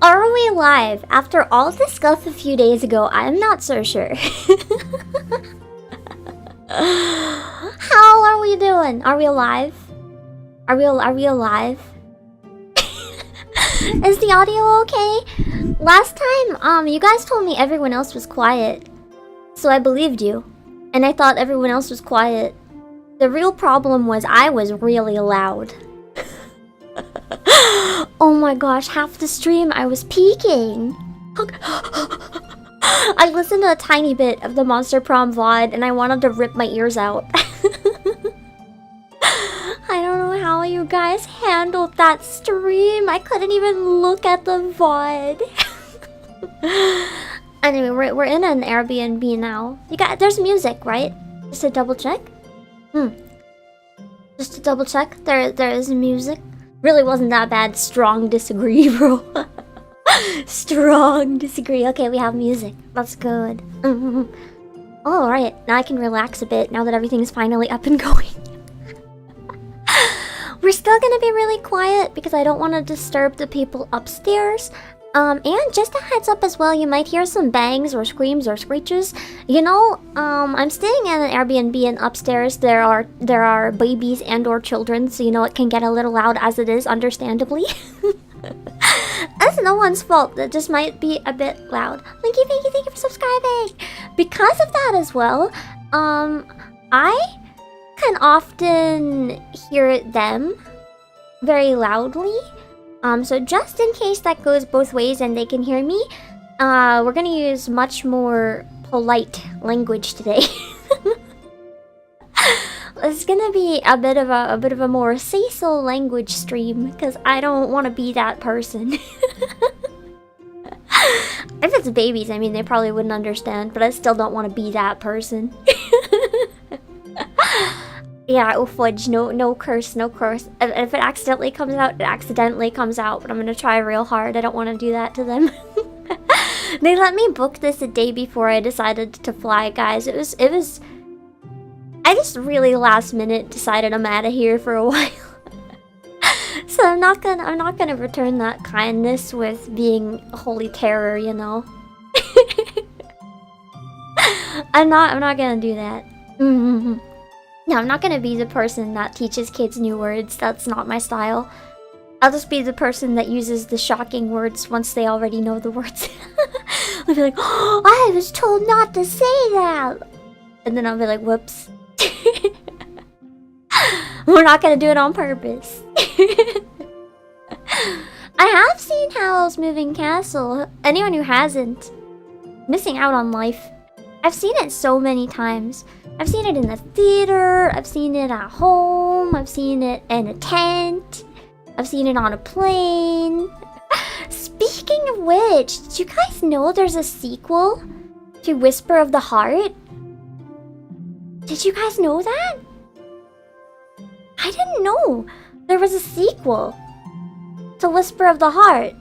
Are we live? After all this stuff a few days ago, I'm not so sure. How are we doing? Are we alive? Are we alive? Is the audio okay? Last time, you guys told me everyone else was quiet. So I believed you. And I thought everyone else was quiet. The real problem was I was really loud. Oh my gosh, half the stream I was peeking. I listened to a tiny bit of the Monster Prom VOD and I wanted to rip my ears out. I don't know how you guys handled that stream. I couldn't even look at the VOD. Anyway, we're in an Airbnb now. There's music, right? Just to double check. Just to double check. There is music. Really wasn't that bad. Strong disagree, bro. Strong disagree. Okay, we have music. That's good. Alright, now I can relax a bit now that everything's finally up and going. We're still gonna be really quiet because I don't want to disturb the people upstairs. And just a heads up as well, you might hear some bangs or screams or screeches. You know, I'm staying in an Airbnb and upstairs there are babies and or children, so you know it can get a little loud as it is, understandably. That's no one's fault, it just might be a bit loud. Thank you for subscribing! Because of that as well, I can often hear them very loudly. So just in case that goes both ways and they can hear me, we're gonna use much more polite language today. It's gonna be a bit of a more say-so language stream because I don't want to be that person. If it's babies, I mean, they probably wouldn't understand, but I still don't want to be that person. Yeah, oh fudge, no curse, no curse. If it accidentally comes out, it accidentally comes out, but I'm gonna try real hard. I don't want to do that to them. They let me book this a day before I decided to fly, guys. It was I just really last minute decided I'm out of here for a while. So I'm not gonna return that kindness with being a holy terror, you know. I'm not gonna do that. No, I'm not gonna be the person that teaches kids new words. That's not my style. I'll just be the person that uses the shocking words once they already know the words. I'll be like, oh, I was told not to say that! And then I'll be like, whoops. We're not gonna do it on purpose. I have seen Howl's Moving Castle. Anyone who hasn't, missing out on life. I've seen it so many times. I've seen it in the theater, I've seen it at home, I've seen it in a tent, I've seen it on a plane. Speaking of which, did you guys know there's a sequel to Whisper of the Heart? Did you guys know that? I didn't know there was a sequel to Whisper of the Heart.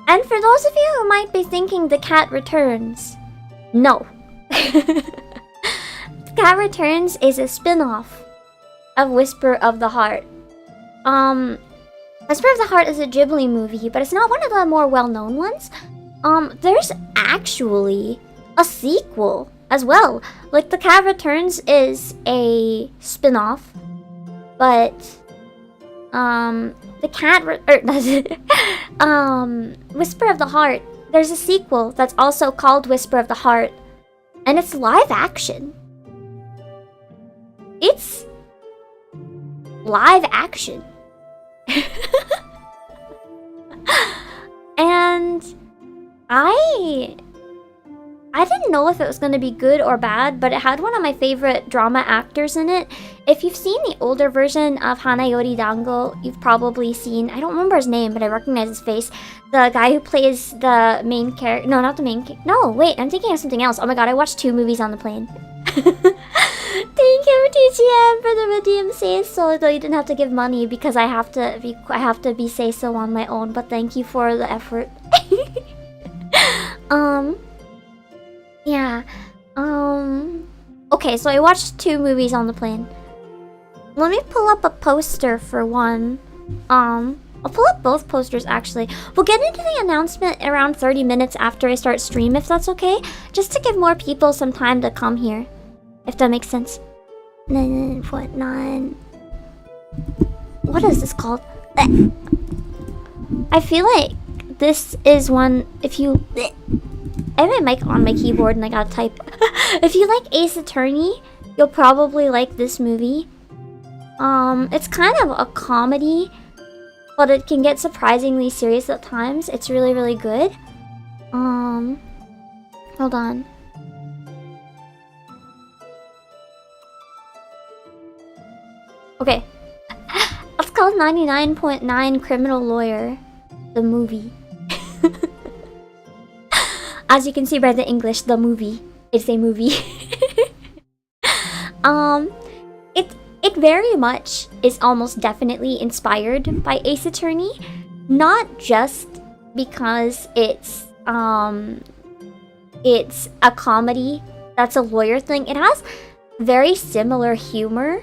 And for those of you who might be thinking The Cat Returns, no. Cat Returns is a spin-off of Whisper of the Heart. Whisper of the Heart is a Ghibli movie, but it's not one of the more well-known ones. There's actually a sequel as well. Like, The Cat Returns is a spin-off, but Whisper of the Heart, there's a sequel that's also called Whisper of the Heart, and it's live action. It's live action. And I didn't know if it was going to be good or bad, but it had one of my favorite drama actors in it. If you've seen the older version of Hanayori Dango, you've probably seen, I don't remember his name, but I recognize his face. The guy who plays the main character, no, not the main character. No, wait, I'm thinking of something else. Oh my god, I watched 2 movies on the plane. Thank you, TGM, for the redeem say-so, though you didn't have to give money because I have to be say-so on my own, but thank you for the effort. Yeah. Okay, so I watched 2 movies on the plane. Let me pull up a poster for one. I'll pull up both posters actually. We'll get into the announcement around 30 minutes after I start stream, if that's okay. Just to give more people some time to come here. If that makes sense. 9.9. What is this called? I feel like this is one, if you... I have my mic on my keyboard and I gotta type. If you like Ace Attorney, you'll probably like this movie. It's kind of a comedy, but it can get surprisingly serious at times. It's really, really good. Hold on. Okay. It's called 99.9 Criminal Lawyer. The movie. As you can see by the English, the movie. It's a movie. It very much is almost definitely inspired by Ace Attorney. Not just because it's a comedy that's a lawyer thing. It has very similar humor.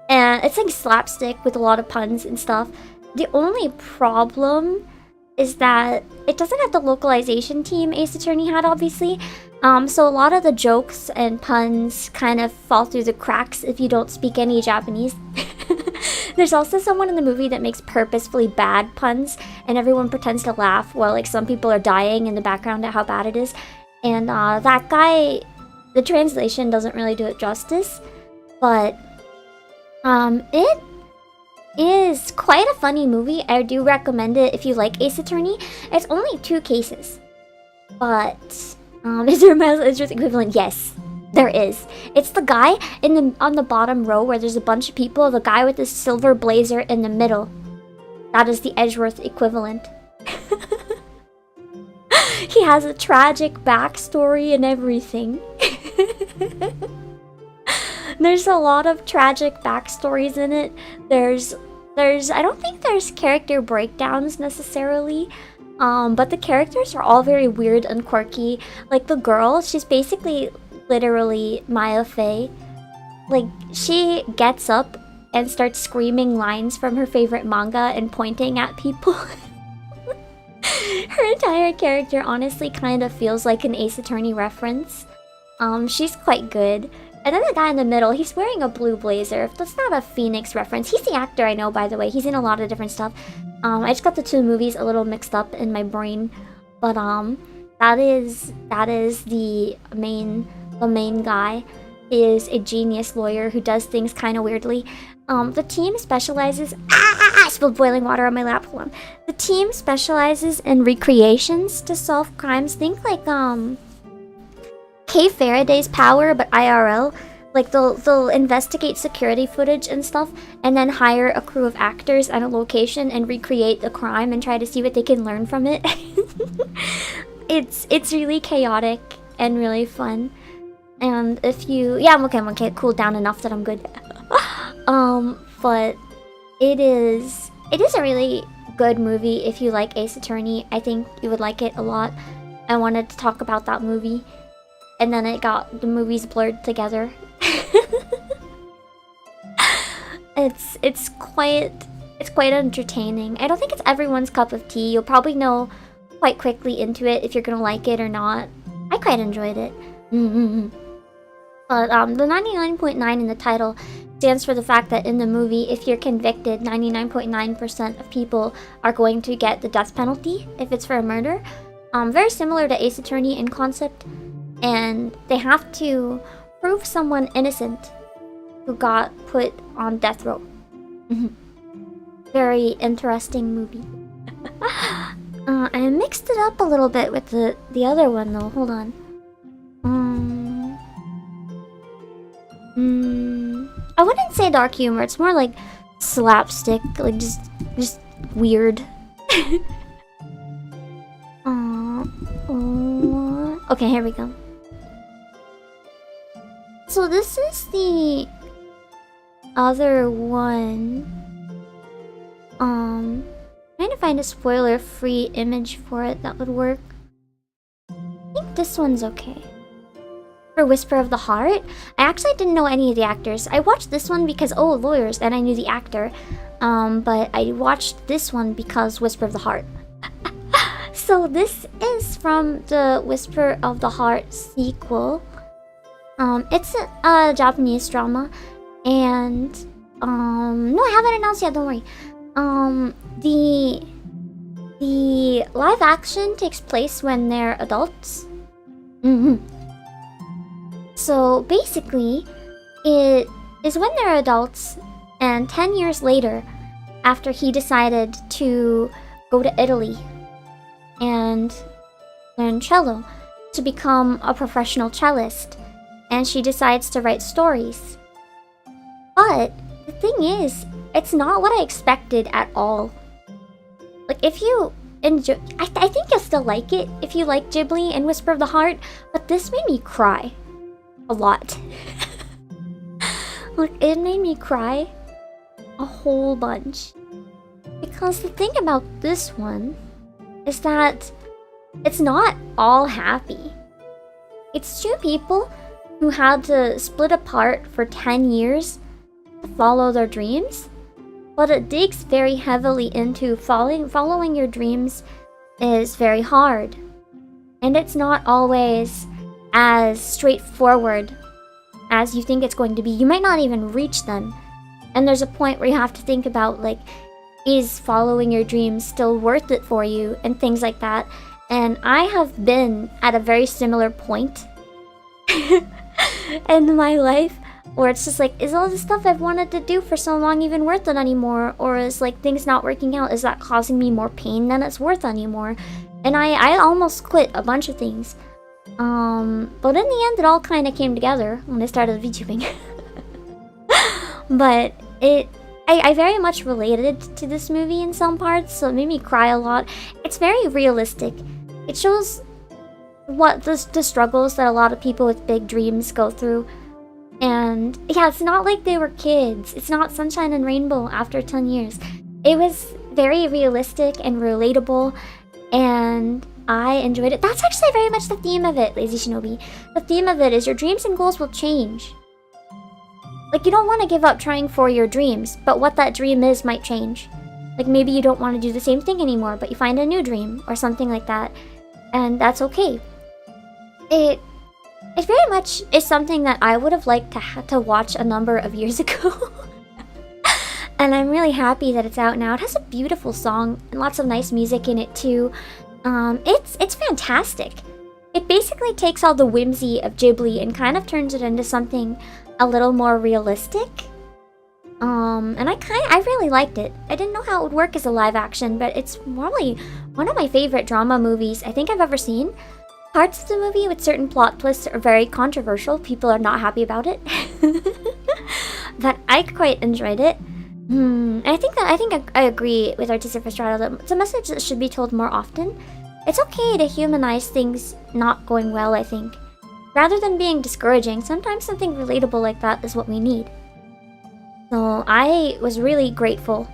And it's like slapstick with a lot of puns and stuff. The only problem is that it doesn't have the localization team Ace Attorney had, obviously. So a lot of the jokes and puns kind of fall through the cracks if you don't speak any Japanese. There's also someone in the movie that makes purposefully bad puns, and everyone pretends to laugh while like some people are dying in the background at how bad it is. And that guy, the translation doesn't really do it justice, but it is quite a funny movie. I do recommend it if you like Ace Attorney. It's only 2 cases, but is there a Master's equivalent? Yes, there is. It's the guy on the bottom row where there's a bunch of people. The guy with the silver blazer in the middle. That is the Edgeworth equivalent. He has a tragic backstory and everything. There's a lot of tragic backstories in it. There's I don't think there's character breakdowns necessarily. But the characters are all very weird and quirky. Like the girl, she's basically literally Maya Fey. Like she gets up and starts screaming lines from her favorite manga and pointing at people. Her entire character honestly kind of feels like an Ace Attorney reference. She's quite good. And then the guy in the middle, he's wearing a blue blazer. That's not a Phoenix reference. He's the actor, I know, by the way. He's in a lot of different stuff. I just got the 2 movies a little mixed up in my brain. But that is the main guy. He is a genius lawyer who does things kind of weirdly. The team specializes... I spilled boiling water on my lap. Hold on. The team specializes in recreations to solve crimes. Think like Kay Faraday's Power, but IRL. Like they'll investigate security footage and stuff, and then hire a crew of actors at a location and recreate the crime and try to see what they can learn from it. It's really chaotic and really fun. And if you I'm okay, cooled down enough that I'm good. But it is a really good movie if you like Ace Attorney. I think you would like it a lot. I wanted to talk about that movie. And then the movies blurred together. It's quite entertaining. I don't think it's everyone's cup of tea. You'll probably know quite quickly into it if you're gonna like it or not. I quite enjoyed it. But the 99.9 in the title stands for the fact that in the movie, if you're convicted, 99.9% of people are going to get the death penalty if it's for a murder. Very similar to Ace Attorney in concept. And they have to prove someone innocent who got put on death row. Very interesting movie. I mixed it up a little bit with the other one though. Hold on. I wouldn't say dark humor. It's more like slapstick, like just weird. Okay, here we go. So this is the other one. Trying to find a spoiler-free image for it that would work. I think this one's okay. For Whisper of the Heart, I actually didn't know any of the actors. I watched this one because, oh, lawyers, and I knew the actor. but I watched this one because Whisper of the Heart. So this is from the Whisper of the Heart sequel. It's a Japanese drama, and no, I haven't announced yet. Don't worry. The live action takes place when they're adults. So basically, it is when they're adults, and 10 years later, after he decided to go to Italy and learn cello to become a professional cellist, and she decides to write stories. But the thing is, it's not what I expected at all. Like, if you enjoy, I think you'll still like it if you like Ghibli and Whisper of the Heart, but this made me cry a lot. Like, it made me cry a whole bunch. Because the thing about this one is that it's not all happy. It's two people who had to split apart for 10 years to follow their dreams, but it digs very heavily into following your dreams is very hard. And it's not always as straightforward as you think it's going to be. You might not even reach them. And there's a point where you have to think about, like, is following your dreams still worth it for you, and things like that. And I have been at a very similar point in my life where it's just like, is all the stuff I've wanted to do for so long even worth it anymore? Or is, like, things not working out, is that causing me more pain than it's worth anymore? And I almost quit a bunch of things. But in the end, it all kind of came together when I started VTubing. But I very much related to this movie in some parts, so it made me cry a lot. It's very realistic. It shows what the struggles that a lot of people with big dreams go through. And yeah, it's not like they were kids. It's not sunshine and rainbow after 10 years. It was very realistic and relatable, and I enjoyed it. That's actually very much the theme of it, Lazy Shinobi. The theme of it is your dreams and goals will change. Like, you don't want to give up trying for your dreams, but what that dream is might change. Like, maybe you don't want to do the same thing anymore, but you find a new dream or something like that, and that's okay. It very much is something that I would have liked to watch a number of years ago. And I'm really happy that it's out now. It has a beautiful song and lots of nice music in it too. It's fantastic. It basically takes all the whimsy of Ghibli and kind of turns it into something a little more realistic. And I really liked it. I didn't know how it would work as a live action, but it's probably one of my favorite drama movies I think I've ever seen. Parts of the movie with certain plot twists are very controversial. People are not happy about it. But I quite enjoyed it. I think I agree with Artistic Frustrato that it's a message that should be told more often. It's okay to humanize things not going well, I think. Rather than being discouraging, sometimes something relatable like that is what we need. So I was really grateful.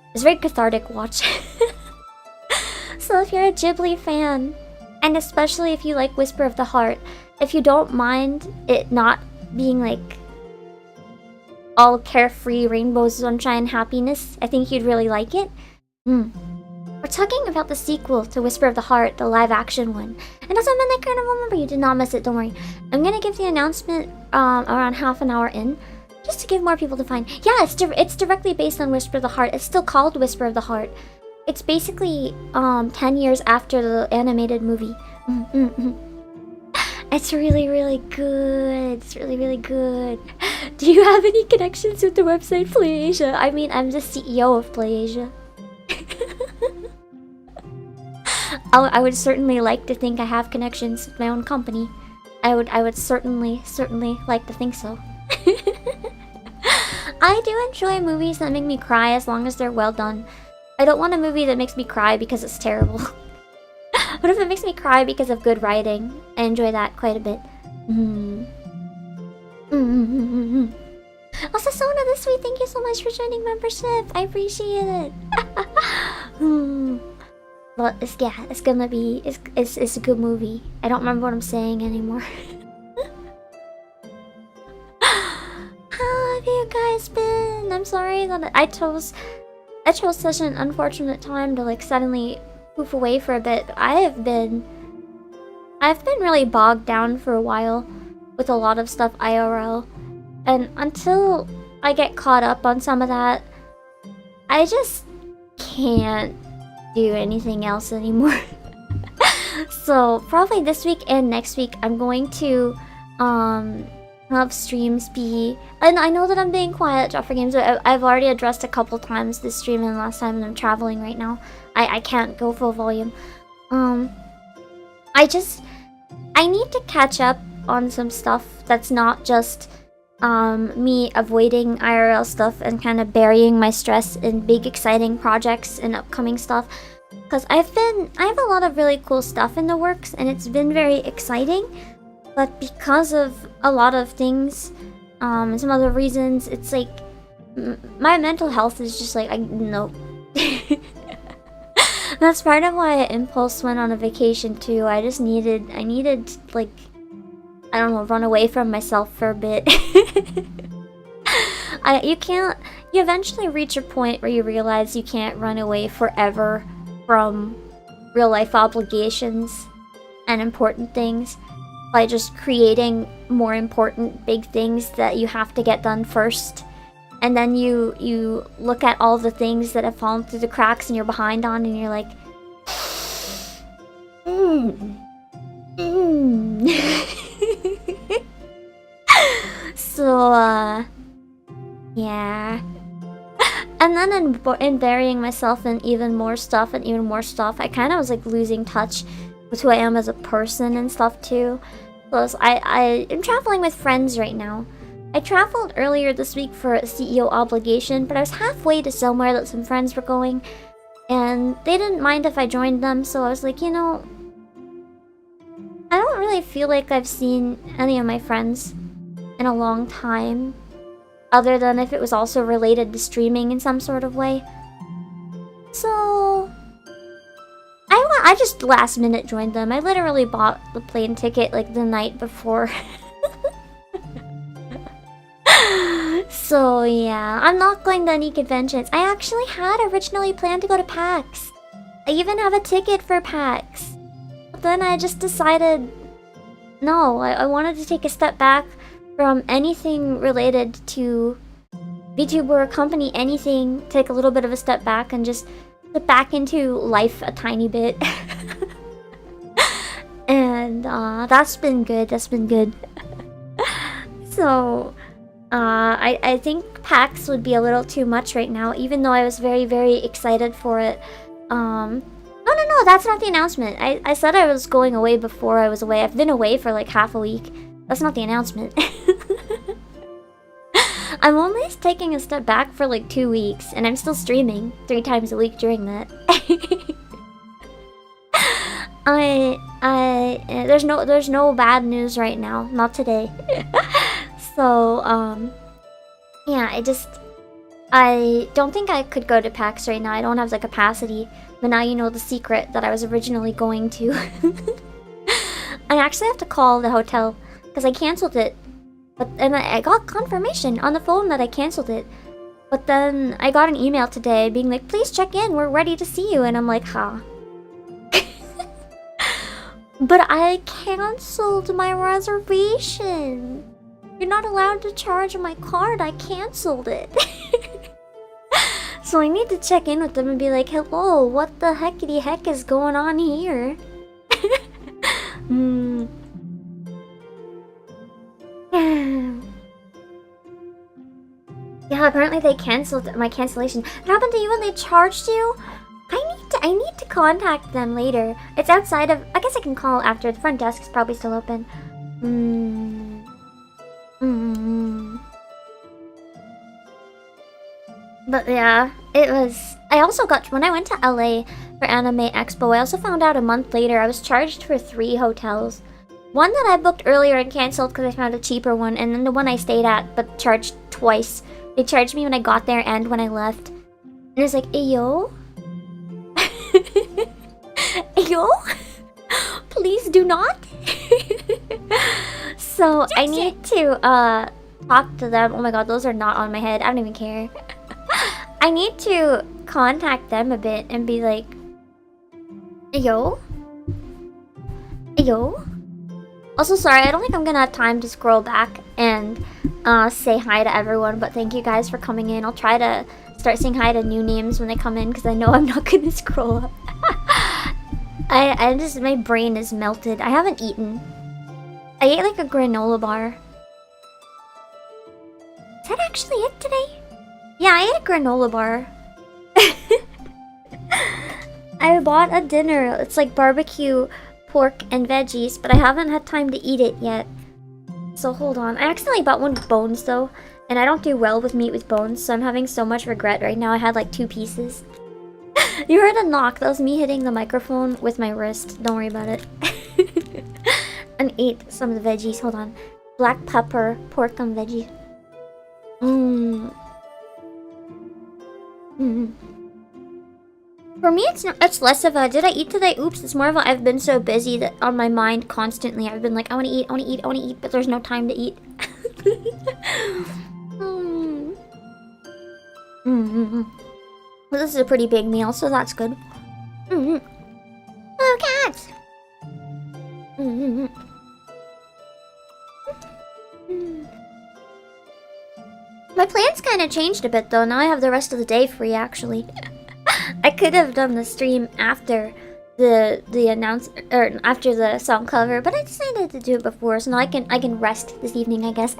It was a very cathartic watch. So if you're a Ghibli fan, and especially if you like Whisper of the Heart, if you don't mind it not being like all carefree rainbow sunshine happiness, I think you'd really like it. We're talking about the sequel to Whisper of the Heart, the live action one. And also Midnight Carnival, remember, you did not miss it, don't worry. I'm gonna give the announcement around half an hour in, just to give more people to find. Yeah, it's directly based on Whisper of the Heart. It's still called Whisper of the Heart. It's basically 10 years after the animated movie. It's really, really good. It's really, really good. Do you have any connections with the website Playasia? I mean, I'm the CEO of Playasia. I would certainly like to think I have connections with my own company. I would certainly like to think so. I do enjoy movies that make me cry as long as they're well done. I don't want a movie that makes me cry because it's terrible. What if it makes me cry because of good writing? I enjoy that quite a bit. Also, Sona, this sweet, thank you so much for joining membership. I appreciate it. But it's gonna be it's a good movie. I don't remember what I'm saying anymore. How have you guys been? I'm sorry that I chose I chose such an unfortunate time to like suddenly poof away for a bit. I've been really bogged down for a while with a lot of stuff IRL, and until I get caught up on some of that, I just can't do anything else anymore. So probably this week and next week I'm going to have streams be, and I know that I'm being quiet, Jaffer Games, but I've already addressed a couple times this stream and last time, and I'm traveling right now. I can't go full volume. I need to catch up on some stuff that's not just me avoiding IRL stuff and kind of burying my stress in big exciting projects and upcoming stuff. Because I have a lot of really cool stuff in the works and it's been very exciting, but because of a lot of things and some other reasons, it's like my mental health is just like, no. That's part of why Impulse went on a vacation too. I needed like, I don't know, run away from myself for a bit. You eventually reach a point where you realize you can't run away forever from real life obligations and important things by just creating more important big things that you have to get done first. And then you look at all the things that have fallen through the cracks and you're behind on, and you're like, So, yeah. And then in burying myself in even more stuff, I kind of was like losing touch with who I am as a person and stuff too. Plus, I am traveling with friends right now. I traveled earlier this week for a CEO obligation, but I was halfway to somewhere that some friends were going, and they didn't mind if I joined them, so I was like, you know, I don't really feel like I've seen any of my friends in a long time, other than if it was also related to streaming in some sort of way. So I just last minute joined them. I literally bought the plane ticket like the night before. So yeah, I'm not going to any conventions. I actually had originally planned to go to PAX. I even have a ticket for PAX. But then I just decided, no, I wanted to take a step back from anything related to VTuber or company, anything, take a little bit of a step back and just get back into life a tiny bit. And that's been good, So I think PAX would be a little too much right now, even though I was very, very excited for it. No, that's not the announcement. I said I was going away before I was away. I've been away for like half a week. That's not the announcement. I'm only taking a step back for like 2 weeks, and I'm still streaming 3 times a week during that. There's no bad news right now. Not today. So, yeah, I don't think I could go to PAX right now. I don't have the capacity. But now you know the secret that I was originally going to. I actually have to call the hotel because I canceled it. And I got confirmation on the phone that I canceled it. But then I got an email today being like, please check in, we're ready to see you. And I'm like, huh? But I canceled my reservation. You're not allowed to charge my card. I canceled it. So I need to check in with them and be like, hello, what the heckity heck is going on here? Yeah, apparently they canceled my cancellation. What happened to you when they charged you? I need to contact them later. It's outside of, I guess I can call after. The front desk is probably still open. But yeah, it was... I also got... When I went to LA for Anime Expo, I also found out a month later I was charged for 3 hotels. One that I booked earlier and canceled because I found a cheaper one, and then the one I stayed at but charged twice. They charged me when I got there and when I left. And it's like, ayo? Ayo? Please do not? So I need to talk to them. Oh my god, those are not on my head. I don't even care. I need to contact them a bit and be like, yo? Yo? Also, sorry, I don't think I'm gonna have time to scroll back and say hi to everyone, but thank you guys for coming in. I'll try to start saying hi to new names when they come in, because I know I'm not gonna scroll up. My brain is melted. I haven't eaten. I ate like a granola bar. Is that actually it today? Yeah, I ate a granola bar. I bought a dinner. It's like barbecue, pork, and veggies, but I haven't had time to eat it yet. So hold on. I accidentally bought one with bones though, and I don't do well with meat with bones, so I'm having so much regret right now. I had like 2 pieces. You heard a knock. That was me hitting the microphone with my wrist. Don't worry about it. And ate some of the veggies. Hold on. Black pepper, pork and veggies. For me, it's less of a did I eat today? Oops. It's more of a I've been so busy that on my mind constantly I've been like I want to eat, I want to eat, I want to eat, but there's no time to eat. Well, this is a pretty big meal, so that's good. Oh, cats! My plans kind of changed a bit though. Now I have the rest of the day free, actually. I could have done the stream after the after the song cover, but I decided to do it before, so now I can rest this evening, I guess.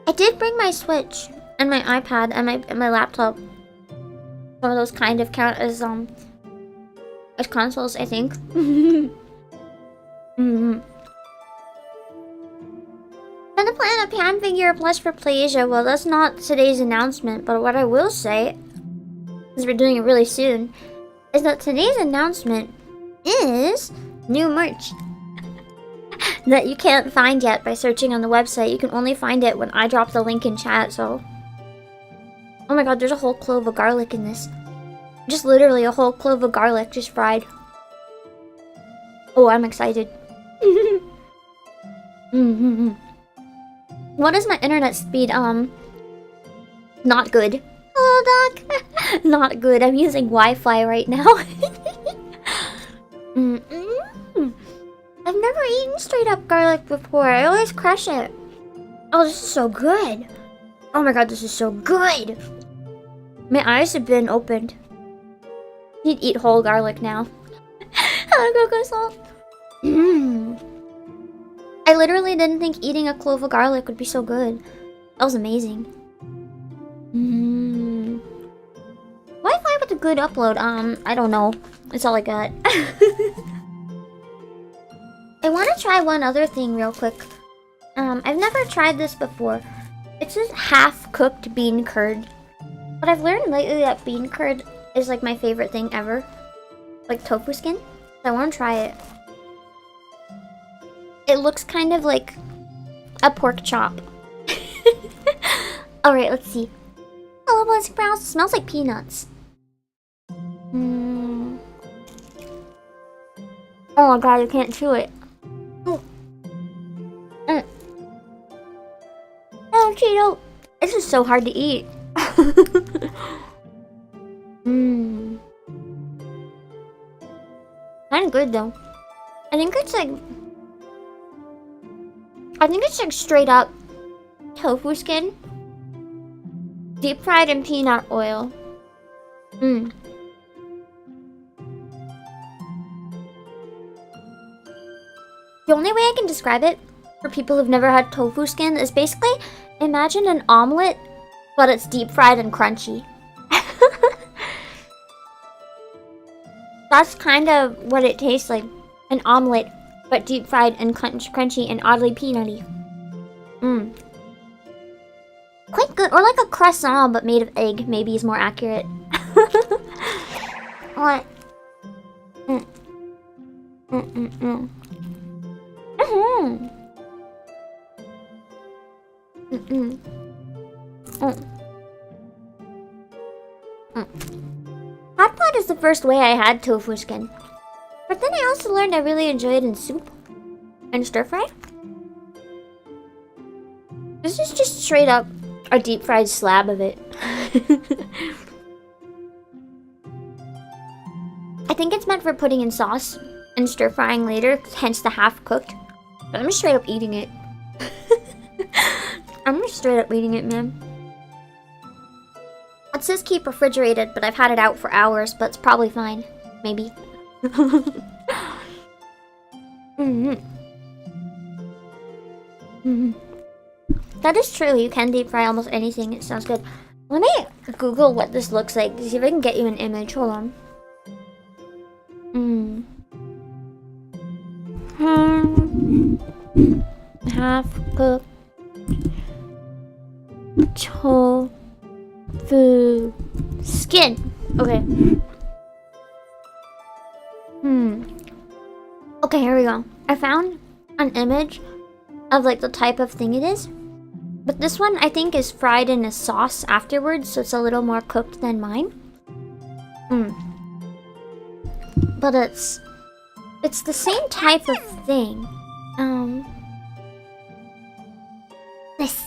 I did bring my Switch and my iPad and my laptop. Some of those kind of count as consoles, I think. Gonna plan a pan figure plus for Playasia. Well, that's not today's announcement, but what I will say, because we're doing it really soon, is that today's announcement is new merch that you can't find yet by searching on the website. You can only find it when I drop the link in chat, so... Oh my god, there's a whole clove of garlic in this. Just literally a whole clove of garlic, just fried. Oh, I'm excited. What is my internet speed? Not good. Hello, Doc. Not good. I'm using Wi-Fi right now. I've never eaten straight up garlic before. I always crush it. Oh, this is so good. Oh my god, this is so good. My eyes have been opened. You'd eat whole garlic now. Hello, Cocoa Salt. I literally didn't think eating a clove of garlic would be so good. That was amazing. Wi-Fi with a good upload. I don't know. That's all I got. I want to try one other thing real quick. I've never tried this before. It's this half-cooked bean curd. But I've learned lately that bean curd is like my favorite thing ever. Like tofu skin. So I want to try it. It looks kind of like a pork chop. Alright, let's see. Hello, Blood Sprouts. It smells like peanuts. Oh my god, I can't chew it. Oh, Cheeto! This is so hard to eat. Kind of good though. I think it's like straight up tofu skin, deep fried in peanut oil. The only way I can describe it for people who've never had tofu skin is basically imagine an omelet, but it's deep fried and crunchy. That's kind of what it tastes like. An omelet, but deep fried and crunchy and oddly peanutty. Quite good. Or like a croissant, but made of egg, maybe is more accurate. What? Hot pot is the first way I had tofu skin. But then I also learned I really enjoy it in soup and stir fry. This is just straight up a deep fried slab of it. I think it's meant for putting in sauce and stir frying later, hence the half cooked. But I'm just straight up eating it. I'm just straight up eating it, man. It says keep refrigerated, but I've had it out for hours, but it's probably fine. Maybe. That is true. You can deep fry almost anything. It sounds good. Let me Google what this looks like. See if I can get you an image. Hold on. Half cooked tofu skin. Okay. Okay, here we go. I found an image of like the type of thing it is. But this one I think is fried in a sauce afterwards, so it's a little more cooked than mine. But it's the same type of thing. This.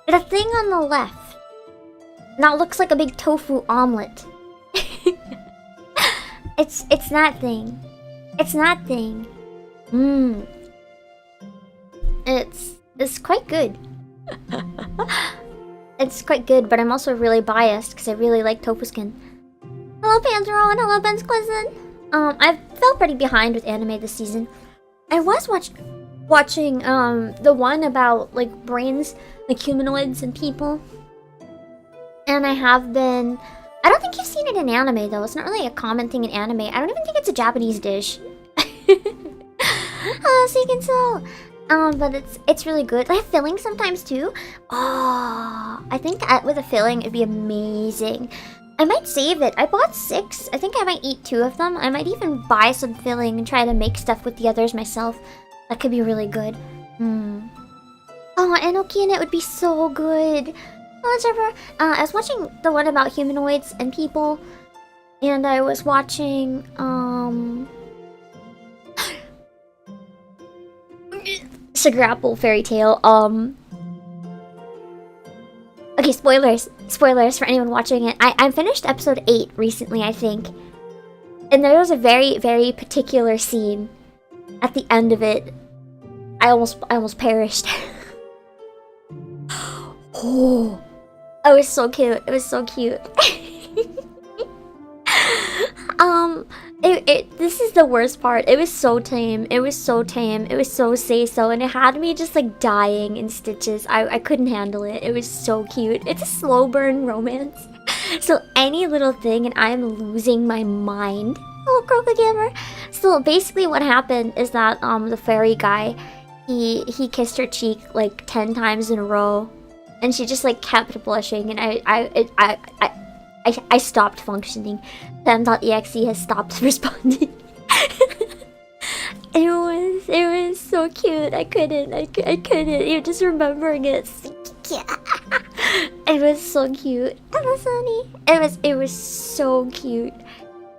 The thing on the left. Now it looks like a big tofu omelet. It's that thing. It's that thing. It's quite good. It's quite good, but I'm also really biased because I really like tofu skin. Hello Panzero and hello Ben's Cousin. I've felt pretty behind with anime this season. I was watching the one about like brains, like humanoids and people. And I have been. I don't think you've seen it in anime though. It's not really a common thing in anime. I don't even think it's a Japanese dish. Oh, so you can tell. But it's really good. I have filling sometimes too. Oh, I think with a filling it'd be amazing. I might save it. I bought 6. I think I might eat 2 of them. I might even buy some filling and try to make stuff with the others myself. That could be really good. Oh, enoki in it would be so good. Oh, Trevor. I was watching the one about humanoids and people, and I was watching Sugar Apple Fairy Tale. Okay, spoilers. Spoilers for anyone watching it. I finished episode 8 recently, I think. And there was a very, very particular scene at the end of it. I almost perished. Oh, it was so cute. It was so cute. This is the worst part. It was so tame. It was so tame. It was so say-so, and it had me just like dying in stitches. I couldn't handle it. It was so cute. It's a slow burn romance. So any little thing and I'm losing my mind. Oh, Croca Gamer. So basically what happened is that the fairy guy, he kissed her cheek like 10 times in a row, and she just like kept blushing, and I stopped functioning. Sam.exe has stopped responding. It was so cute. I couldn't. Even just remembering it. It was so cute. Hello, Sunny. It was so cute.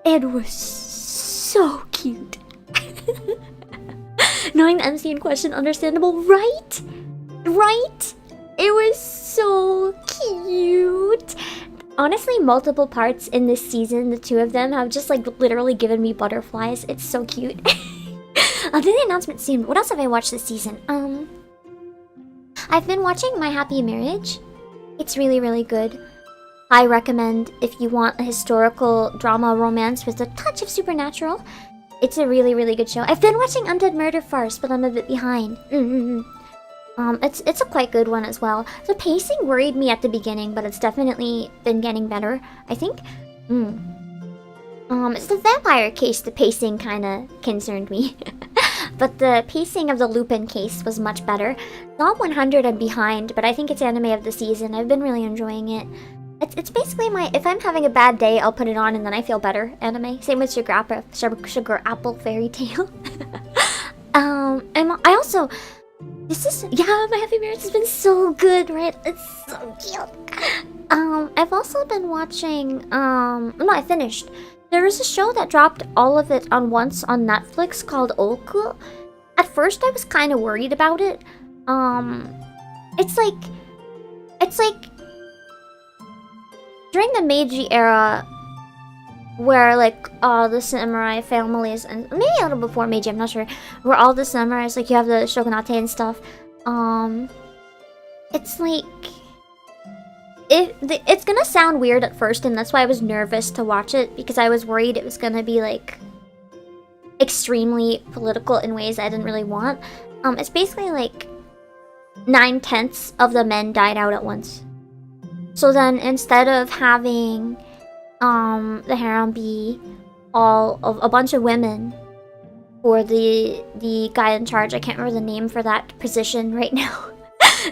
It was so cute. Knowing the MC in question, understandable, right? Right? It was so cute. Honestly, multiple parts in this season, the 2 of them have just like literally given me butterflies. It's so cute. I'll do the announcement soon. What else have I watched this season? I've been watching My Happy Marriage. It's really, really good. I recommend if you want a historical drama romance with a touch of supernatural. It's a really, really good show. I've been watching Undead Murder Farce, but I'm a bit behind. It's a quite good one as well. The pacing worried me at the beginning, but it's definitely been getting better, I think. It's the vampire case, the pacing kinda concerned me. But the pacing of the Lupin case was much better. Not 100 I'm behind, but I think it's anime of the season. I've been really enjoying it. It's basically my, if I'm having a bad day, I'll put it on and then I feel better anime. Same with Sugar Apple Fairy Tale. And I also... My Happy Marriage has been so good, right? It's so cute. I've also been watching, no, I finished. There was a show that dropped all of it on once on Netflix called Oku. at first I was kind of worried about it. It's like during the Meiji era, where like all the samurai families, and maybe a little before Meiji, I'm not sure, where all the samurais, like you have the shogunate and stuff. It's like it's gonna sound weird at first, and that's why I was nervous to watch it, because I was worried it was gonna be like extremely political in ways I didn't really want. It's basically like 9/10 of the men died out at once. So then instead of having the harem be all of a bunch of women, or the guy in charge, I can't remember the name for that position right now,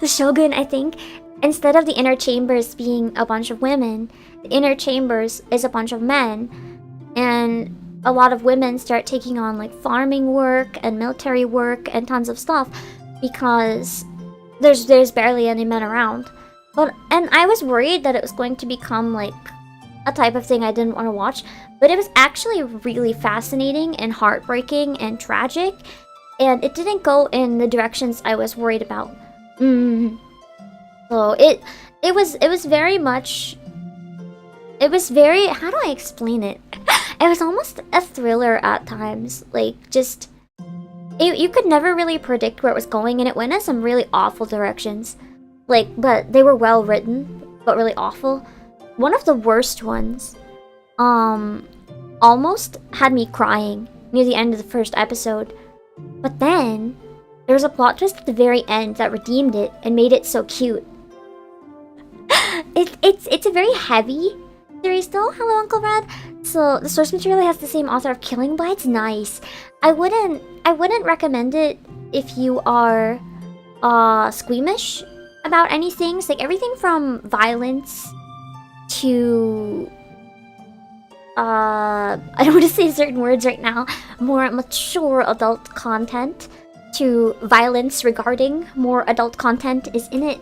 the shogun, I think. Instead of the inner chambers being a bunch of women, the inner chambers is a bunch of men, and a lot of women start taking on like farming work and military work and tons of stuff, because there's barely any men around. And I was worried that it was going to become like a type of thing I didn't want to watch, but it was actually really fascinating and heartbreaking and tragic, and it didn't go in the directions I was worried about. So it was very much, it was very, how do I explain it? It was almost a thriller at times. Like, just you could never really predict where it was going, and it went in some really awful directions. Like, but they were well written, but really awful. One of the worst ones almost had me crying near the end of the first episode. But then there was a plot twist at the very end that redeemed it and made it so cute. It's a very heavy series though. Hello, Uncle Red. So the source material has the same author of Killing Blights. Nice. I wouldn't recommend it if you are squeamish about anything. It's like everything from violence to I don't want to say certain words right now, more mature adult content, to violence regarding more adult content is in it.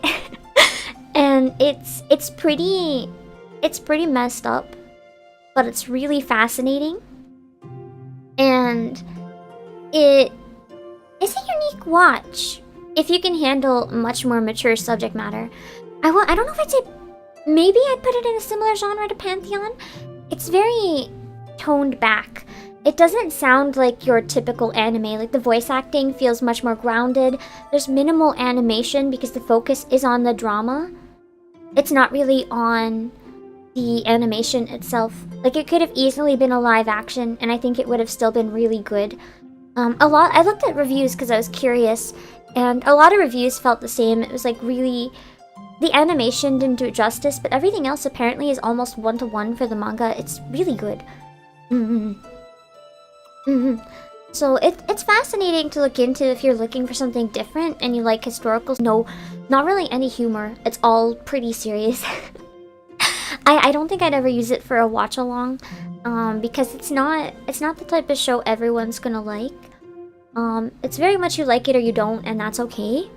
And it's pretty messed up, but it's really fascinating, and it is a unique watch if you can handle much more mature subject matter. I don't know if I'd say, maybe I'd put it in a similar genre to Pantheon. It's very toned back. It doesn't sound like your typical anime. Like, the voice acting feels much more grounded. There's minimal animation because the focus is on the drama. It's not really on the animation itself. Like, it could have easily been a live action, and I think it would have still been really good. I looked at reviews because I was curious, and a lot of reviews felt the same. It was like really, the animation didn't do it justice, but everything else apparently is almost 1-to-1 for the manga. It's really good. So it's fascinating to look into if you're looking for something different and you like historicals. No, not really any humor. It's all pretty serious. I don't think I'd ever use it for a watch along, because it's not the type of show everyone's gonna like. It's very much you like it or you don't, and that's okay.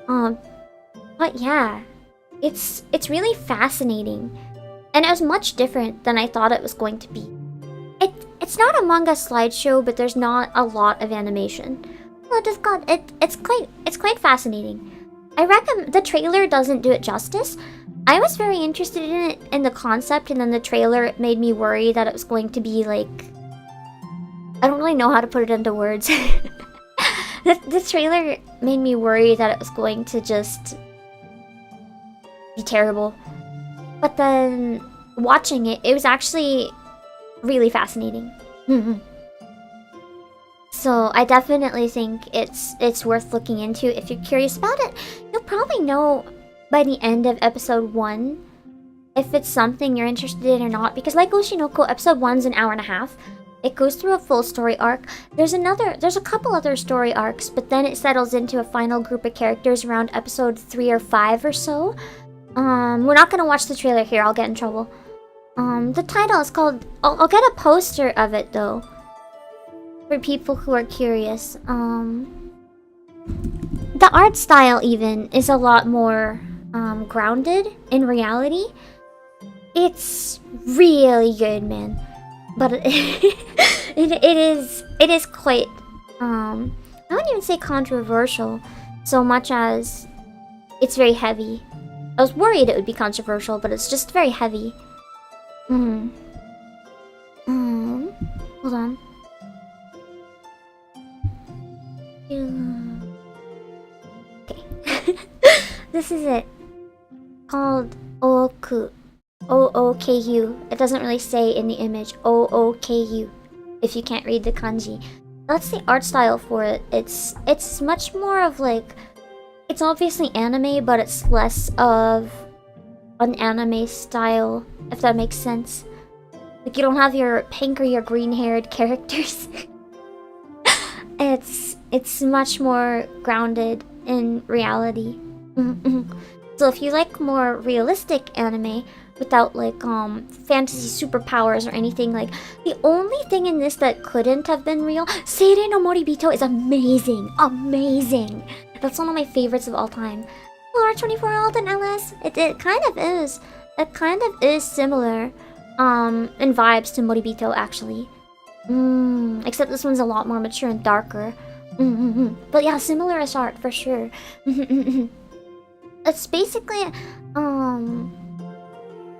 But yeah, it's really fascinating, and it was much different than I thought it was going to be. It's not a manga slideshow, but there's not a lot of animation. Well, it's quite fascinating. I reckon the trailer doesn't do it justice. I was very interested in it, in the concept, and then the trailer made me worry that it was going to be like, I don't really know how to put it into words. The trailer made me worry that it was going to just be terrible. But then watching it, it was actually really fascinating. So I definitely think it's worth looking into if you're curious about it. You'll probably know by the end of episode 1 if it's something you're interested in or not, because like Oshinoko, episode 1's an hour and a half. It goes through a full story arc. There's a couple other story arcs, but then it settles into a final group of characters around episode 3 or 5 or so. We're not gonna watch the trailer here, I'll get in trouble. The title is called, I'll get a poster of it though, for people who are curious. The art style even is a lot more grounded in reality. It's really good, man. But it is quite I wouldn't even say controversial so much as it's very heavy. I was worried it would be controversial, but it's just very heavy. Hold on. Okay. This is it. Called Oku. O-O-K-U. It doesn't really say in the image. O-O-K-U. If you can't read the kanji. That's the art style for it. It's much more of like... It's obviously anime, but it's less of an anime style, if that makes sense. Like, you don't have your pink or your green-haired characters. It's much more grounded in reality. So if you like more realistic anime, without like fantasy superpowers or anything, like the only thing in this that couldn't have been real, Seirei no Moribito is amazing. Amazing. That's one of my favorites of all time. R24 and LS. It kind of is. It kind of is similar in vibes to Moribito actually. Except this one's a lot more mature and darker. But yeah, similar as art for sure. It's basically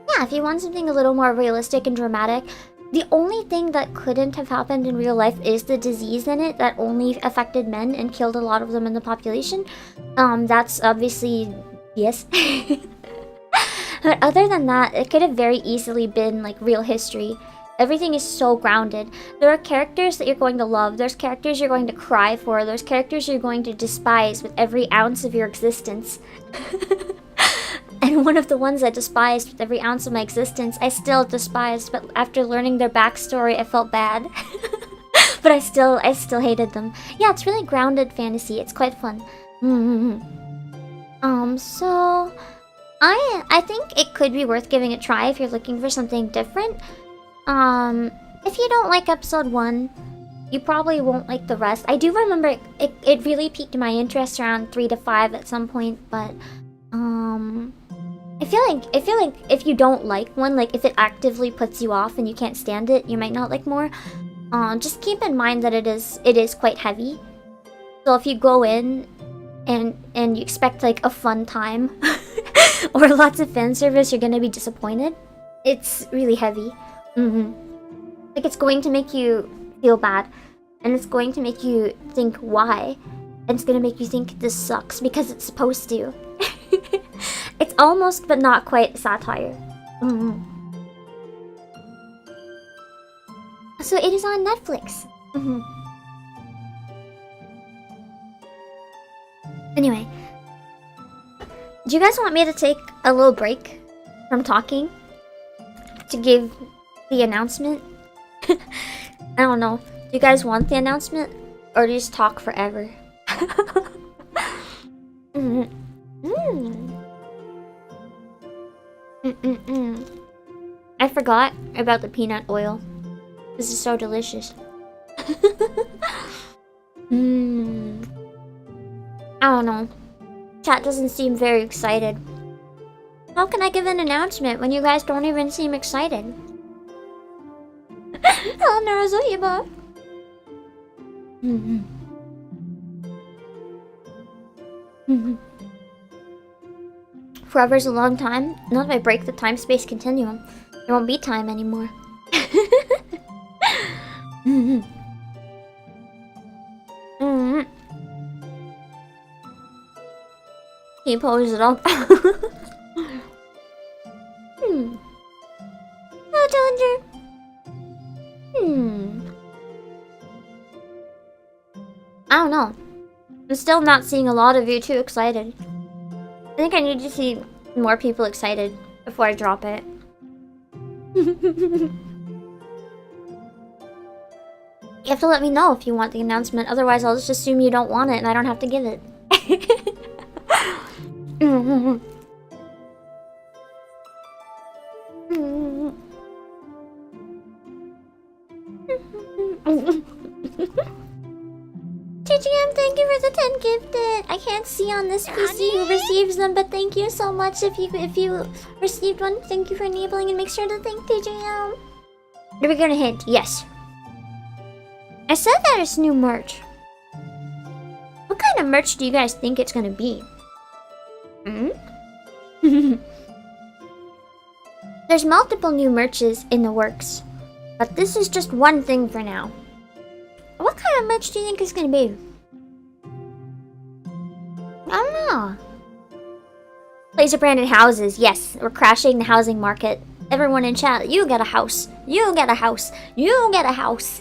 yeah, if you want something a little more realistic and dramatic, the only thing that couldn't have happened in real life is the disease in it that only affected men and killed a lot of them in the population. That's obviously yes. But other than that, it could have very easily been like real history. Everything is so grounded. There are characters that you're going to love. There's characters you're going to cry for. There's characters you're going to despise with every ounce of your existence. And one of the ones I despised with every ounce of my existence, I still despised, but after learning their backstory, I felt bad. But I still hated them. Yeah, it's really grounded fantasy. It's quite fun. So I think it could be worth giving a try if you're looking for something different. If you don't like episode 1, you probably won't like the rest. I do remember it really piqued my interest around 3 to 5 at some point, but I feel like if you don't like one, like if it actively puts you off and you can't stand it, you might not like more. Just keep in mind that it is quite heavy. So if you go in and you expect like a fun time or lots of fan service, you're gonna be disappointed. It's really heavy. Like it's going to make you feel bad, and it's going to make you think why, and it's gonna make you think this sucks because it's supposed to. It's almost but not quite satire. So it is on Netflix. Anyway, do you guys want me to take a little break from talking to give the announcement? I don't know. Do you guys want the announcement or just talk forever? I forgot about the peanut oil. This is so delicious. I don't know. Chat doesn't seem very excited. How can I give an announcement when you guys don't even seem excited? Forever's a long time. Not if I break the time-space continuum. There won't be time anymore. He poses it up. Oh, Challenger. I don't know. I'm still not seeing a lot of you too excited. I think I need to see more people excited before I drop it. You have to let me know if you want the announcement, otherwise I'll just assume you don't want it and I don't have to give it. TGM, thank you for the 10 gifted. I can't see on this PC who receives them, but thank you so much if you received one. Thank you for enabling, and make sure to thank TGM. Are we gonna hint? Yes. I said that it's new merch. of merch do you guys think it's gonna be? Hmm? There's multiple new merches in the works, but this is just one thing for now. What kind of merch do you think it's gonna be? I don't know. Laser branded houses. Yes, we're crashing the housing market. Everyone in chat, you get a house. You get a house. You get a house.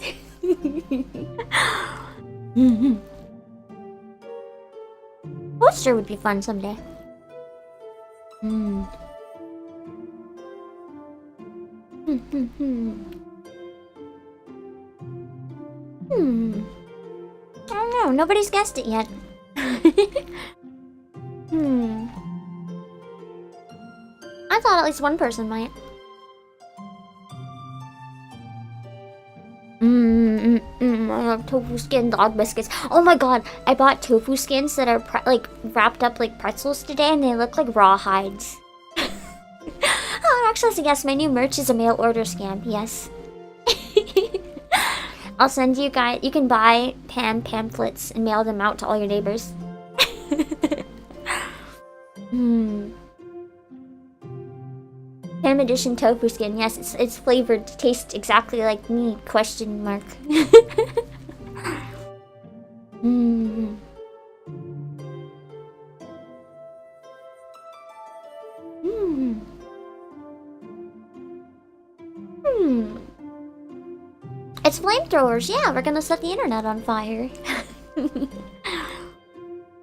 Poster would be fun someday. I don't know. Nobody's guessed it yet. I thought at least one person might. I love tofu skin dog biscuits. Oh my god, I bought tofu skins that are like wrapped up like pretzels today, and they look like raw hides. Oh, actually, so yes, my new merch is a mail order scam. Yes. I'll send you guys. You can buy pamphlets and mail them out to all your neighbors. Ham edition tofu skin. Yes, it's flavored to taste exactly like me. Question mark. It's flamethrowers. Yeah, we're gonna set the internet on fire.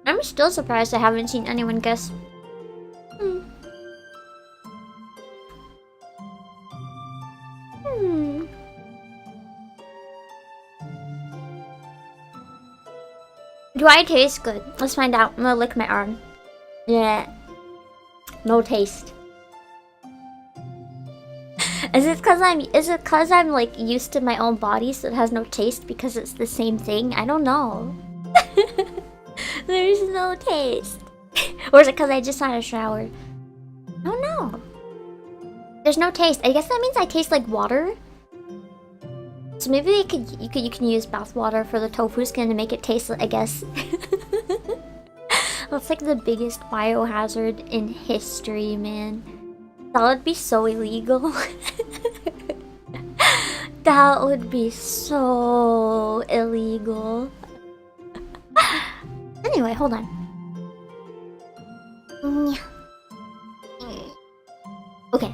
I'm still surprised I haven't seen anyone guess. Do I taste good? Let's find out. I'm gonna lick my arm. Yeah. No taste. Is it cause I'm like used to my own body so it has no taste because it's the same thing? I don't know. There's no taste. Or is it cause I just had a shower? I don't know. There's no taste. I guess that means I taste like water. So maybe you can use bath water for the tofu skin to make it taste, I guess. That's like the biggest biohazard in history, man. That would be so illegal. That would be so illegal. Anyway, hold on. Okay.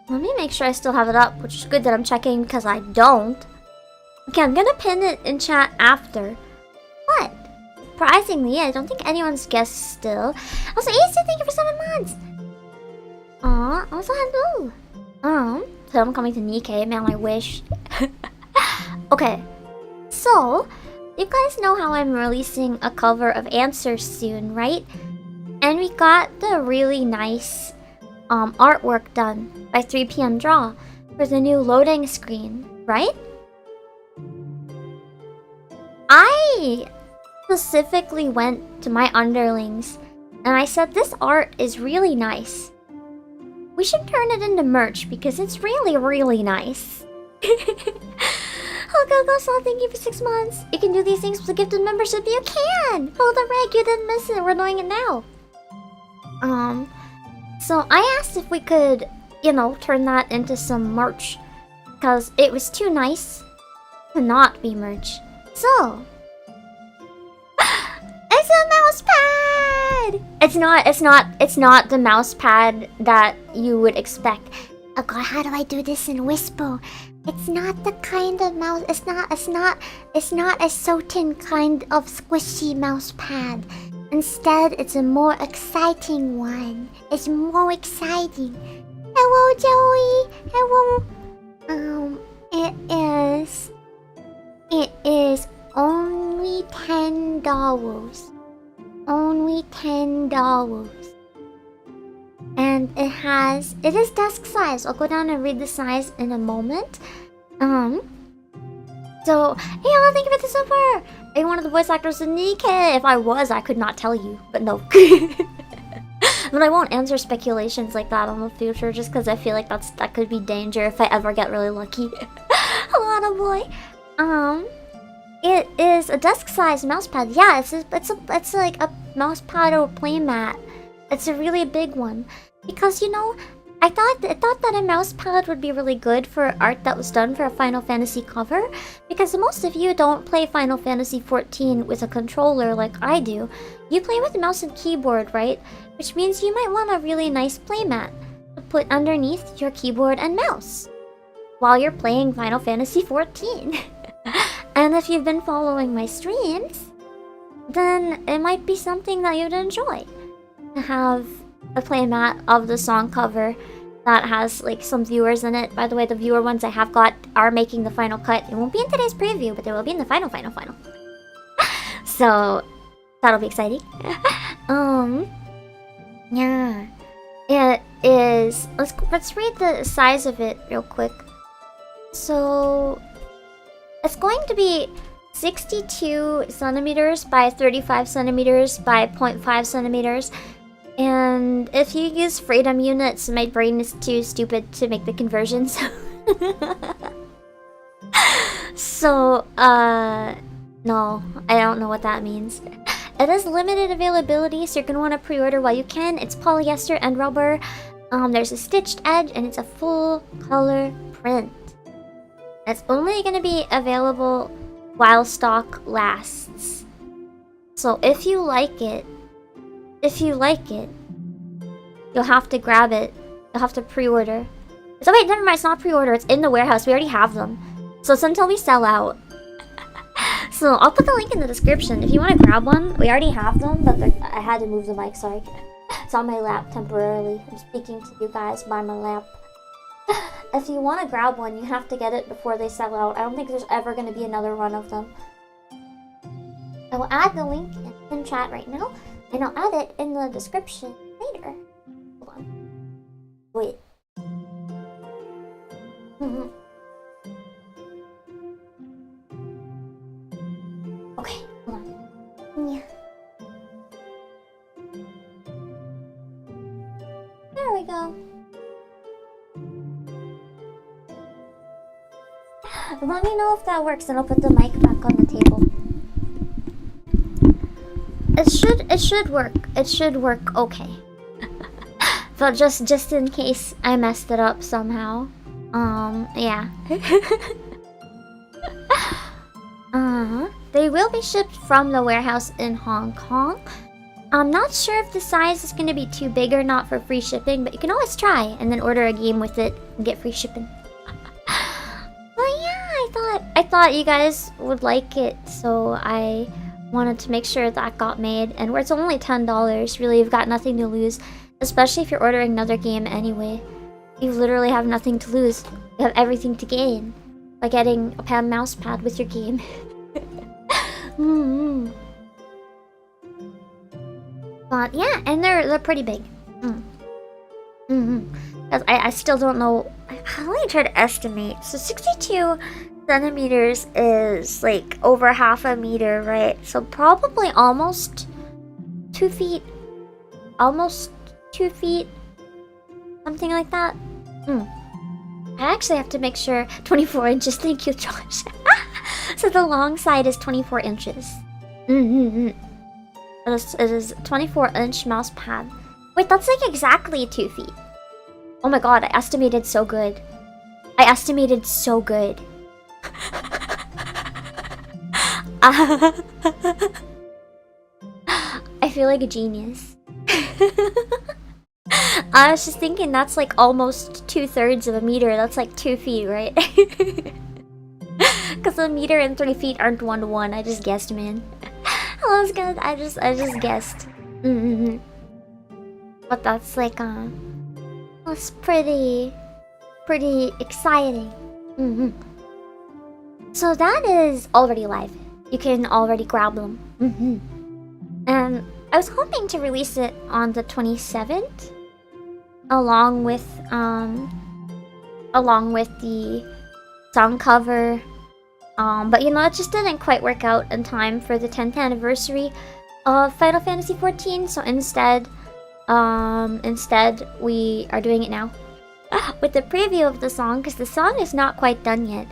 Let me make sure I still have it up, which is good that I'm checking because I don't. Okay, I'm gonna pin it in chat after. What? Surprisingly, I don't think anyone's guessed still. Also, Asa, thank you for 7 months! Aw, also hello! So I'm coming to Nikkei, man, I wish. Okay, so, you guys know how I'm releasing a cover of Answers soon, right? And we got the really nice artwork done by 3 PM Draw for the new loading screen, right? I specifically went to my underlings and I said this art is really nice. We should turn it into merch because it's really, really nice. Oh, Go, thank you for 6 months. You can do these things with a gifted membership. You can! Hold the reg, you didn't miss it. We're doing it now. So I asked if we could, you know, turn that into some merch. Because it was too nice to not be merch. So... it's a mouse pad! It's not the mouse pad that you would expect. Oh god, how do I do this in Whisper? It's not the kind of mouse, it's not a certain kind of squishy mouse pad. Instead, it's a more exciting one. It's more exciting. Hello, Joey. Hello. It is only $10. Only $10. And it is desk size. I'll go down and read the size in a moment. So, hey, hello, thank you for the super! Are you one of the voice actors in Nikkei? If I was, I could not tell you, but no. But I won't answer speculations like that on the future, just because I feel like that could be danger if I ever get really lucky. Hello, boy. It is a desk-sized mousepad. Yeah, it's like a mousepad or playmat. It's a really big one because you know, I thought that a mousepad would be really good for art that was done for a Final Fantasy cover, because most of you don't play Final Fantasy 14 with a controller like I do. You play with a mouse and keyboard, right? Which means you might want a really nice playmat to put underneath your keyboard and mouse while you're playing Final Fantasy 14. And if you've been following my streams, then it might be something that you'd enjoy. To have a playmat of the song cover that has like some viewers in it. By the way, the viewer ones I have got are making the final cut. It won't be in today's preview, but they will be in the final. So that'll be exciting. Yeah. It is, let's read the size of it real quick. So it's going to be 62 centimeters by 35 centimeters by 0.5 centimeters. And if you use freedom units, my brain is too stupid to make the conversions. So, no, I don't know what that means. It is limited availability, so you're gonna want to pre-order while you can. It's polyester and rubber. There's a stitched edge, and it's a full color print. It's only gonna be available while stock lasts. So if you like it, you'll have to grab it. You'll have to pre-order. So wait, never mind, it's not pre-order, it's in the warehouse. We already have them. So it's until we sell out. So I'll put the link in the description. If you want to grab one, we already have them, but I had to move the mic, sorry. It's on my lap temporarily. I'm speaking to you guys by my lap. If you want to grab one, you have to get it before they sell out. I don't think there's ever going to be another run of them. I will add the link in chat right now, and I'll add it in the description later. Hold on. Wait. Okay, hold on. Yeah. There we go. Let me know if that works, and I'll put the mic back on the table. It should work. It should work okay. But just in case I messed it up somehow. Yeah. They will be shipped from the warehouse in Hong Kong. I'm not sure if the size is going to be too big or not for free shipping, but you can always try and then order a game with it and get free shipping. Well, yeah, I thought you guys would like it, so I wanted to make sure that got made. And where it's only $10, really, you've got nothing to lose, especially if you're ordering another game anyway. You literally have nothing to lose. You have everything to gain by getting a pen mouse pad with your game. But yeah, and they're pretty big. I still don't know. Let me try to estimate. So 62 centimeters is like over half a meter, right? So probably almost 2 feet. Almost 2 feet. Something like that. I actually have to make sure. 24 inches. Thank you, Josh. So the long side is 24 inches. It is a 24-inch mouse pad. Wait, that's like exactly 2 feet. Oh my god, I estimated so good. I estimated so good. I feel like a genius. I was just thinking that's like almost 2/3 of a meter. That's like 2 feet, right? Because a meter and 3 feet aren't 1-to-1. I just guessed, man. That was good. I just guessed. But that's like that's pretty exciting. So that is already live. You can already grab them. And I was hoping to release it on the 27th, along with the song cover. But you know, it just didn't quite work out in time for the 10th anniversary of Final Fantasy 14. So instead we are doing it now with the preview of the song, because the song is not quite done yet.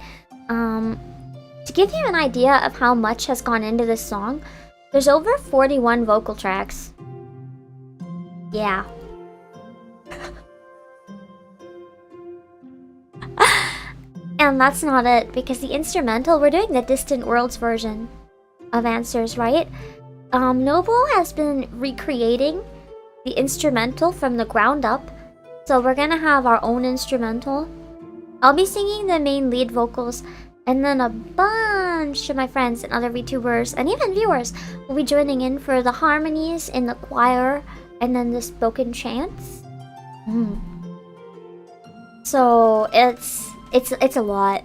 To give you an idea of how much has gone into this song, there's over 41 vocal tracks. Yeah. And that's not it, because the instrumental, we're doing the Distant Worlds version of Answers, right? Nobuo has been recreating the instrumental from the ground up, so we're gonna have our own instrumental. I'll be singing the main lead vocals, and then a bunch of my friends and other VTubers, and even viewers, will be joining in for the harmonies in the choir, and then the spoken chants. So it's a lot.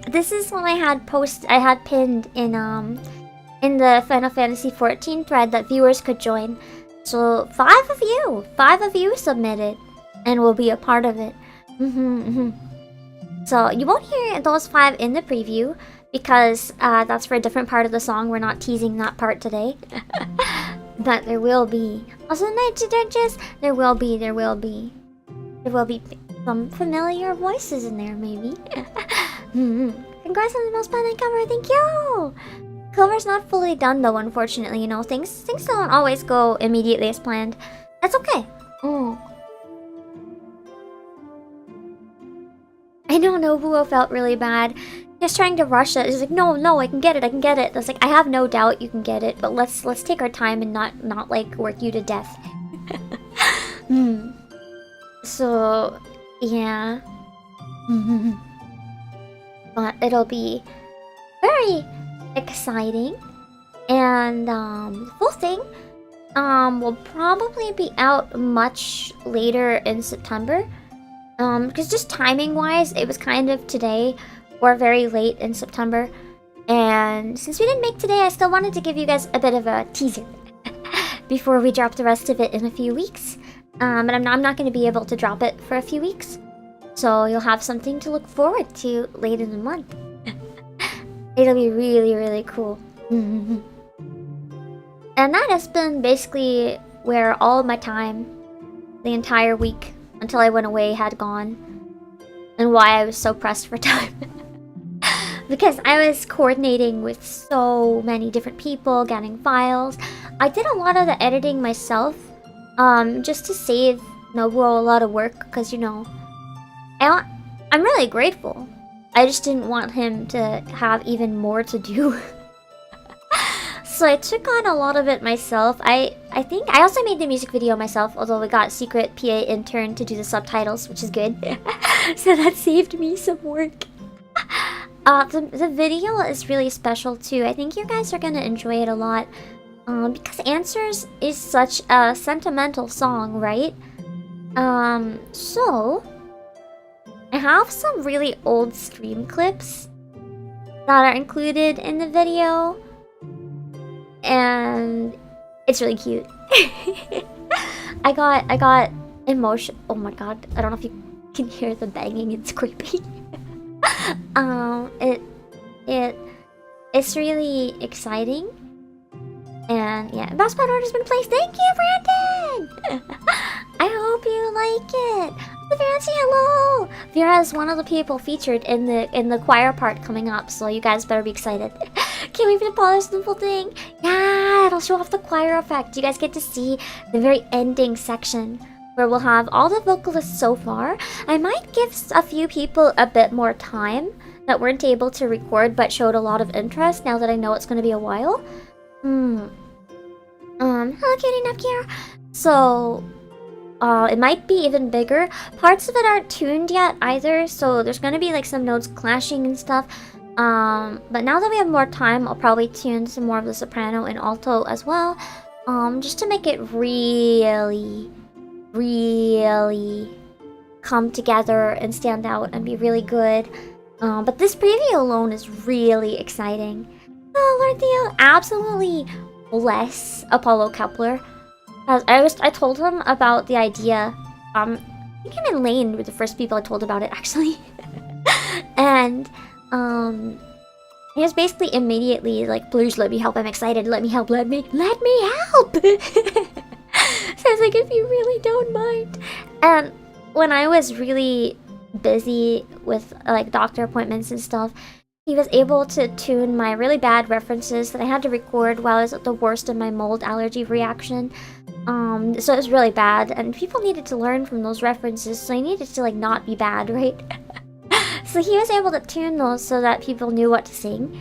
This is what I had pinned in the Final Fantasy XIV thread that viewers could join. So 5 of you submitted and will be a part of it. So you won't hear those 5 in the preview because that's for a different part of the song. We're not teasing that part today. But there will be. Also, Night Judges, there will be some familiar voices in there, maybe. Congrats on the most fun cover, thank you! Cover's not fully done though, unfortunately, you know. Things don't always go immediately as planned. That's okay. I know Nobuo felt really bad. He was trying to rush it. He's like, no, I can get it. I was like, I have no doubt you can get it, but let's take our time and not like work you to death. So yeah. But it'll be very exciting, and the full thing will probably be out much later in September, because just timing wise it was kind of today or very late in September, and since we didn't make today, I still wanted to give you guys a bit of a teaser before we drop the rest of it in a few weeks. But I'm not going to be able to drop it for a few weeks, so you'll have something to look forward to late in the month. It'll be really, really cool. And that has been basically where all my time, the entire week until I went away, had gone, and why I was so pressed for time. Because I was coordinating with so many different people, getting files. I did a lot of the editing myself, just to save Nobuo a lot of work, because, you know, I'm really grateful. I just didn't want him to have even more to do. So I took on a lot of it myself. I think I also made the music video myself, although we got secret PA intern to do the subtitles, which is good. So that saved me some work. The video is really special too. I think you guys are gonna enjoy it a lot. Because Answers is such a sentimental song, right? So I have some really old stream clips that are included in the video, and it's really cute. I got emotion. Oh my god! I don't know if you can hear the banging. It's creepy. It's really exciting. And yeah, best pet order's been placed. Thank you, Brandon! I hope you like it. Vera, say hello! Vera is one of the people featured in the choir part coming up, so you guys better be excited. Can't wait for the polish the full thing. Yeah, it'll show off the choir effect. You guys get to see the very ending section where we'll have all the vocalists so far. I might give a few people a bit more time that weren't able to record but showed a lot of interest now that I know it's going to be a while. Hello, Cutie Nepgear. So, it might be even bigger. Parts of it aren't tuned yet either, so there's gonna be like some notes clashing and stuff. But now that we have more time, I'll probably tune some more of the soprano and alto as well. Just to make it really, really come together and stand out and be really good. But this preview alone is really exciting. Oh, Lord Theo, absolutely bless Apollo Kepler. I told him about the idea. I think him and Lane were the first people I told about it, actually. And he was basically immediately like, please let me help, I'm excited, let me help, let me help. So I was like, if you really don't mind. And when I was really busy with like doctor appointments and stuff, he was able to tune my really bad references that I had to record while I was at the worst of my mold allergy reaction. So it was really bad, and people needed to learn from those references, so I needed to like not be bad, right? So he was able to tune those so that people knew what to sing.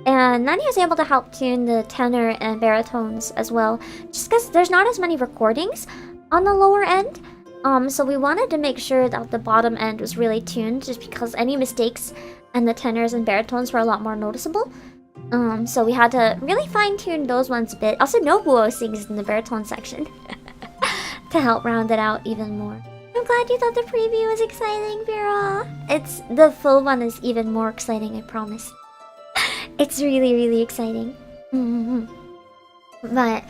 And then he was able to help tune the tenor and baritones as well, just because there's not as many recordings on the lower end. So we wanted to make sure that the bottom end was really tuned, just because any mistakes and the tenors and baritones were a lot more noticeable. So we had to really fine-tune those ones a bit. Also, Nobuo sings in the baritone section to help round it out even more. I'm glad you thought the preview was exciting, Vera. The full one is even more exciting, I promise. It's really, really exciting. But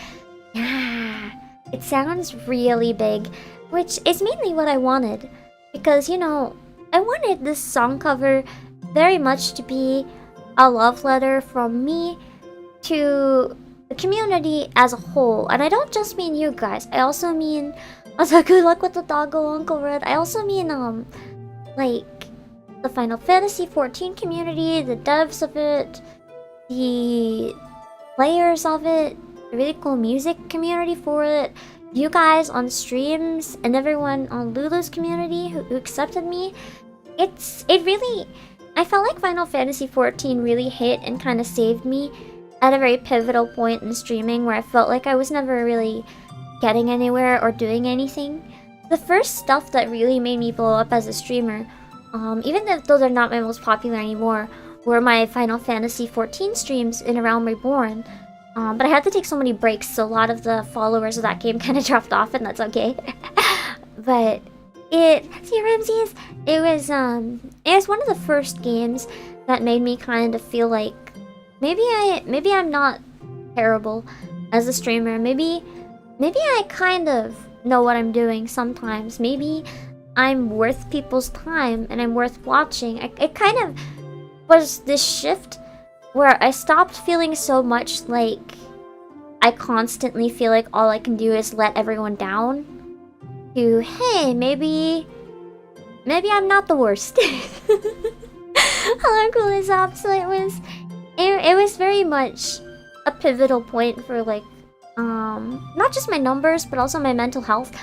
yeah, it sounds really big, which is mainly what I wanted. Because, you know, I wanted this song cover very much to be a love letter from me to the community as a whole. And I don't just mean you guys. I also mean, good luck with the doggo, Uncle Red. I also mean, like, the Final Fantasy XIV community, the devs of it, the players of it, the really cool music community for it, you guys on streams, and everyone on Lulu's community who accepted me. I felt like Final Fantasy XIV really hit and kind of saved me at a very pivotal point in streaming where I felt like I was never really getting anywhere or doing anything. The first stuff that really made me blow up as a streamer, even though they're not my most popular anymore, were my Final Fantasy XIV streams in A Realm Reborn. But I had to take so many breaks, so a lot of the followers of that game kind of dropped off, and that's okay. But see, Ramses, it was one of the first games that made me kind of feel like maybe I'm not terrible as a streamer. Maybe I kind of know what I'm doing sometimes. Maybe I'm worth people's time and I'm worth watching. It kind of was this shift where I stopped feeling so much like I constantly feel like all I can do is let everyone down, to, hey, maybe I'm not the worst. How cool is that? So it was very much a pivotal point for like not just my numbers but also my mental health.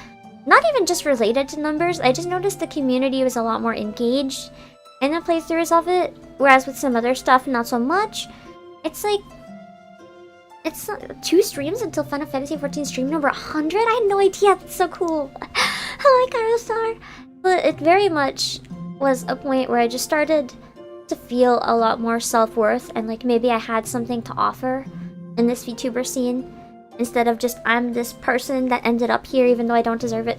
Not even just related to numbers, I just noticed the community was a lot more engaged in the playthroughs of it, whereas with some other stuff not so much. It's 2 streams until Final Fantasy XIV stream number 100? I had no idea, that's so cool. Hello, Karostar. But it very much was a point where I just started to feel a lot more self-worth and like maybe I had something to offer in this VTuber scene, instead of just I'm this person that ended up here even though I don't deserve it.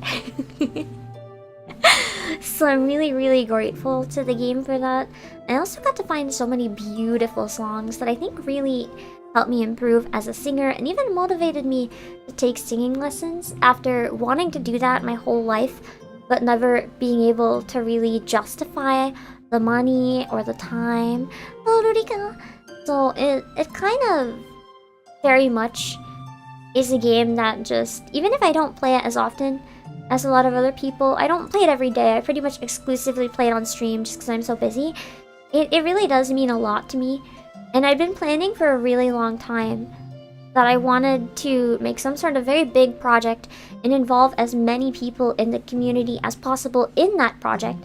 So I'm really, really grateful to the game for that. I also got to find so many beautiful songs that I think really helped me improve as a singer and even motivated me to take singing lessons after wanting to do that my whole life, but never being able to really justify the money or the time. Oh, Rurika! So it kind of very much is a game that just, even if I don't play it as often as a lot of other people, I don't play it every day. I pretty much exclusively play it on stream just because I'm so busy. It really does mean a lot to me. And I've been planning for a really long time that I wanted to make some sort of very big project and involve as many people in the community as possible in that project.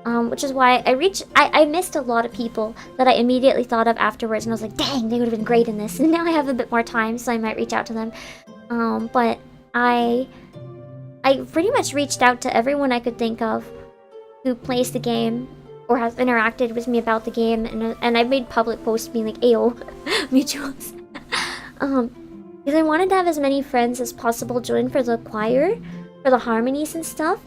Which is why I missed a lot of people that I immediately thought of afterwards, and I was like, dang, they would have been great in this. And now I have a bit more time, so I might reach out to them. But I pretty much reached out to everyone I could think of who plays the game or has interacted with me about the game, and I made public posts being like, ayo, mutuals. Because I wanted to have as many friends as possible join for the choir, for the harmonies and stuff.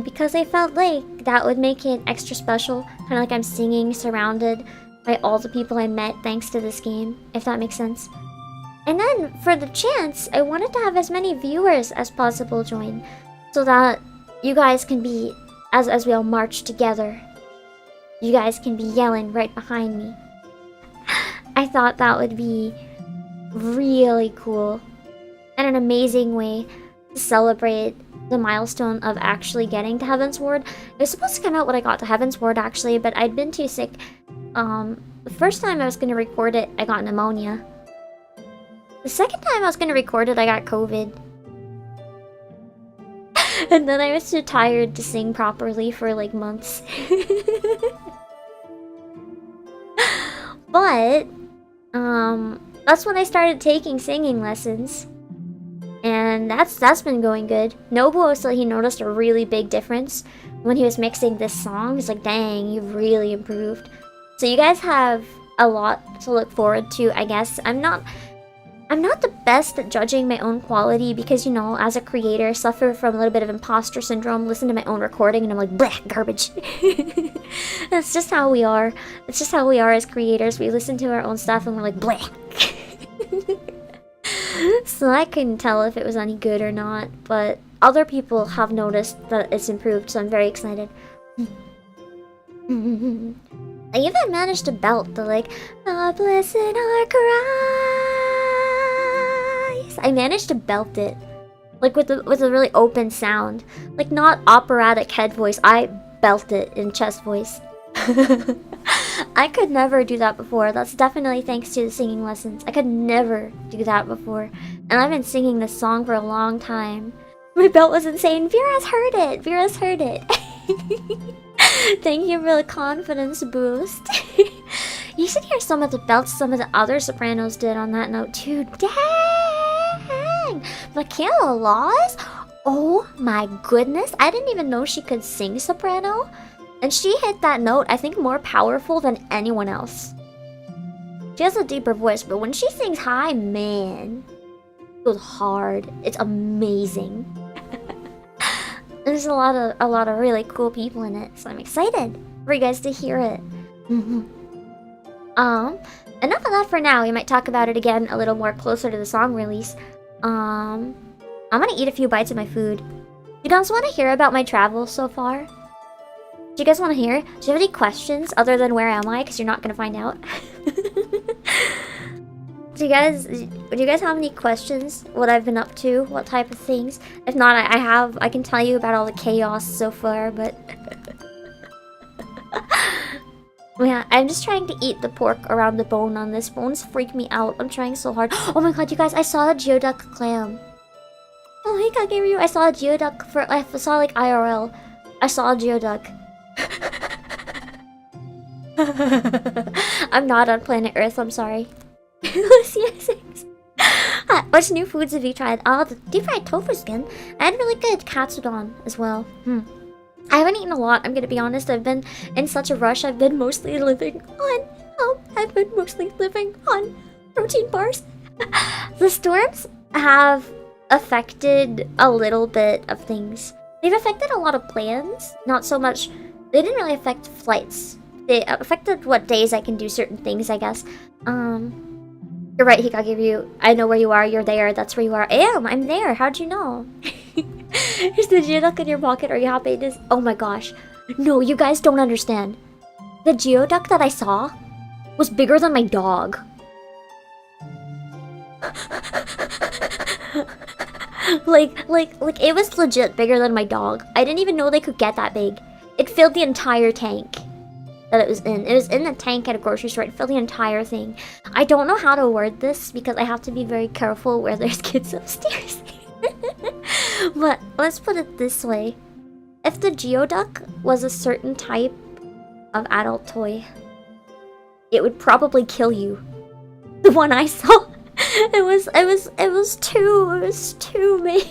Because I felt like that would make it extra special, kind of like I'm singing surrounded by all the people I met thanks to this game, if that makes sense. And then, for the chance, I wanted to have as many viewers as possible join, so that you guys can be, as we all march together, you guys can be yelling right behind me. I thought that would be really cool, and an amazing way to celebrate the milestone of actually getting to Heavensward. It was supposed to come out when I got to Heavensward, actually, but I'd been too sick. The first time I was gonna record it, I got pneumonia. The second time I was gonna record it, I got COVID. And then I was too tired to sing properly for like months. But, that's when I started taking singing lessons. And that's been going good. Nobuo said he noticed a really big difference when he was mixing this song. He's like, dang, you've really improved. So you guys have a lot to look forward to, I guess. I'm not the best at judging my own quality because, you know, as a creator, I suffer from a little bit of imposter syndrome. Listen to my own recording and I'm like, bleh, garbage. That's just how we are. It's just how we are as creators. We listen to our own stuff and we're like, bleh. So I couldn't tell if it was any good or not, but other people have noticed that it's improved, so I'm very excited. I even managed to belt the like, God bless in our cries. I managed to belt it, like with a really open sound, like not operatic head voice. I belt it in chest voice. I could never do that before. That's definitely thanks to the singing lessons. I could never do that before. And I've been singing this song for a long time. My belt was insane. Vera's heard it. Vera's heard it. Thank you for the confidence boost. You should hear some of the belts some of the other sopranos did on that note too. Dang! Michaela Laws? Oh my goodness. I didn't even know she could sing soprano. And she hit that note, I think, more powerful than anyone else. She has a deeper voice, but when she sings high, man, it goes hard. It's amazing. There's a lot of really cool people in it, so I'm excited for you guys to hear it. Enough of that for now. We might talk about it again a little more closer to the song release. I'm gonna eat a few bites of my food. You guys want to hear about my travels so far? Do you guys want to hear? Do you have any questions other than where am I? Because you're not gonna find out. Do you guys have any questions? What I've been up to? What type of things? If not, I can tell you about all the chaos so far, but yeah, I'm just trying to eat the pork around the bone on this. Bones freak me out. I'm trying so hard. Oh my god, you guys! I saw a geoduck clam. Oh my god, Gabriel! I saw a geoduck I saw like IRL. I saw a geoduck. I'm not on planet Earth, I'm sorry. What new foods have you tried? Oh, the deep fried tofu skin. I had really good katsudon as well. I haven't eaten a lot, I'm gonna be honest. I've been in such a rush. I've been mostly living on protein bars. The storms have affected a little bit of things. They've affected a lot of plans, not so much. They didn't really affect flights. They affected what days I can do certain things, I guess. You're right, Hikagiru. I know where you are. You're there. That's where you are. I'm there. How'd you know? Is the geoduck in your pocket? Are you happy? It is. Oh my gosh. No, you guys don't understand. The geoduck that I saw was bigger than my dog. like it was legit bigger than my dog. I didn't even know they could get that big. It filled the entire tank that it was in. It was in the tank at a grocery store. It filled the entire thing. I don't know how to word this because I have to be very careful where there's kids upstairs. But let's put it this way. If the geoduck was a certain type of adult toy, it would probably kill you. The one I saw, it was too big.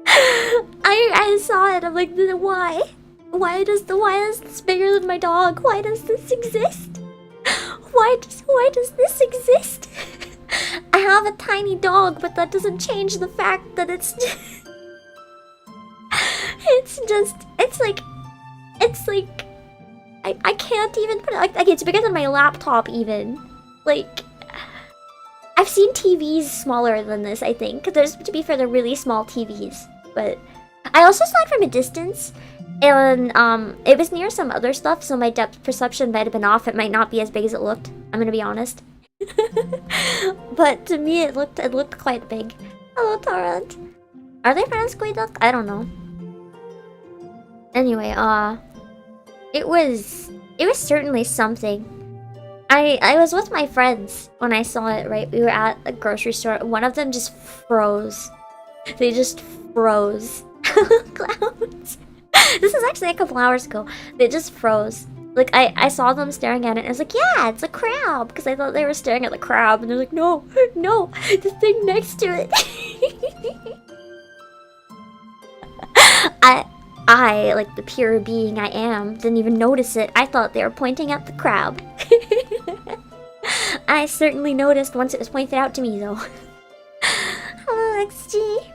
I saw it. I'm like, why? Why is this bigger than my dog? Why does this exist? Why does this exist? I have a tiny dog, but that doesn't change the fact that it's like I can't even put it like it's bigger than my laptop even. Like, I've seen TVs smaller than this, I think. There's, to be fair, they're really small TVs. But I also saw it from a distance, and it was near some other stuff, so my depth perception might have been off. It might not be as big as it looked. I'm gonna be honest. But to me, it looked quite big. Hello, Torrent. Are they friends, Squid Duck? I don't know. Anyway, it was certainly something. I was with my friends when I saw it, right? We were at a grocery store. One of them just froze. They just froze. Clowns. This is actually a couple hours ago. They just froze. Like, I saw them staring at it and I was like, yeah, it's a crab. Because I thought they were staring at the crab. And they're like, no, no, the thing next to it. I, like the pure being I am, didn't even notice it. I thought they were pointing at the crab. I certainly noticed once it was pointed out to me, though. Hello, XG.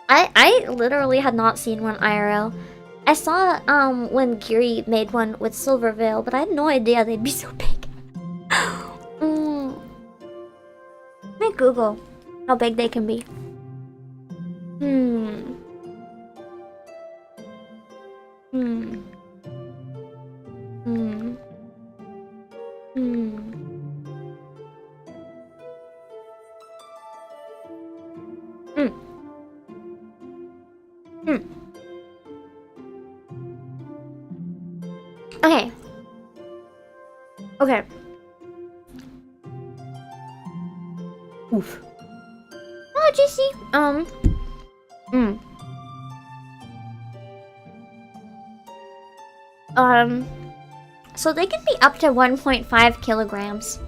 I literally had not seen one IRL. I saw when Giri made one with Silver Veil, but I had no idea they'd be so big. Let me Google how big they can be. Okay. Okay. Oof. Oh, GC. So they can be up to 1.5 kilograms.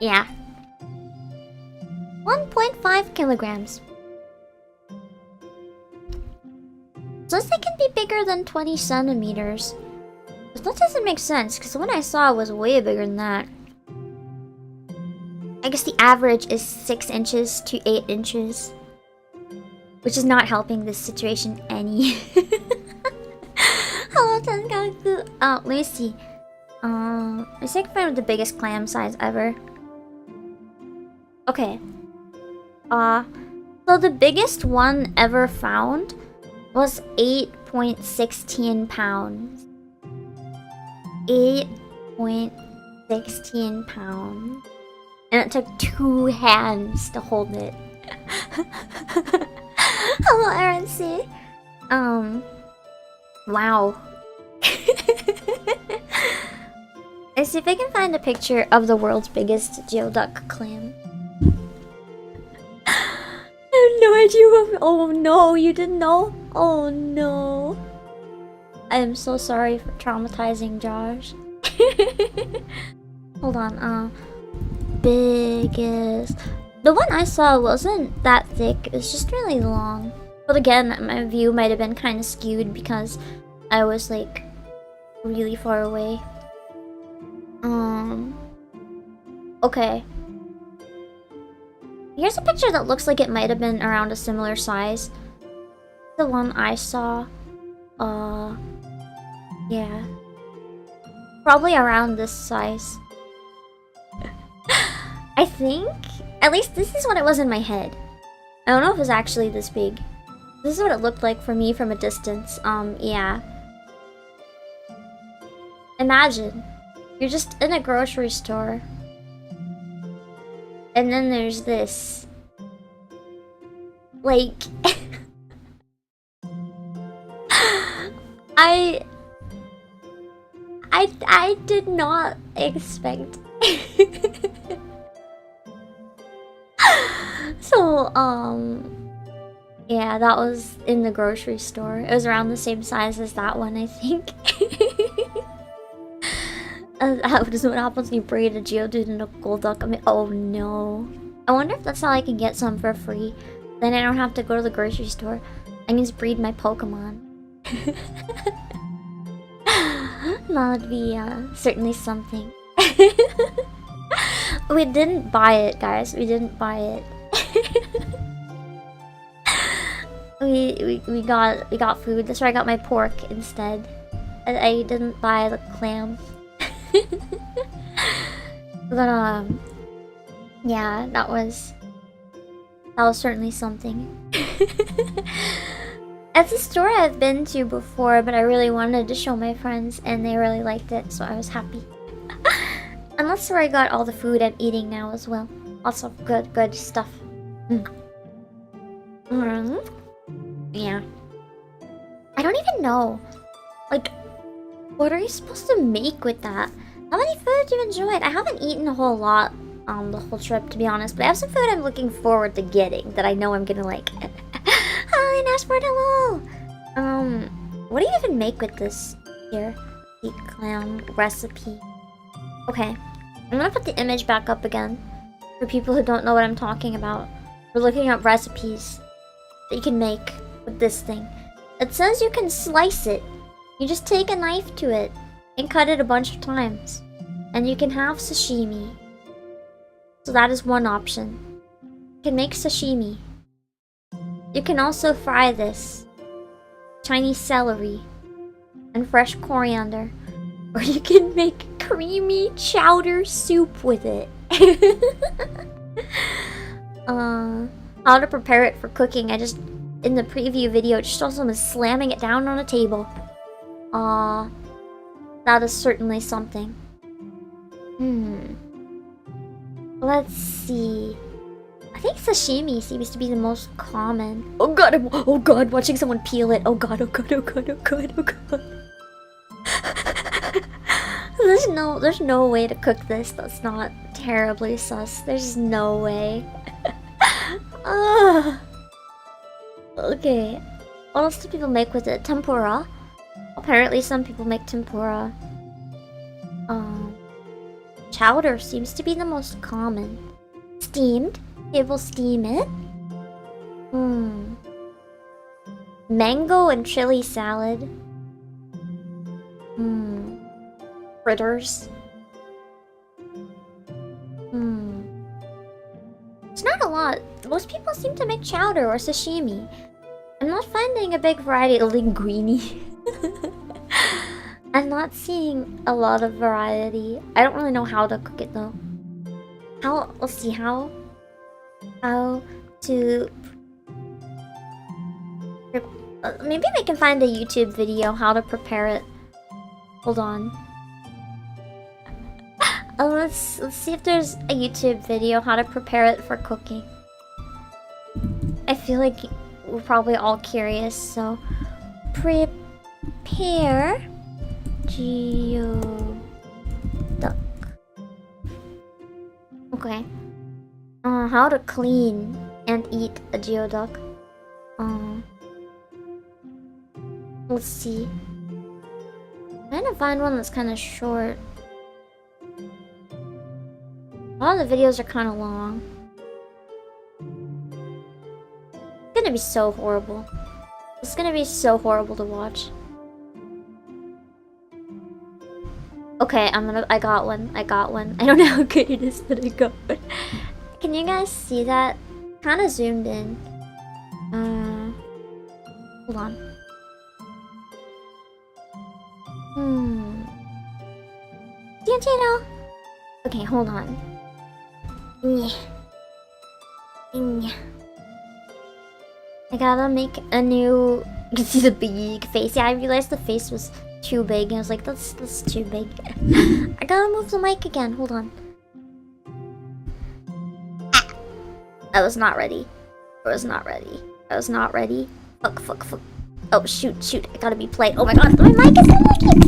Yeah. 1.5 kilograms. So they can be bigger than 20 centimeters. But that doesn't make sense, because the one I saw was way bigger than that. I guess the average is 6 inches to 8 inches. Which is not helping this situation any. Hello, Tenkaku. Let me see. I think I found the biggest clam size ever. Okay. So the biggest one ever found was 8.16 pounds. 8.16 pounds. And it took 2 hands to hold it. Hello, Aaron C. Wow. Let's see if I can find a picture of the world's biggest geoduck clam. I have no idea what. Oh no, you didn't know? Oh no. I am so sorry for traumatizing Josh. Hold on, biggest. The one I saw wasn't that thick, it was just really long. But again, my view might have been kind of skewed because I was like really far away. Okay. Here's a picture that looks like it might have been around a similar size. The one I saw. Yeah. Probably around this size. I think. At least this is what it was in my head. I don't know if it was actually this big. This is what it looked like for me from a distance. Yeah. Imagine. You're just in a grocery store. And then there's this. Like... I did not expect. So, yeah, that was in the grocery store. It was around the same size as that one, I think. That is what happens when you braid a Geodude and a Golduck. I mean, oh no. I wonder if that's how I can get some for free. Then I don't have to go to the grocery store. I can just breed my Pokemon. That would be certainly something. We didn't buy it, guys. We didn't buy it. we got food. That's why I got my pork instead. I didn't buy the clam. But yeah, that was certainly something. It's a store I've been to before, but I really wanted to show my friends and they really liked it, so I was happy. And that's where I got all the food I'm eating now as well. Lots of good stuff. Yeah. I don't even know. Like, what are you supposed to make with that? How many foods you enjoyed? I haven't eaten a whole lot the whole trip, to be honest, but I have some food I'm looking forward to getting that I know I'm gonna like. Hi, Nashboard, hello! What do you even make with this here? The clam recipe. Okay, I'm gonna put the image back up again for people who don't know what I'm talking about. We're looking at recipes that you can make with this thing. It says you can slice it. You just take a knife to it and cut it a bunch of times. And you can have sashimi. So that is one option. You can make sashimi. You can also fry this. Chinese celery. And fresh coriander. Or you can make creamy chowder soup with it. How to prepare it for cooking. I just, in the preview video, just saw someone slamming it down on a table. That is certainly something. Let's see. I think sashimi seems to be the most common. Oh god, watching someone peel it. Oh god. There's no way to cook this that's not terribly sus. There's no way. Okay. What else do people make with it? Tempura. Apparently some people make tempura. Chowder seems to be the most common. Steamed. People steam it. Mango and chili salad. Fritters. It's not a lot. Most people seem to make chowder or sashimi. I'm not finding a big variety of linguine. I'm not seeing a lot of variety. I don't really know how to cook it though. Let's see how to maybe we can find a YouTube video how to prepare it. Hold on. Let's see if there's a YouTube video how to prepare it for cooking. I feel like we're probably all curious, so prepare geoduck. Okay. How to clean and eat a geoduck. Let's see. I'm trying to find one that's kind of short. A lot of the videos are kind of long. It's gonna be so horrible. It's gonna be so horrible to watch. Okay, I got one. I don't know how good it is, but I got one. Can you guys see that? Kind of zoomed in. Hold on. Okay, hold on. I gotta make a new... You can see the big face. Yeah, I realized the face was too big. I was like, that's too big. I gotta move the mic again. Hold on. I was not ready. Fuck. Oh, shoot. I gotta be polite. Oh my god, my mic is working.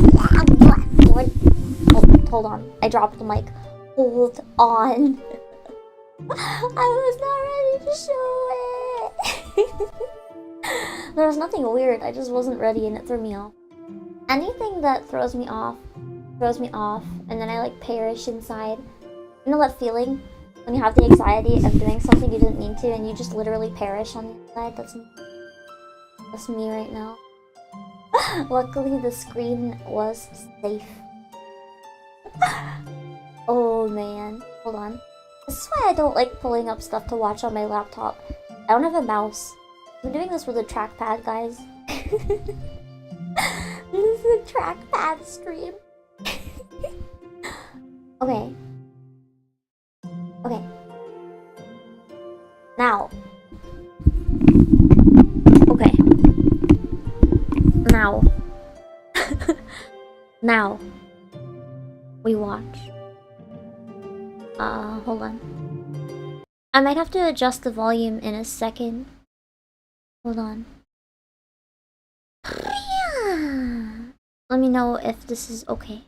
Hold on. I dropped the mic. Hold on. I was not ready to show it. There was nothing weird. I just wasn't ready and it threw me off. Anything that throws me off, and then I like perish inside. You know that feeling? When you have the anxiety of doing something you didn't mean to and you just literally perish on the inside? That's me right now. Luckily the screen was safe. Oh man. Hold on. This is why I don't like pulling up stuff to watch on my laptop. I don't have a mouse. I'm doing this with a trackpad, guys. This is a trackpad stream. Okay. Now. Okay. Now. We watch. Hold on. I might have to adjust the volume in a second. Hold on. Let me know if this is okay.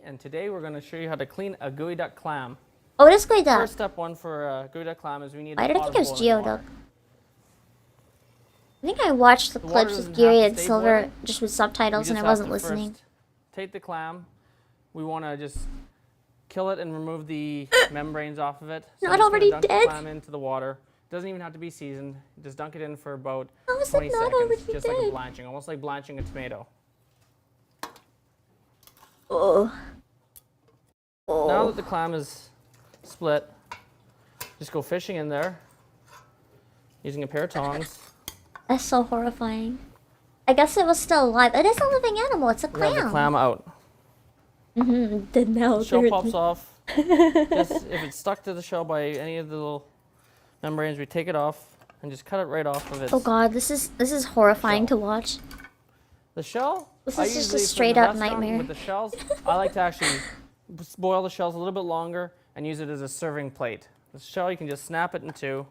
And today we're going to show you how to clean a geoduck clam. Oh, it is geoduck. First step one for a geoduck clam is we need. Why a did I pot think it was of boiling geoduck? water. I think I watched the water clips of doesn't Geary have and to stay Silver boiling. just with subtitles, We and just I have wasn't to listening. first take the clam. We want to just kill it and remove the membranes off of it. So Not I'm just already gonna dunk dead? the clam into the water. Doesn't even have to be seasoned. Just dunk it in for about How is 20 it not seconds, already just like a dead? blanching, almost like blanching a tomato. Oh. Now that the clam is split, just go fishing in there using a pair of tongs. That's so horrifying. I guess it was still alive. It is a living animal. It's a Grab clam. the clam out. The now. The shell pops off. Just, if it's stuck to the shell by any of the little membranes, we take it off and just cut it right off of it. Oh god, this is horrifying shell. to watch. The shell? This I is just a usually, for straight the up restaurant nightmare. With the shells, I like to actually boil the shells a little bit longer and use it as a serving plate. The shell, you can just snap it in two.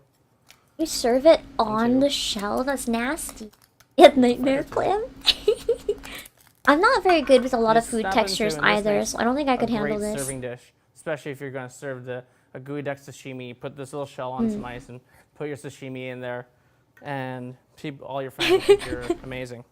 You serve it on the shell? That's nasty. You have nightmare clam? I'm not very good with a lot of Just food snap it in textures two, and this either, makes so I don't think I could a handle great this. serving dish, especially if you're going to serve a geoduck sashimi. You put this little shell on some ice and put your sashimi in there, and all your friends will think you're amazing.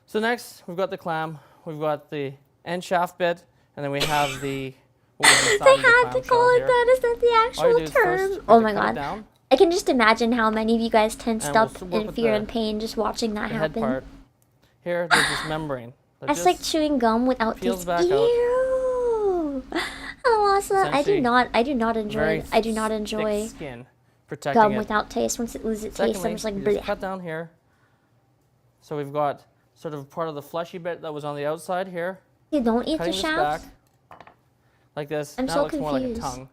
So next, we've got the clam, we've got the end shaft bit, and then we have the. What was inside They of the had clam to shell call it here. that. Is that the All you actual do is term? first, Oh we my cut it god. down, I can just imagine how many of you guys tensed And up we'll work in with fear the- and pain just watching that the head happen. part. Here, there's this membrane. That That's just like chewing gum without peels taste. back out. Ew. Melissa, I do Essentially, not very enjoy thick skin protecting gum it. without taste. Once it loses its taste, Secondly, I'm just like, we just bleh. cut down here. So we've got sort of part of the fleshy bit that was on the outside here. You don't eat Cutting the this shafts? back like this. I'm now so it looks more like a confused.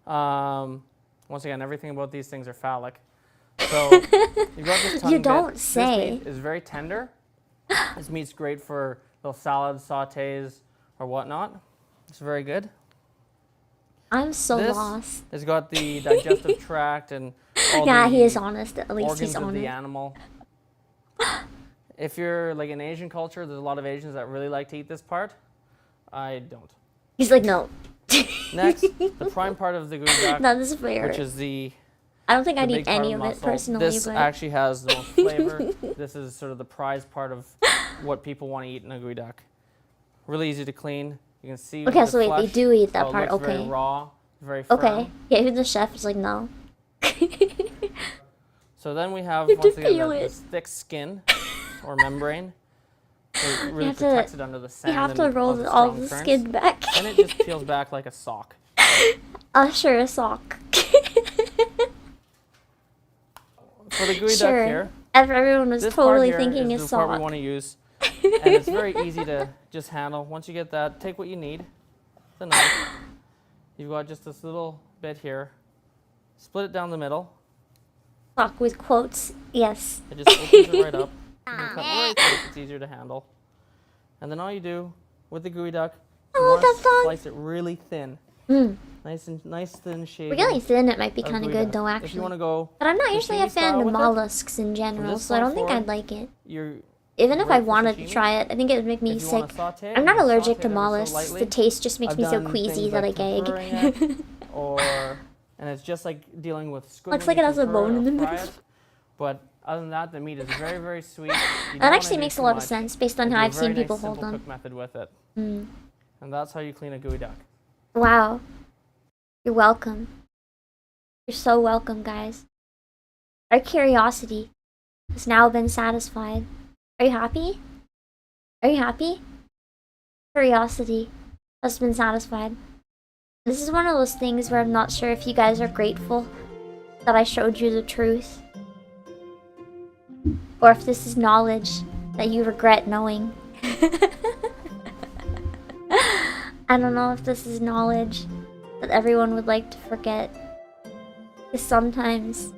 tongue. Once again, everything about these things are phallic. So you've got this tongue You bit. don't say. This meat is very tender. This meat's great for little salads, sautés, or whatnot. It's very good. I'm so This lost. has got the digestive tract and all Yeah, the he is honest. At least organs he's of the honest. animal. If you're like in Asian culture, there's a lot of Asians that really like to eat this part. I don't. He's like, no. Next, the prime part of the geoduck, No, this is fair. which is the I don't think I'd big eat part any of of it muscle. personally, This but actually has the most flavor. This is sort of the prized part of what people want to eat in a geoduck. Really easy to clean. You can see. okay, the so wait, they flesh, do eat that how it part. looks Okay. Very raw, very firm. Okay. Yeah, even the chef is like, no. So then we have You have to once again peel it. this thick skin or membrane. It really have to- protects it under the You sand. have to and roll the all strong the currents. skin back. And it just peels back like a sock. Sure, a sock. For the geoduck Sure. here, Everyone was this part totally here thinking is a the part we sock. want to use. And it's very easy to just handle. Once you get that, take what you need. The knife. You've got just this little bit here. Split it down the middle. Sock with quotes. Yes. It just opens it right up. You can cut right through it. It's easier to handle. And then all you do with the geoduck, you Oh, want to that's fun. slice it really thin. Mm. Nice thin shade. Really thin, it might be of kind of geoduck. good though, If you actually. want to go, But I'm not usually a sashimi fan style of with it, mollusks in general, this so I don't point think I'd forward, like it. you're Even if great I for wanted to sashimi. try it, I think it would make me If you sick. want to saute, I'm not you allergic to saute it ever so mollusks. lightly. The taste just makes I've me so done queasy things that I like gag. preferring it, and it's just like dealing with squid. Looks when like you it has a prefer bone or in the fry middle. it. But other than that, the meat is very, very sweet. You don't That wanna actually do makes a too lot of much, sense based on and how do a I've very seen nice, people hold simple them. cook method with it. Mm. And that's how you clean a geoduck. Wow. You're welcome. You're so welcome, guys. Our curiosity has now been satisfied. Are you happy? Are you happy? Curiosity has been satisfied. This is one of those things where I'm not sure if you guys are grateful that I showed you the truth. Or if this is knowledge that you regret knowing. I don't know if this is knowledge that everyone would like to forget. Because sometimes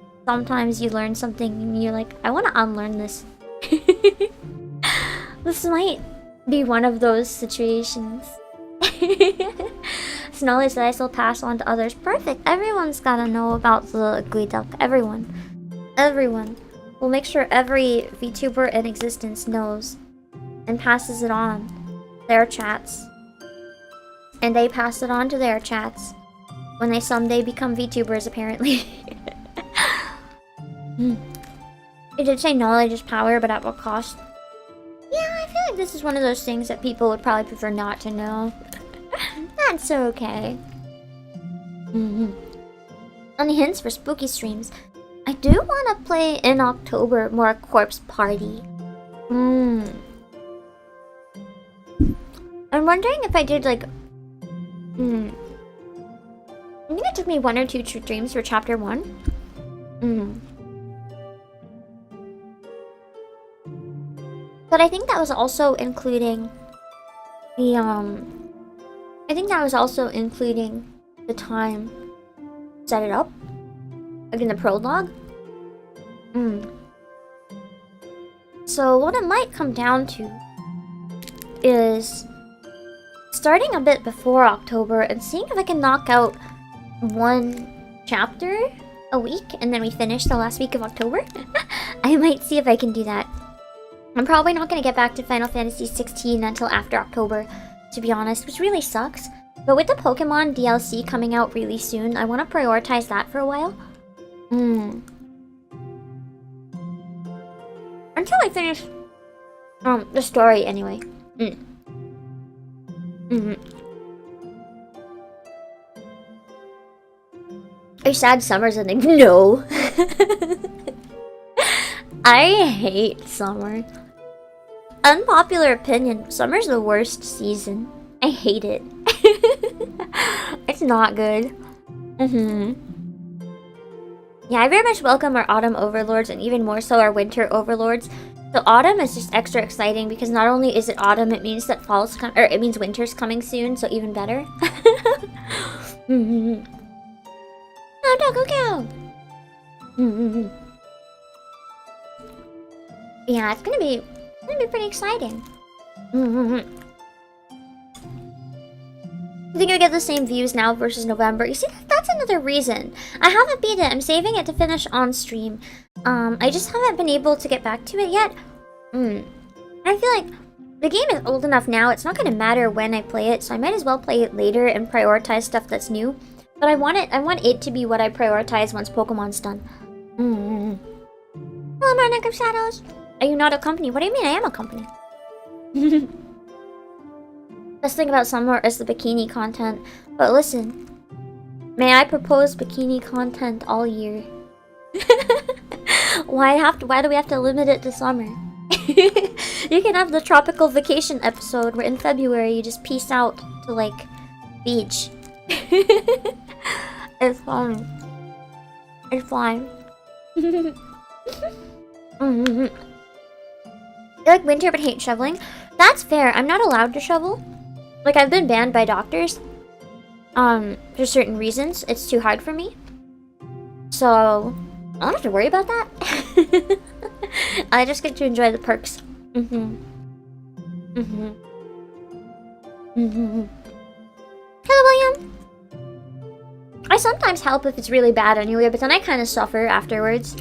you learn something and you're like, I want to unlearn this. This might be one of those situations. It's knowledge that I still pass on to others. Perfect. Everyone's gotta know about the Guiduck. Everyone. Everyone. We'll make sure every VTuber in existence knows and passes it on their chats. And they pass it on to their chats when they someday become VTubers, apparently. It did say knowledge is power, but at what cost? Yeah, I feel like this is one of those things that people would probably prefer not to know. That's okay. Any hints for spooky streams? I do want to play in October more Corpse Party. I'm wondering if I did like... I think it took me 1 or 2 streams for chapter 1. But I think that was also including the I think that was also including the time to set it up, like in the prologue. So what it might come down to is starting a bit before October and seeing if I can knock out 1 chapter a week, and then we finish the last week of October. I might see if I can do that. I'm probably not going to get back to Final Fantasy 16 until after October, to be honest, which really sucks. But with the Pokemon DLC coming out really soon, I want to prioritize that for a while. Until I finish the story, anyway. Are you sad summer's ending? No. I hate summer. Unpopular opinion, summer's the worst season. I hate it. It's not good. Yeah, I very much welcome our autumn overlords and even more so our winter overlords. So autumn is just extra exciting because not only is it autumn, it means that it means winter's coming soon, so even better. Oh, Taco Cow! Yeah, it's gonna be pretty exciting. I think I get the same views now versus November. You see, that's another reason. I haven't beat it. I'm saving it to finish on stream. I just haven't been able to get back to it yet. I feel like the game is old enough now. It's not gonna matter when I play it, so I might as well play it later and prioritize stuff that's new. But I want it to be what I prioritize once Pokemon's done. Hello, my neck of shadows. Are you not a company? What do you mean I am a company? Best thing about summer is the bikini content. But listen, may I propose bikini content all year? Why do we have to limit it to summer? You can have the tropical vacation episode where in February you just peace out to like beach. It's fun. It's fine. You like winter but hate shoveling? That's fair. I'm not allowed to shovel. Like, I've been banned by doctors. For certain reasons. It's too hard for me. So, I don't have to worry about that. I just get to enjoy the perks. Hello, William. I sometimes help if it's really bad anyway, but then I kind of suffer afterwards.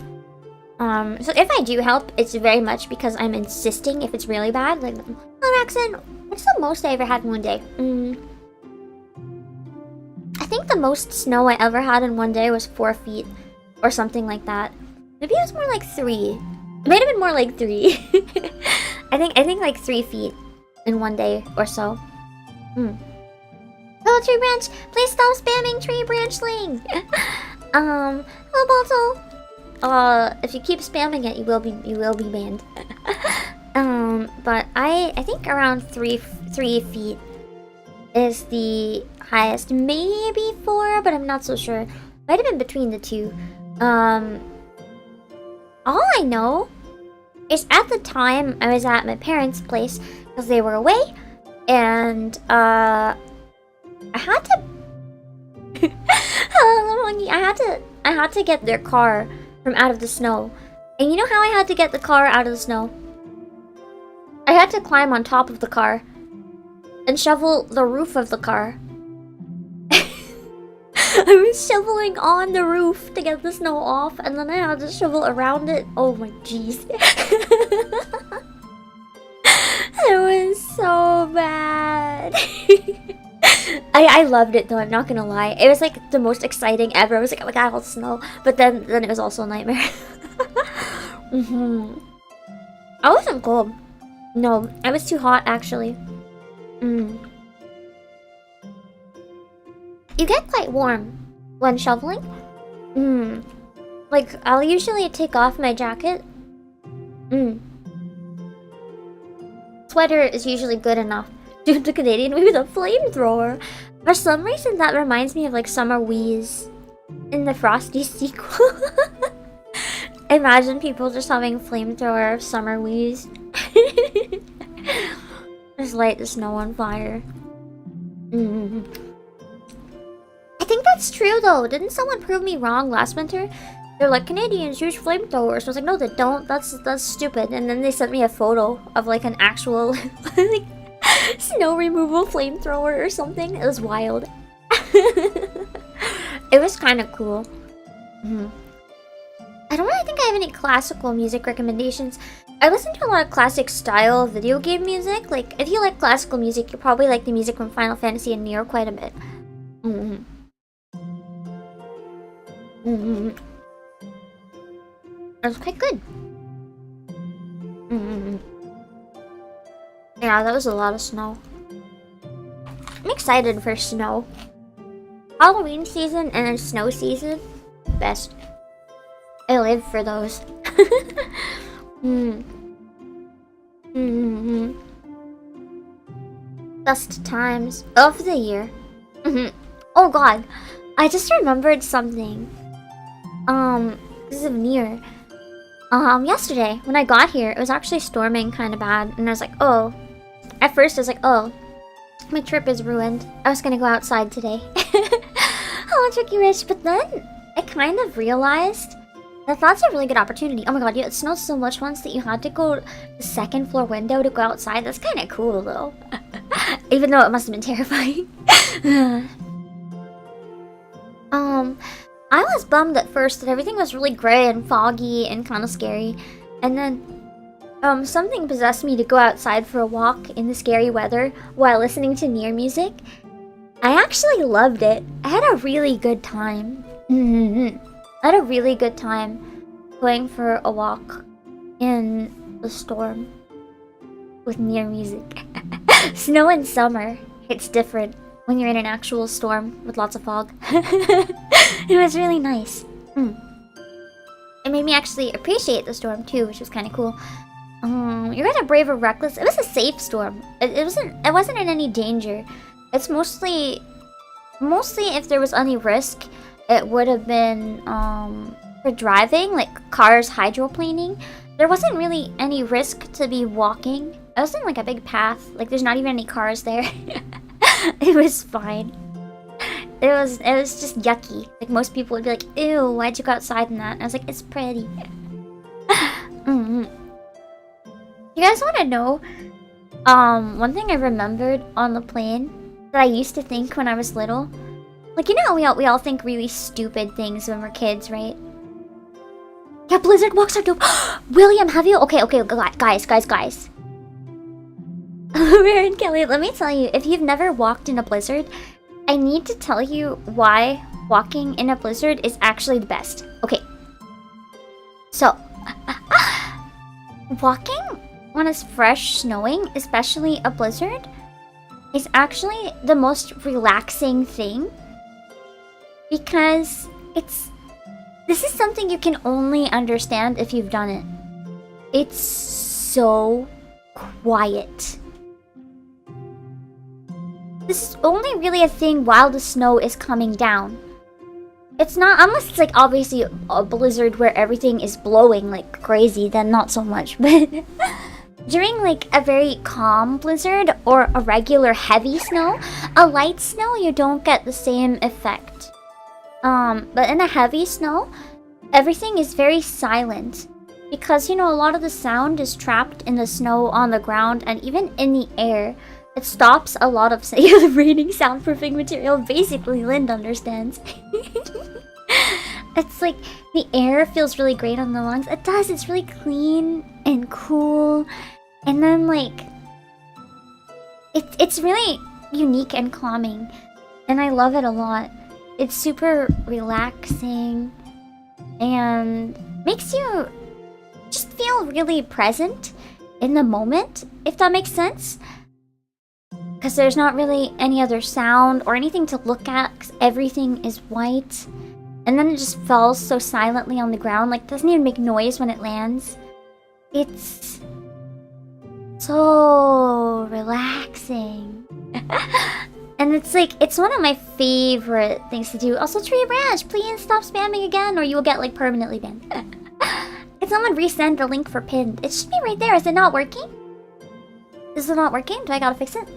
So if I do help, it's very much because I'm insisting if it's really bad. Like, oh, Maxon, what's the most I ever had in one day? I think the most snow I ever had in one day was 4 feet or something like that. Maybe it was more like 3. It might have been more like 3. I think like 3 feet in one day or so. Hello, Tree Branch. Please stop spamming Tree Branchling. Hello, Balto. If you keep spamming it, you will be banned. But I think around 3 feet is the highest. Maybe 4, but I'm not so sure. Might have been between the two. All I know is at the time I was at my parents' place because they were away, and I had to. I had to get their car from out of the snow. And you know how I had to get the car out of the snow? I had to climb on top of the car and shovel the roof of the car. I was shoveling on the roof to get the snow off, and then I had to shovel around it. Oh my jeez. It was so bad. I loved it though, I'm not gonna lie. It was like the most exciting ever. I was like, oh my god, all snow. But then it was also a nightmare. I wasn't cold. No, I was too hot actually. You get quite warm when shoveling. Like, I'll usually take off my jacket. Sweater is usually good enough. Dude, the Canadian movie, the flamethrower. For some reason, that reminds me of like Summer Wheeze in the Frosty sequel. Imagine people just having flamethrower Summer Wheeze. Just light the snow on fire. I think that's true though. Didn't someone prove me wrong last winter? They're like, Canadians use flamethrowers. I was like, no, they don't. That's stupid. And then they sent me a photo of like an actual like snow removal flamethrower or something. It was wild. It was kind of cool. I don't really think I have any classical music recommendations. I listen to a lot of classic style video game music. Like, if you like classical music, you probably like the music from Final Fantasy and Nier quite a bit. It was quite good. Yeah, that was a lot of snow. I'm excited for snow. Halloween season and then snow season, best. I live for those. Best times of the year. Oh god, I just remembered something. This is near. Yesterday when I got here, it was actually storming kind of bad, and I was like, oh. At first, I was like, oh, my trip is ruined. I was gonna go outside today. Hello, Tricky Rich. But then I kind of realized that that's a really good opportunity. Oh my god, it snowed so much once that you had to go to the second floor window to go outside. That's kind of cool though. Even though it must have been terrifying. I was bummed at first that everything was really gray and foggy and kind of scary. And then something possessed me to go outside for a walk in the scary weather while listening to Nier music. I actually loved it. I had a really good time. I had a really good time going for a walk in the storm with Nier music. Snow in summer, it's different when you're in an actual storm with lots of fog. It was really nice. It made me actually appreciate the storm too, which was kind of cool. You're gonna brave or reckless. It was a safe storm. It wasn't in any danger. It's mostly if there was any risk, it would have been for driving, like cars hydroplaning. There wasn't really any risk to be walking. It wasn't like a big path. Like there's not even any cars there. It was fine. It was just yucky. Like most people would be like, ew, why'd you go outside in that? And I was like, it's pretty. You guys want to know one thing I remembered on the plane that I used to think when I was little? Like, you know, we all think really stupid things when we're kids, right? Yeah, blizzard walks are dope. William, have you? Okay, guys. Rare and Kelly, let me tell you, if you've never walked in a blizzard, I need to tell you why walking in a blizzard is actually the best. Okay. So, walking when it's fresh snowing, especially a blizzard, is actually the most relaxing thing. Because this is something you can only understand if you've done it. It's so quiet. This is only really a thing while the snow is coming down. It's not, unless it's like obviously a blizzard where everything is blowing like crazy, then not so much. But during like a very calm blizzard or a regular heavy snow, a light snow, you don't get the same effect. But in a heavy snow, everything is very silent. Because, you know, a lot of the sound is trapped in the snow on the ground and even in the air. It stops a lot of raining soundproofing material. Basically, Lind understands. It's like the air feels really great on the lungs. It does. It's really clean and cool. And then like it's really unique and calming. And I love it a lot. It's super relaxing and makes you just feel really present in the moment, if that makes sense. Because there's not really any other sound or anything to look at, because everything is white. And then it just falls so silently on the ground, like doesn't even make noise when it lands. It's so relaxing. And it's like, it's one of my favorite things to do. Also, Tree Branch, please stop spamming again or you will get like permanently banned. Can someone resend the link for pinned? It should be right there. Is it not working? Is it not working? Do I gotta fix it?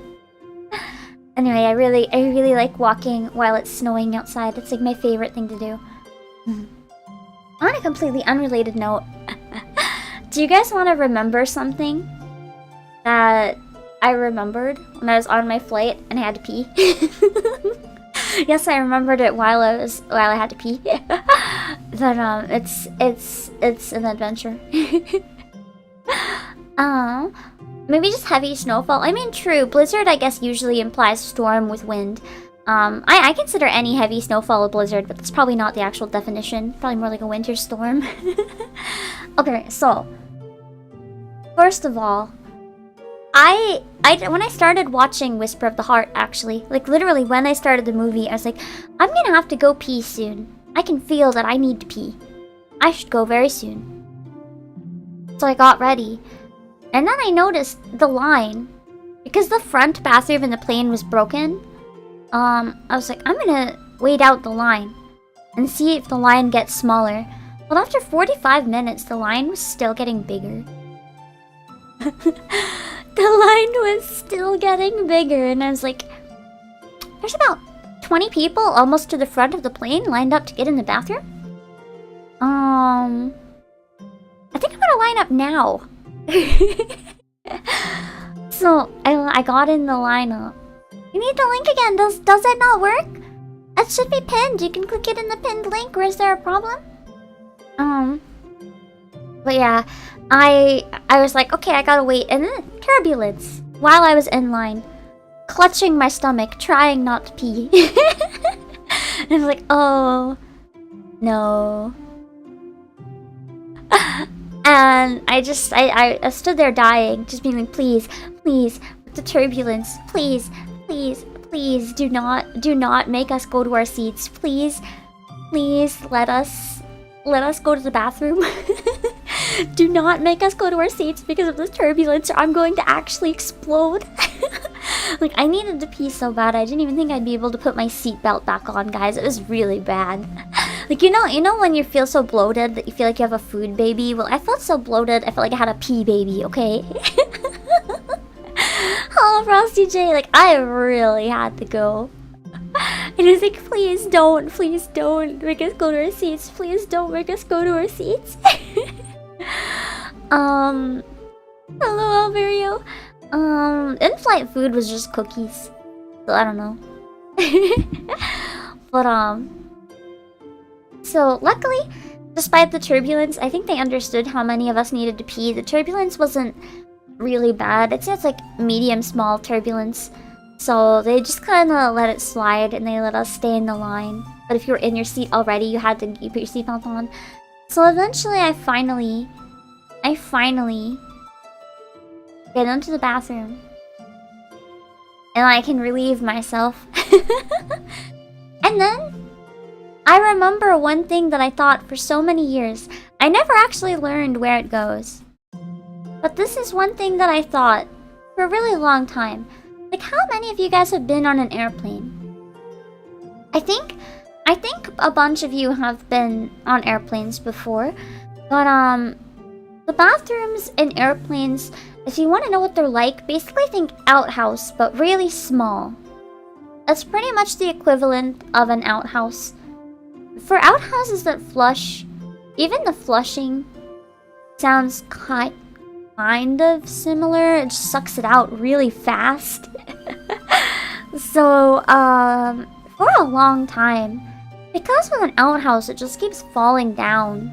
Anyway, I really like walking while it's snowing outside. It's like my favorite thing to do. On a completely unrelated note, do you guys want to remember something that I remembered when I was on my flight and I had to pee? Yes, I remembered it while I had to pee. But it's an adventure. Maybe just heavy snowfall. I mean, true. Blizzard, I guess, usually implies storm with wind. I consider any heavy snowfall a blizzard, but that's probably not the actual definition. Probably more like a winter storm. Okay, so first of all, when I started watching Whisper of the Heart, actually, like literally when I started the movie, I was like, I'm gonna have to go pee soon. I can feel that I need to pee. I should go very soon. So I got ready. And then I noticed the line. Because the front bathroom in the plane was broken, I was like, I'm gonna wait out the line and see if the line gets smaller. But after 45 minutes, the line was still getting bigger. The line was still getting bigger, and I was like, there's about 20 people almost to the front of the plane lined up to get in the bathroom. I think I'm gonna line up now. So I got in the lineup. You need the link again. Does it not work? It should be pinned. You can click it in the pinned link, or is there a problem? But yeah, I was like, okay, I gotta wait, and then turbulence while I was in line, clutching my stomach, trying not to pee. And I was like, oh no. And I stood there dying, just being like, please, with the turbulence, please, do not make us go to our seats. Please, let us go to the bathroom. Do not make us go to our seats because of this turbulence, or I'm going to actually explode. Like, I needed to pee so bad, I didn't even think I'd be able to put my seatbelt back on, guys. It was really bad. Like, you know when you feel so bloated that you feel like you have a food baby? Well, I felt so bloated, I felt like I had a pee baby, okay? Oh, Frosty J, like, I really had to go. And he was like, please don't make us go to our seats. Please don't make us go to our seats. Hello, Alvario. In-flight food was just cookies. So, I don't know. But, so, luckily, despite the turbulence, I think they understood how many of us needed to pee. The turbulence wasn't really bad. It's like medium small turbulence. So they just kind of let it slide and they let us stay in the line. But if you were in your seat already, you had to put your seatbelt on. So eventually I finally get into the bathroom. And I can relieve myself. And then I remember one thing that I thought for so many years. I never actually learned where it goes. But this is one thing that I thought for a really long time. Like, how many of you guys have been on an airplane? I think a bunch of you have been on airplanes before. But, the bathrooms in airplanes, if you want to know what they're like, basically think outhouse, but really small. That's pretty much the equivalent of an outhouse. For outhouses that flush, even the flushing sounds kind kind of similar. It just sucks it out really fast. So, for a long time, because with an outhouse, it just keeps falling down.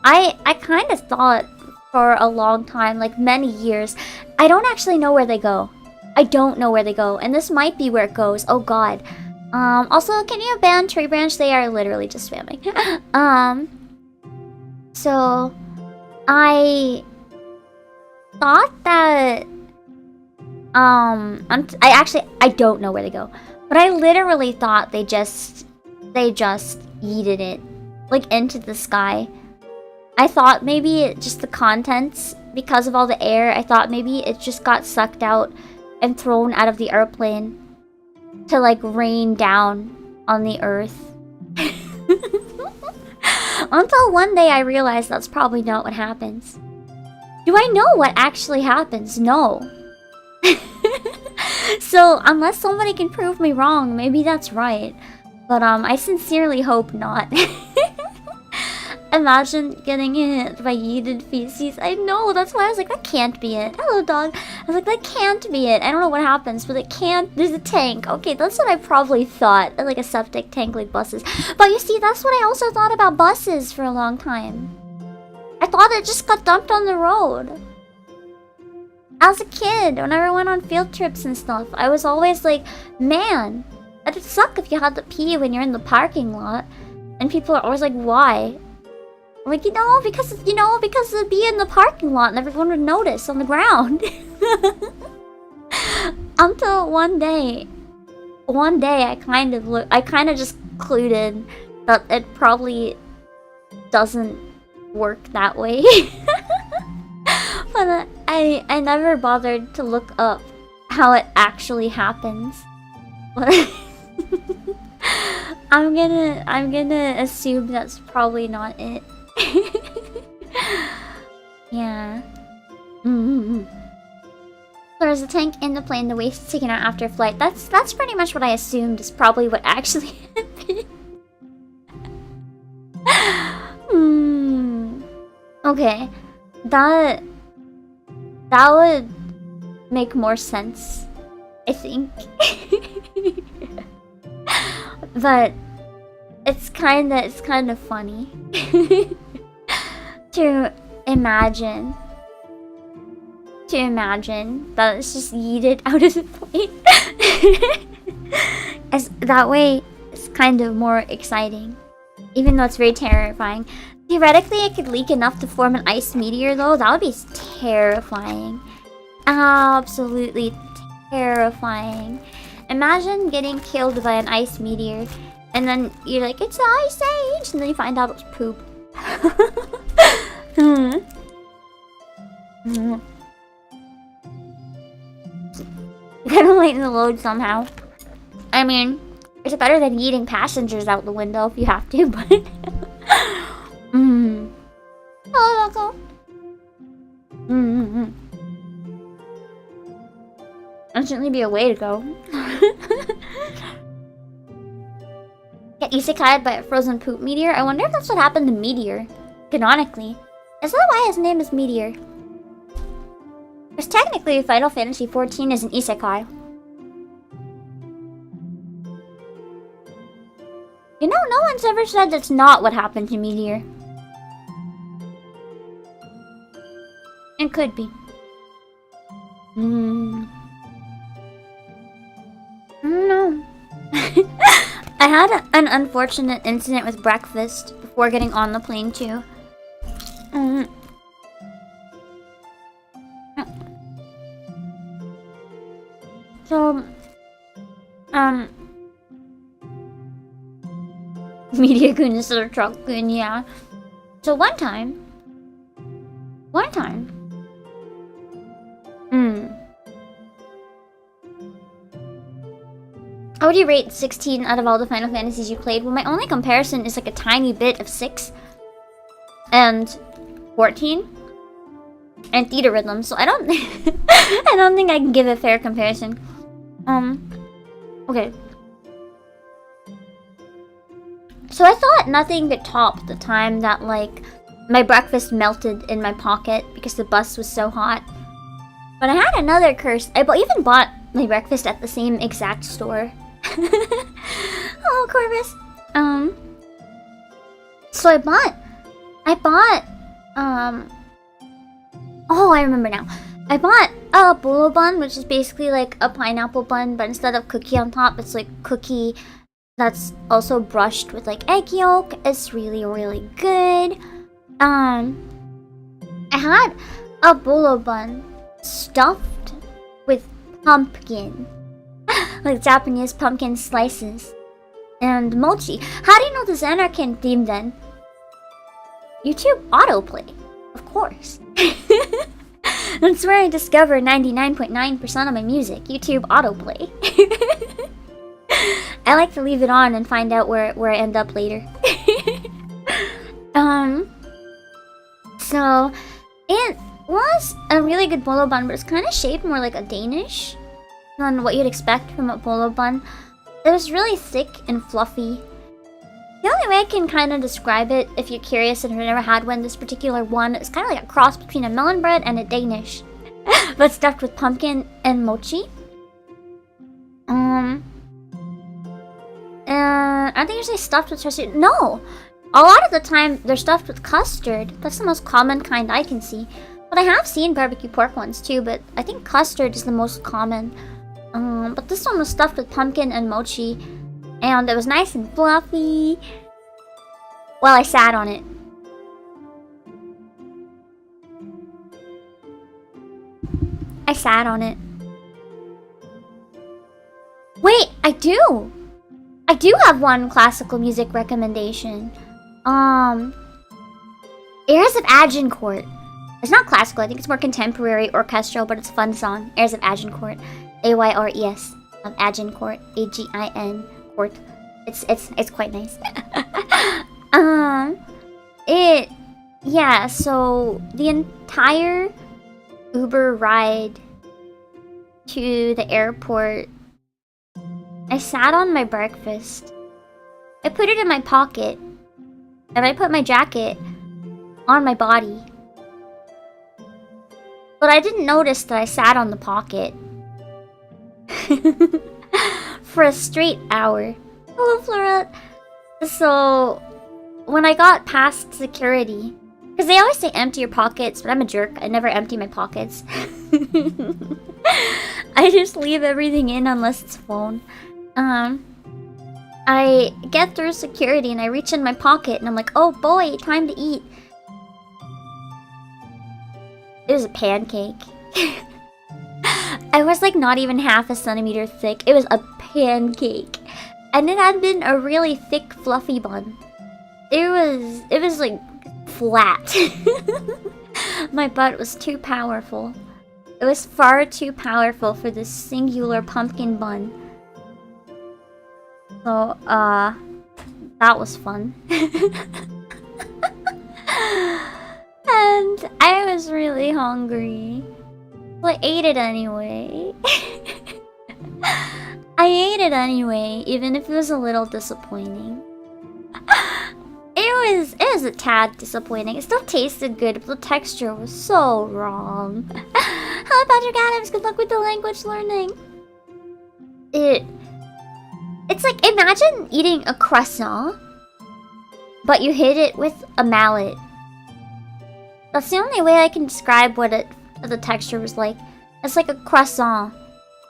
I kind of thought for a long time, like many years, I don't actually know where they go. I don't know where they go, and this might be where it goes. Oh god. Also, can you ban Tree Branch? They are literally just spamming. So, I thought that, I don't know where they go, but I literally thought they just yeeted it, like, into the sky. I thought maybe just the contents, because of all the air, I thought maybe it just got sucked out and thrown out of the airplane to, like, rain down on the earth. Until one day I realized that's probably not what happens. Do I know what actually happens? No. So, unless somebody can prove me wrong, maybe that's right. But, I sincerely hope not. Imagine getting hit by yeeted feces. I know, that's why I was like, that can't be it. Hello, dog. I was like, that can't be it. I don't know what happens, but it can't. There's a tank. Okay, that's what I probably thought. Like a septic tank, like buses. But you see, that's what I also thought about buses for a long time. I thought it just got dumped on the road. As a kid, whenever I went on field trips and stuff, I was always like, man, it'd suck if you had to pee when you're in the parking lot. And people are always like, why? I'm like, because it'd be in the parking lot and everyone would notice on the ground. Until one day I kind of just concluded that it probably doesn't work that way. But I never bothered to look up how it actually happens. But I'm gonna assume that's probably not it. Yeah. There's a tank in the plane, the waste is taken out after flight. That's pretty much what I assumed is probably what actually happened. Okay. That would make more sense, I think. But it's kinda funny to imagine that it's just yeeted out of the plane. As that way it's kind of more exciting, even though it's very terrifying. Theoretically, it could leak enough to form an ice meteor, though. That would be terrifying. Absolutely terrifying. Imagine getting killed by an ice meteor, and then you're like, it's the Ice Age, and then you find out it's poop. Kind of lighten the load somehow. I mean, it's better than eating passengers out the window if you have to, but... Hello, Loco. That shouldn't be a way to go. Get isekai'd by a frozen poop meteor? I wonder if that's what happened to Meteor. Canonically. Is that why his name is Meteor? Because technically Final Fantasy XIV is an isekai. You know, no one's ever said that's not what happened to Meteor. It could be. I don't know. I had an unfortunate incident with breakfast before getting on the plane too. So, Media-kun instead of Truck-kun, yeah. So one time, how would you rate 16 out of all the Final Fantasies you played? Well, my only comparison is like a tiny bit of 6 and 14 and Theta Rhythm, so I don't I don't think I can give a fair comparison. Okay. So I thought nothing could top the time that, like, my breakfast melted in my pocket because the bus was so hot. But I had another curse. I even bought my breakfast at the same exact store. Oh, Corvus. So I bought, oh, I remember now. I bought a bolo bun, which is basically like a pineapple bun, but instead of cookie on top, it's like cookie that's also brushed with like egg yolk. It's really, really good. I had a bolo bun stuffed with pumpkin, like Japanese pumpkin slices, and mochi. How do you know the Xanarkin theme then? YouTube autoplay, of course. That's where I discover 99.9% of my music. YouTube autoplay. I like to leave it on and find out where I end up later. So it was a really good bolo bun, but it's kind of shaped more like a Danish than what you'd expect from a bolo bun. It was really thick and fluffy. The only way I can kind of describe it, if you're curious and have never had one, this particular one, it's kind of like a cross between a melon bread and a Danish, but stuffed with pumpkin and mochi. And I think usually stuffed with char. No, a lot of the time they're stuffed with custard. That's the most common kind I can see. But I have seen barbecue pork ones too, but I think custard is the most common. But this one was stuffed with pumpkin and mochi, and it was nice and fluffy while I sat on it. I sat on it. Wait, I do have one classical music recommendation. Airs of Agincourt. It's not classical, I think it's more contemporary orchestral, but it's a fun song. Airs of Agincourt. AYRES of Agincourt. AGIN court. It's quite nice. Yeah, so the entire Uber ride to the airport, I sat on my breakfast. I put it in my pocket, and I put my jacket on my body. But I didn't notice that I sat on the pocket for a straight hour. Hello, Florette. So, when I got past security, because they always say empty your pockets, but I'm a jerk. I never empty my pockets. I just leave everything in unless it's phone. I get through security and I reach in my pocket and I'm like, oh boy, time to eat. It was a pancake. I was like not even half a centimeter thick. It was a pancake. And it had been a really thick, fluffy bun. It was like flat. My butt was too powerful. It was far too powerful for this singular pumpkin bun. So, that was fun. And I was really hungry. So I ate it anyway. I ate it anyway, even if it was a little disappointing. It was a tad disappointing. It still tasted good, but the texture was so wrong. Hello, Patrick Adams. Good luck with the language learning. It's like, imagine eating a croissant, but you hit it with a mallet. That's the only way I can describe what the texture was like. It's like a croissant,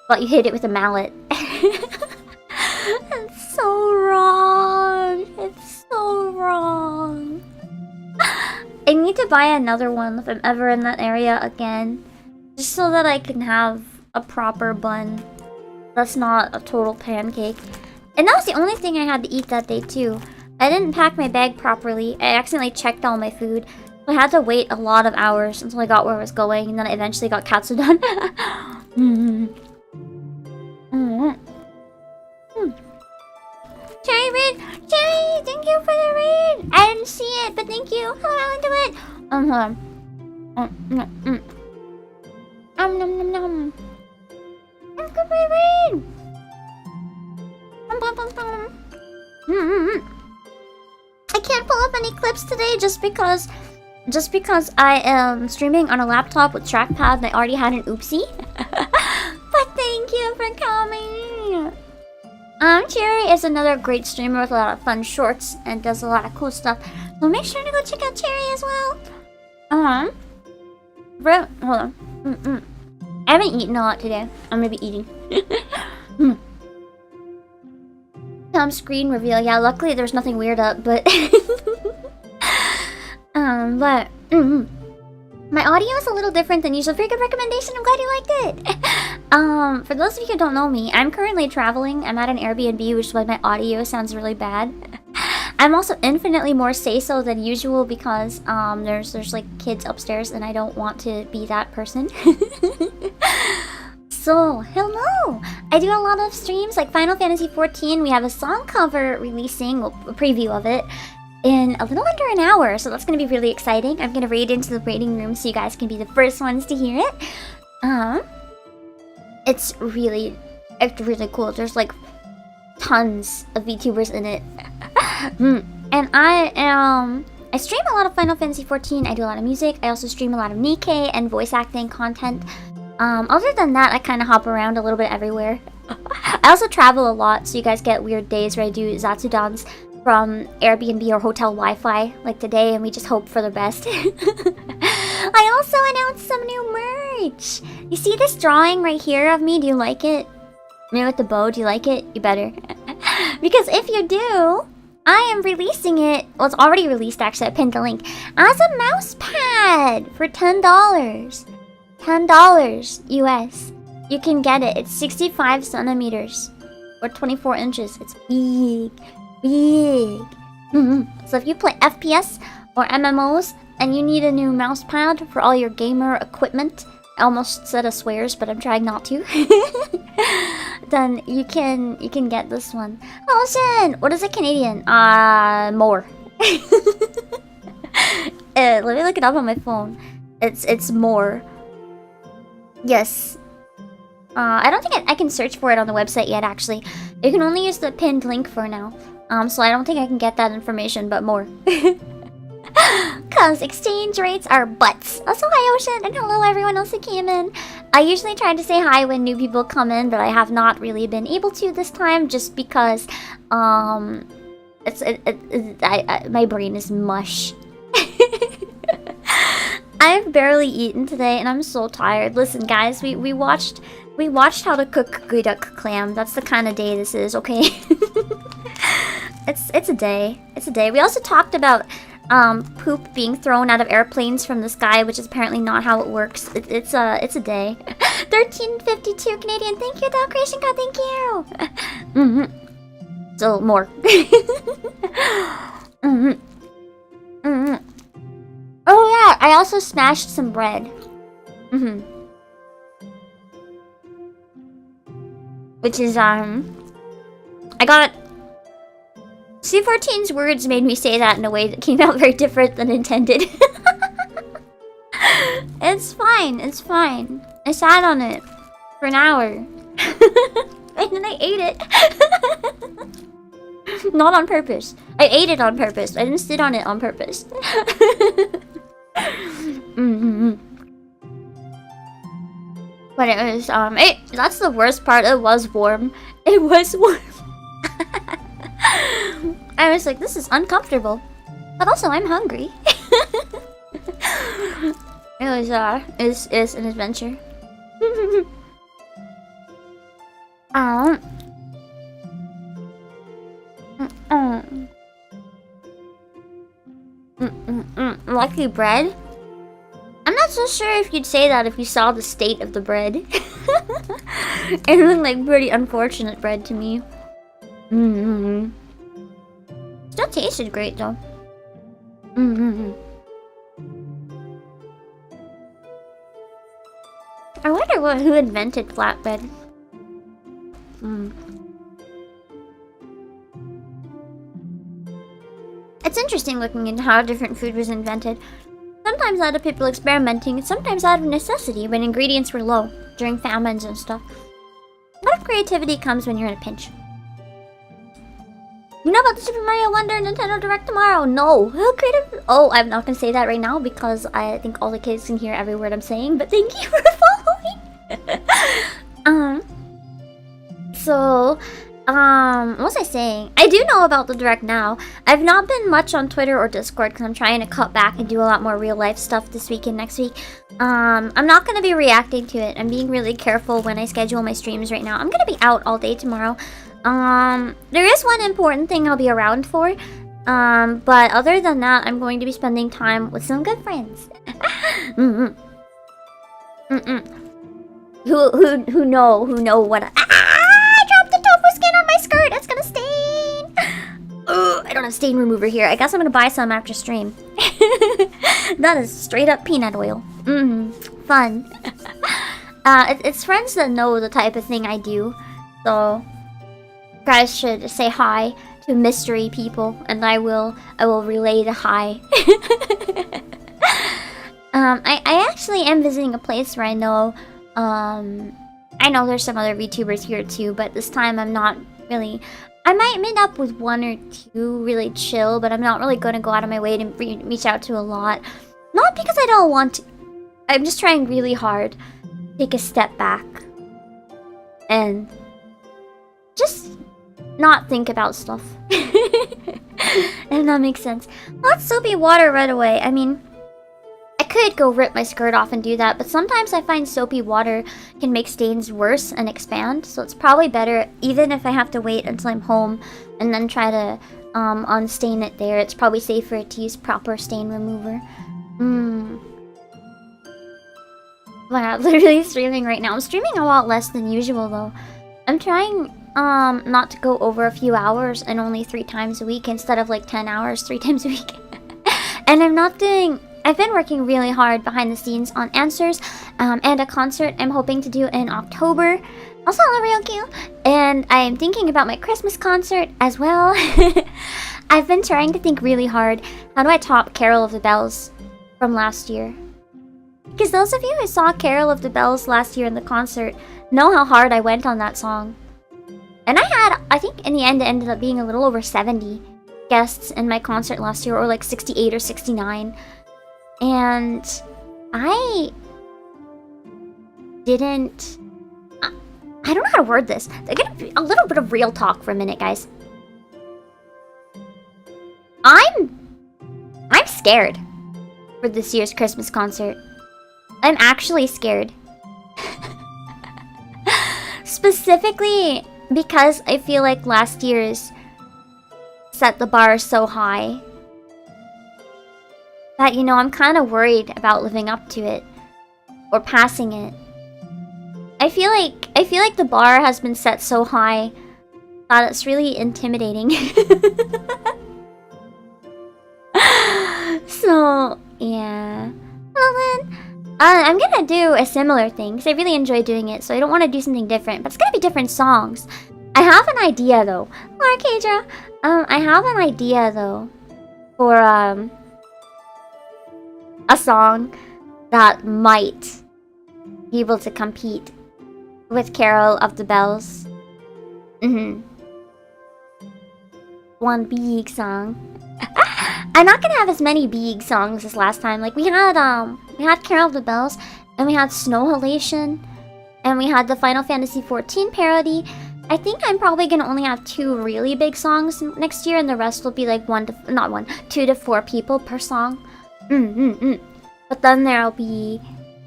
but you hit it with a mallet. It's so wrong. It's so wrong. I need to buy another one if I'm ever in that area again, just so that I can have a proper bun that's not a total pancake. And that was the only thing I had to eat that day too. I didn't pack my bag properly. I accidentally checked all my food. I had to wait a lot of hours until I got where I was going, and then I eventually got katsudon. Cherry raid! Cherry! Thank you for the raid! I didn't see it, but thank you. Hold on to it. Hold on. Nom nom nom. Thank you for the raid! I can't pull up any clips today just because just because I am streaming on a laptop with trackpad and I already had an oopsie. But thank you for coming. Cherry is another great streamer with a lot of fun shorts and does a lot of cool stuff. So make sure to go check out Cherry as well. Hold on. I haven't eaten a lot today. I'm gonna be eating. Screen reveal. Yeah, luckily there's nothing weird up, but my audio is a little different than usual. Very good recommendation. I'm glad you liked it. For those of you who don't know me, I'm currently traveling. I'm at an Airbnb, which is why my audio sounds really bad. I'm also infinitely more say-so than usual because there's like kids upstairs and I don't want to be that person. So, hello! I do a lot of streams like Final Fantasy XIV. We have a song cover releasing, well, a preview of it, in a little under an hour. So that's going to be really exciting. I'm going to raid into the raiding room so you guys can be the first ones to hear it. It's really cool. There's like tons of VTubers in it. And I stream a lot of Final Fantasy XIV. I do a lot of music. I also stream a lot of Nikkei and voice acting content. Other than that, I kind of hop around a little bit everywhere. I also travel a lot, so you guys get weird days where I do Zatsudans from Airbnb or hotel Wi-Fi, like today, and we just hope for the best. I also announced some new merch! You see this drawing right here of me? Do you like it? Me with the bow, do you like it? You better. Because if you do, I am releasing it. Well, it's already released, actually. I pinned the link. As a mouse pad for $10. $10 US. You can get it. It's 65 centimeters or 24 inches. It's big. So if you play FPS or MMOs and you need a new mouse pad for all your gamer equipment, I almost said a swears, but I'm trying not to. Then you can get this one. Oh, shit! What is it Canadian? More. Let me look it up on my phone. It's more. Yes. I don't think I can search for it on the website yet, actually. You can only use the pinned link for now. So I don't think I can get that information, but more. Cause exchange rates are butts. Also, hi Ocean, and hello everyone else who came in. I usually try to say hi when new people come in, but I have not really been able to this time, just because my brain is mush. I've barely eaten today, and I'm so tired. Listen, guys, we watched how to cook geuduk clam. That's the kind of day this is, okay? It's a day. It's a day. We also talked about poop being thrown out of airplanes from the sky, which is apparently not how it works. It's a day. 1352 Canadian. Thank you, though, Creation God. Thank you. So more. Oh yeah, I also smashed some bread. Which is I got C14's words made me say that in a way that came out very different than intended. It's fine, it's fine. I sat on it for an hour. And then I ate it. Not on purpose. I ate it on purpose. I didn't sit on it on purpose. But it was, that's the worst part. It was warm. It was warm. I was like, this is uncomfortable. But also, I'm hungry. It is an adventure. Lucky bread? I'm not so sure if you'd say that if you saw the state of the bread. It looked like pretty unfortunate bread to me. Still tasted great though. I wonder who invented flatbread. It's interesting looking into how different food was invented. Sometimes out of people experimenting, and sometimes out of necessity when ingredients were low during famines and stuff. A lot of creativity comes when you're in a pinch. You know about the Super Mario Wonder Nintendo Direct tomorrow? No. Creative. Oh, I'm not gonna say that right now because I think all the kids can hear every word I'm saying. But thank you for following. So, what was I saying? I do know about the Direct now. I've not been much on Twitter or Discord because I'm trying to cut back and do a lot more real life stuff this week and next week. I'm not gonna be reacting to it. I'm being really careful when I schedule my streams right now. I'm gonna be out all day tomorrow. There is one important thing I'll be around for. But other than that, I'm going to be spending time with some good friends. Who know what I dropped the tofu skin on my skirt. It's gonna stain. Ugh, I don't have stain remover here. I guess I'm gonna buy some after stream. That is straight up peanut oil. Fun. It's friends that know the type of thing I do. So guys should say hi to mystery people, and I will relay the hi. I actually am visiting a place where I know there's some other VTubers here too, but this time I'm not really. I might meet up with one or two really chill, but I'm not really going to go out of my way to reach out to a lot. Not because I don't want to. I'm just trying really hard to take a step back and just not think about stuff. If that makes sense. Let soapy water right away. I mean, I could go rip my skirt off and do that, but sometimes I find soapy water can make stains worse and expand, so it's probably better, even if I have to wait until I'm home and then try to unstain it there, it's probably safer to use proper stain remover. Wow, literally streaming right now. I'm streaming a lot less than usual though. I'm trying not to go over a few hours and only 3 times a week instead of like 10 hours 3 times a week. And I've been working really hard behind the scenes on answers and a concert I'm hoping to do in October. Also real cute. And I'm thinking about my Christmas concert as well. I've been trying to think really hard. How do I top Carol of the Bells from last year? Because those of you who saw Carol of the Bells last year in the concert know how hard I went on that song. And I think in the end it ended up being a little over 70 guests in my concert last year, or like 68 or 69. And I don't know how to word this. They're gonna be a little bit of real talk for a minute, guys. I'm scared for this year's Christmas concert. I'm actually scared. Specifically because I feel like last year's set the bar so high that, you know, I'm kind of worried about living up to it or passing it. I feel like the bar has been set so high that it's really intimidating. So, yeah. Well then, I'm gonna do a similar thing because I really enjoy doing it, so I don't want to do something different, but it's gonna be different songs. I have an idea though. Arcadra. I have an idea though for a song that might be able to compete with Carol of the Bells. One big song. I'm not gonna have as many big songs as last time. Like we had Carol of the Bells, and we had Snow Halation, and we had the Final Fantasy XIV parody. I think I'm probably gonna only have 2 really big songs next year, and the rest will be like 2 to 4 people per song. But then there'll be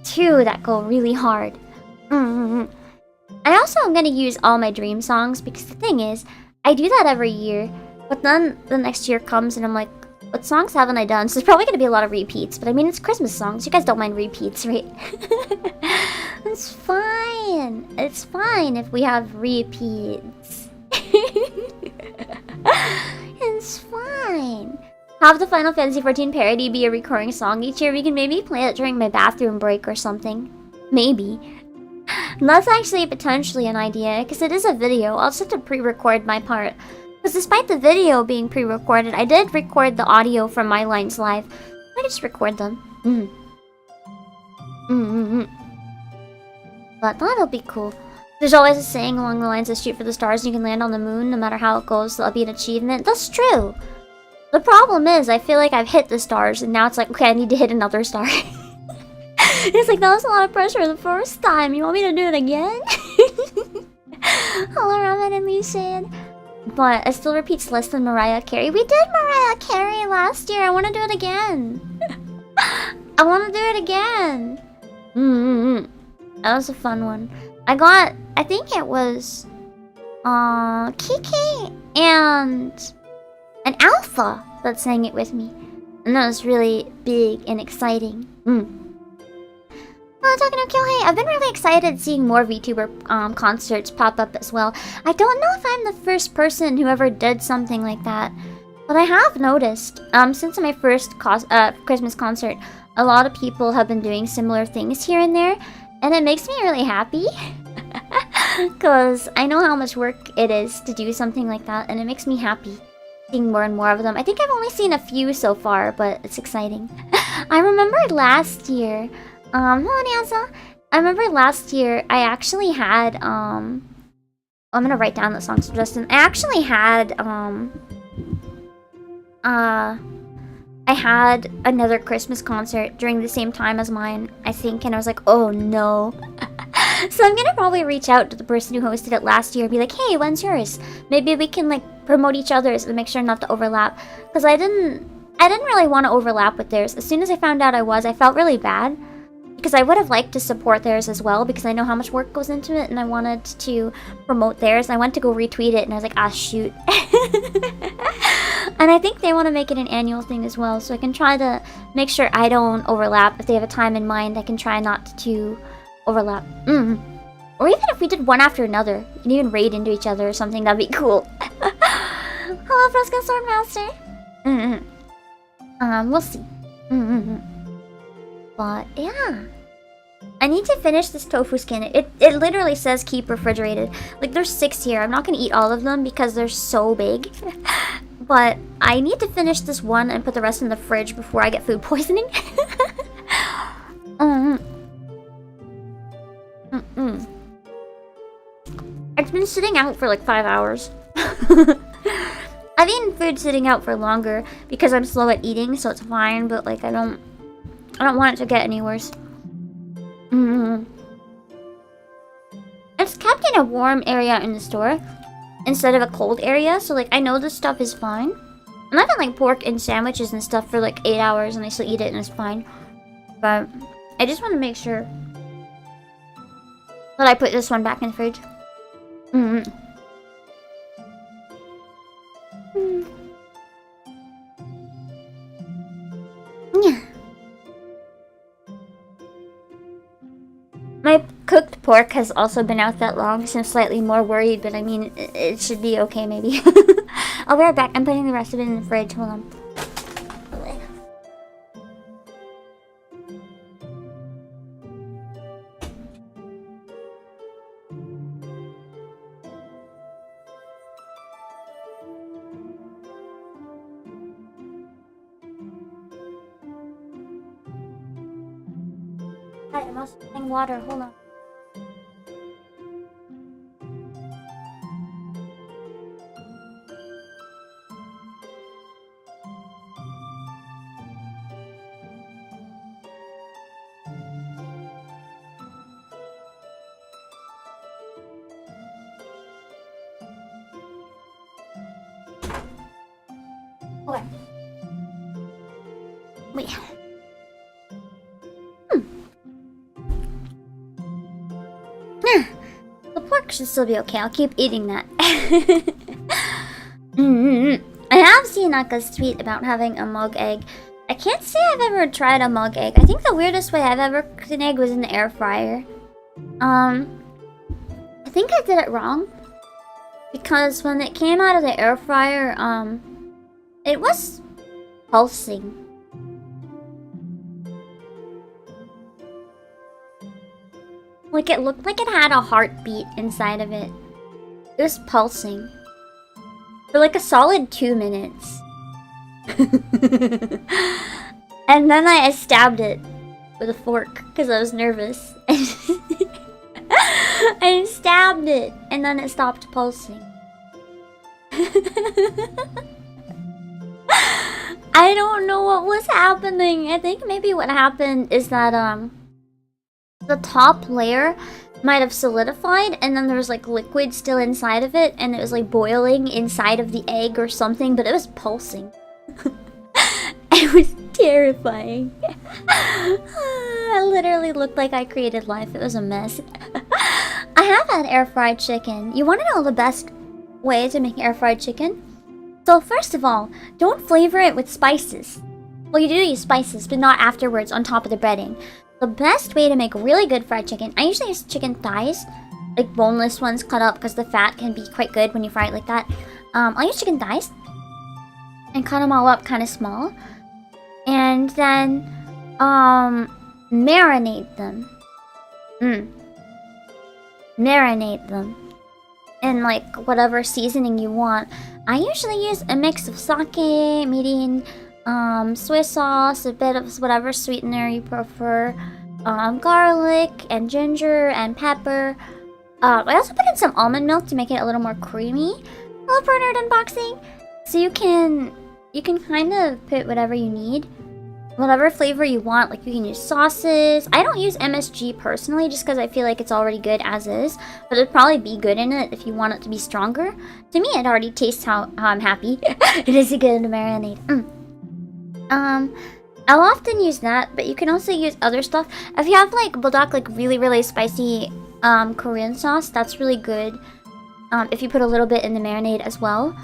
2 that go really hard. I also am gonna use all my dream songs because the thing is, I do that every year, but then the next year comes and I'm like, what songs haven't I done? So there's probably gonna be a lot of repeats, but I mean, it's Christmas songs. You guys don't mind repeats, right? It's fine. It's fine if we have repeats. It's fine. Have the Final Fantasy XIV parody be a recurring song each year. We can maybe play it during my bathroom break or something. Maybe. That's actually potentially an idea, because it is a video. I'll just have to pre-record my part. Because despite the video being pre-recorded, I did record the audio from my lines live. I can just record them. But that'll be cool. There's always a saying along the lines of shoot for the stars and you can land on the moon no matter how it goes. That'll be an achievement. That's true. The problem is, I feel like I've hit the stars and now it's like, okay, I need to hit another star. It's like, that was a lot of pressure the first time. You want me to do it again? Hello, Ramen and Lucid. But I still repeats less than Mariah Carey. We did Mariah Carey last year. I want to do it again. I want to do it again. That was a fun one. I think it was Kiki and an alpha that sang it with me. And that was really big and exciting. Talking to Kyohei, I've been really excited seeing more VTuber concerts pop up as well. I don't know if I'm the first person who ever did something like that, but I have noticed, since my first Christmas concert, a lot of people have been doing similar things here and there, and it makes me really happy. Because I know how much work it is to do something like that, and it makes me happy seeing more and more of them. I think I've only seen a few so far, but it's exciting. I remember last year, I remember last year I actually had, I'm gonna write down the song suggestion. I actually had, I had another Christmas concert during the same time as mine, I think, and I was like, oh no. So I'm gonna probably reach out to the person who hosted it last year and be like, hey, when's yours? Maybe we can like promote each other's and make sure not to overlap. Because I didn't really want to overlap with theirs. As soon as I found out I felt really bad. Because I would have liked to support theirs as well, because I know how much work goes into it, and I wanted to promote theirs. I went to go retweet it, and I was like, ah, shoot. And I think they want to make it an annual thing as well, so I can try to make sure I don't overlap. If they have a time in mind, I can try not to overlap. Or even if we did one after another, we can even raid into each other or something, that'd be cool. Hello, Fresco Swordmaster. We'll see. But yeah, I need to finish this tofu skin. It literally says keep refrigerated. Like, there's 6 here. I'm not gonna eat all of them because they're so big. But I need to finish this one and put the rest in the fridge before I get food poisoning. It's been sitting out for like 5 hours. I've eaten food sitting out for longer because I'm slow at eating, so it's fine. But like, I don't want it to get any worse. It's kept in a warm area in the store instead of a cold area, so like I know this stuff is fine. And I've had like pork in sandwiches and stuff for like 8 hours and I still eat it and it's fine. But I just want to make sure that I put this one back in the fridge. Yeah. My cooked pork has also been out that long, so I'm slightly more worried, but I mean, it should be okay maybe. I'll be right back. I'm putting the rest of it in the fridge. Hold on. I'm also getting water. Hold on. Okay. Wait. The pork should still be okay. I'll keep eating that. I have seen Naka's tweet about having a mug egg. I can't say I've ever tried a mug egg. I think the weirdest way I've ever cooked an egg was in the air fryer. I think I did it wrong. Because when it came out of the air fryer, it was pulsing. Like, it looked like it had a heartbeat inside of it. It was pulsing. For like a solid 2 minutes. And then I stabbed it with a fork because I was nervous. I stabbed it, and then it stopped pulsing. I don't know what was happening. I think maybe what happened is that the top layer might have solidified, and then there was like liquid still inside of it, and it was like boiling inside of the egg or something, but it was pulsing. It was terrifying. I literally looked like I created life. It was a mess. I have had air fried chicken. You want to know the best way to make air fried chicken? So first of all, don't flavor it with spices. Well, you do use spices, but not afterwards on top of the breading. The best way to make really good fried chicken, I usually use chicken thighs, like boneless ones cut up because the fat can be quite good when you fry it like that. I'll use chicken thighs and cut them all up kind of small, and then marinate them. Marinate them in like whatever seasoning you want. I usually use a mix of sake, mirin, soy sauce, a bit of whatever sweetener you prefer, garlic and ginger and pepper. I also put in some almond milk to make it a little more creamy. Hello, Bernard Unboxing. So you can kind of put whatever you need, whatever flavor you want. Like you can use sauces. I don't use MSG personally, just because I feel like it's already good as is. But it'd probably be good in it if you want it to be stronger. To me, it already tastes how I'm happy. It is a good marinade. I'll often use that, but you can also use other stuff. If you have like buldak, like really spicy Korean sauce, that's really good. If you put a little bit in the marinade as well.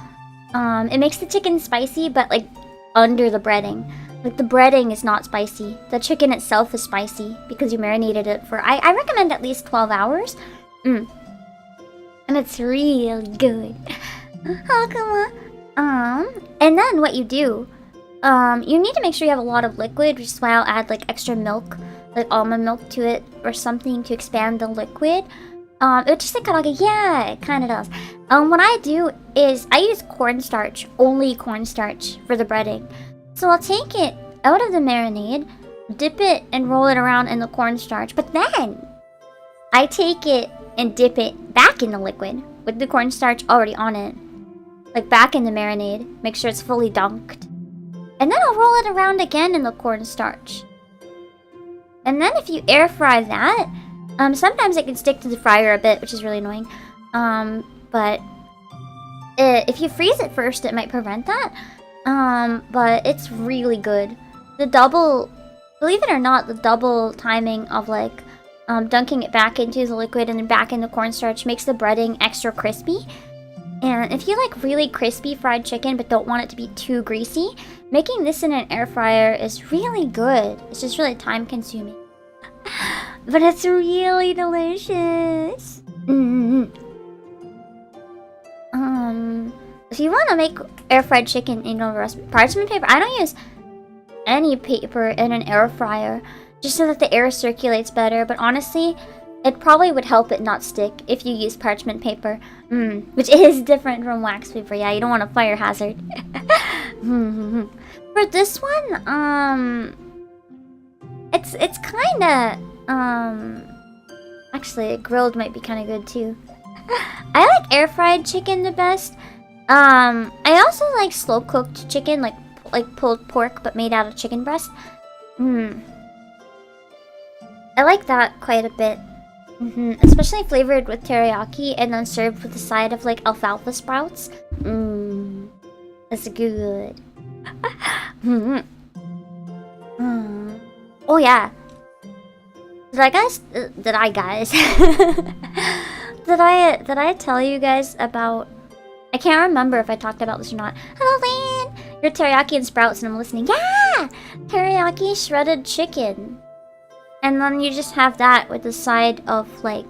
It makes the chicken spicy, but like under the breading. Like the breading is not spicy. The chicken itself is spicy because you marinated it for, I recommend at least 12 hours. And it's really good. Oh, come on. And then what you do, you need to make sure you have a lot of liquid, which is why I'll add like extra milk, like almond milk to it or something to expand the liquid. It just like karage, yeah, it kind of does. What I do is I use cornstarch, only cornstarch for the breading. So I'll take it out of the marinade, dip it and roll it around in the cornstarch, but then I take it and dip it back in the liquid with the cornstarch already on it. Like back in the marinade, make sure it's fully dunked. And then I'll roll it around again in the cornstarch. And then if you air fry that, sometimes it can stick to the fryer a bit, which is really annoying. But if you freeze it first, it might prevent that. But it's really good. The double, believe it or not, the double timing of like dunking it back into the liquid and then back in the cornstarch makes the breading extra crispy. And if you like really crispy fried chicken but don't want it to be too greasy, making this in an air fryer is really good. It's just really time consuming. But it's really delicious. If you want to make air fried chicken in a recipe, parchment paper. I don't use any paper in an air fryer, just so that the air circulates better. But honestly, it probably would help it not stick if you use parchment paper, which is different from wax paper. Yeah, you don't want a fire hazard. For this one, it's kind of actually grilled might be kind of good too. I like air fried chicken the best. I also like slow cooked chicken, like pulled pork but made out of chicken breast. I like that quite a bit. Especially flavored with teriyaki and then served with a side of like alfalfa sprouts. That's good. Oh yeah. Did I tell you guys about, I can't remember if I talked about this or not. Hello, Lane! You're teriyaki and sprouts and I'm listening. Yeah! Teriyaki shredded chicken. And then you just have that with a side of like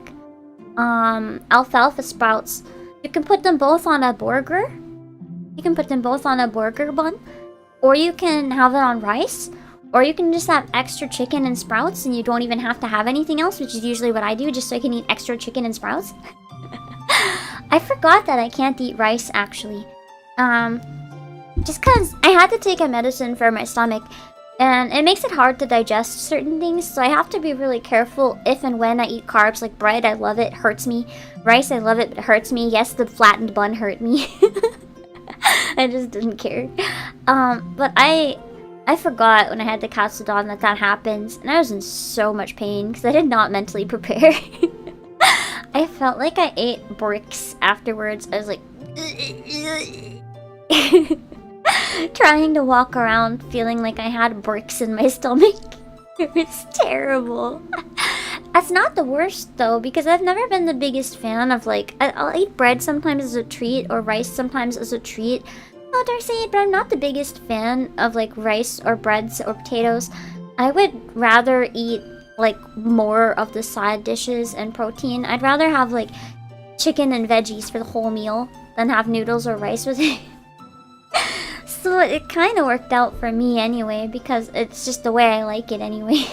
alfalfa sprouts. You can put them both on a burger. You can put them both on a burger bun. Or you can have it on rice. Or you can just have extra chicken and sprouts and you don't even have to have anything else, which is usually what I do, just so I can eat extra chicken and sprouts. I forgot that I can't eat rice, actually. Just because I had to take a medicine for my stomach. And it makes it hard to digest certain things, so I have to be really careful if and when I eat carbs. Like bread, I love it, hurts me. Rice, I love it, but it hurts me. Yes, the flattened bun hurt me. I just didn't care. But I forgot when I had the katsudon that happens, and I was in so much pain because I did not mentally prepare. I felt like I ate bricks afterwards. I was like... trying to walk around feeling like I had bricks in my stomach. It was terrible. That's not the worst though, because I've never been the biggest fan of like... I'll eat bread sometimes as a treat, or rice sometimes as a treat. Oh, dare say it, but I'm not the biggest fan of like rice or breads or potatoes. I would rather eat like more of the side dishes and protein. I'd rather have like chicken and veggies for the whole meal than have noodles or rice with it. So it kind of worked out for me anyway, because it's just the way I like it anyway.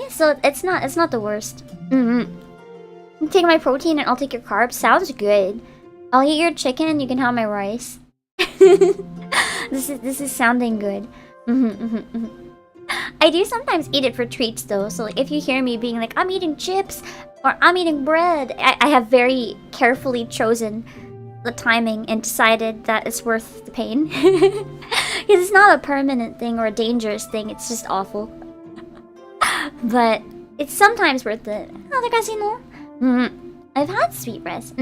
So it's not the worst. Take my protein and I'll take your carbs. Sounds good. I'll eat your chicken, you can have my rice. This is sounding good. I do sometimes eat it for treats though, so like if you hear me being like, I'm eating chips or I'm eating bread, I have very carefully chosen the timing and decided that it's worth the pain. Because it's not a permanent thing or a dangerous thing, it's just awful. But it's sometimes worth it. I've had sweet rice.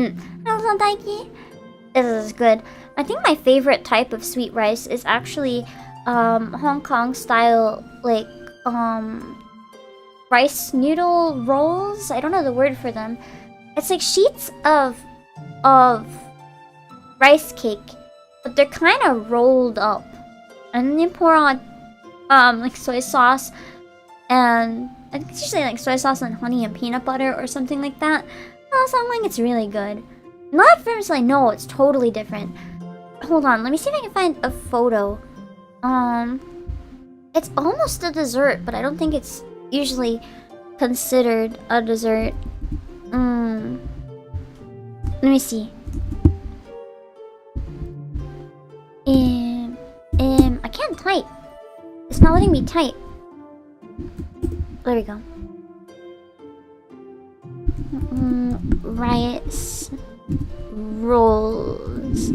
This is good. I think my favorite type of sweet rice is actually Hong Kong style, like rice noodle rolls. I don't know the word for them. It's like sheets of rice cake, but they're kind of rolled up, and then you pour on like soy sauce, and I think it's usually like soy sauce and honey and peanut butter or something like that. Oh, something like it's really good. Not famously, no, it's totally different. Hold on, let me see if I can find a photo. It's almost a dessert, but I don't think it's usually considered a dessert. Let me see. I can't type. It's not letting me type. There we go. Rice rolls.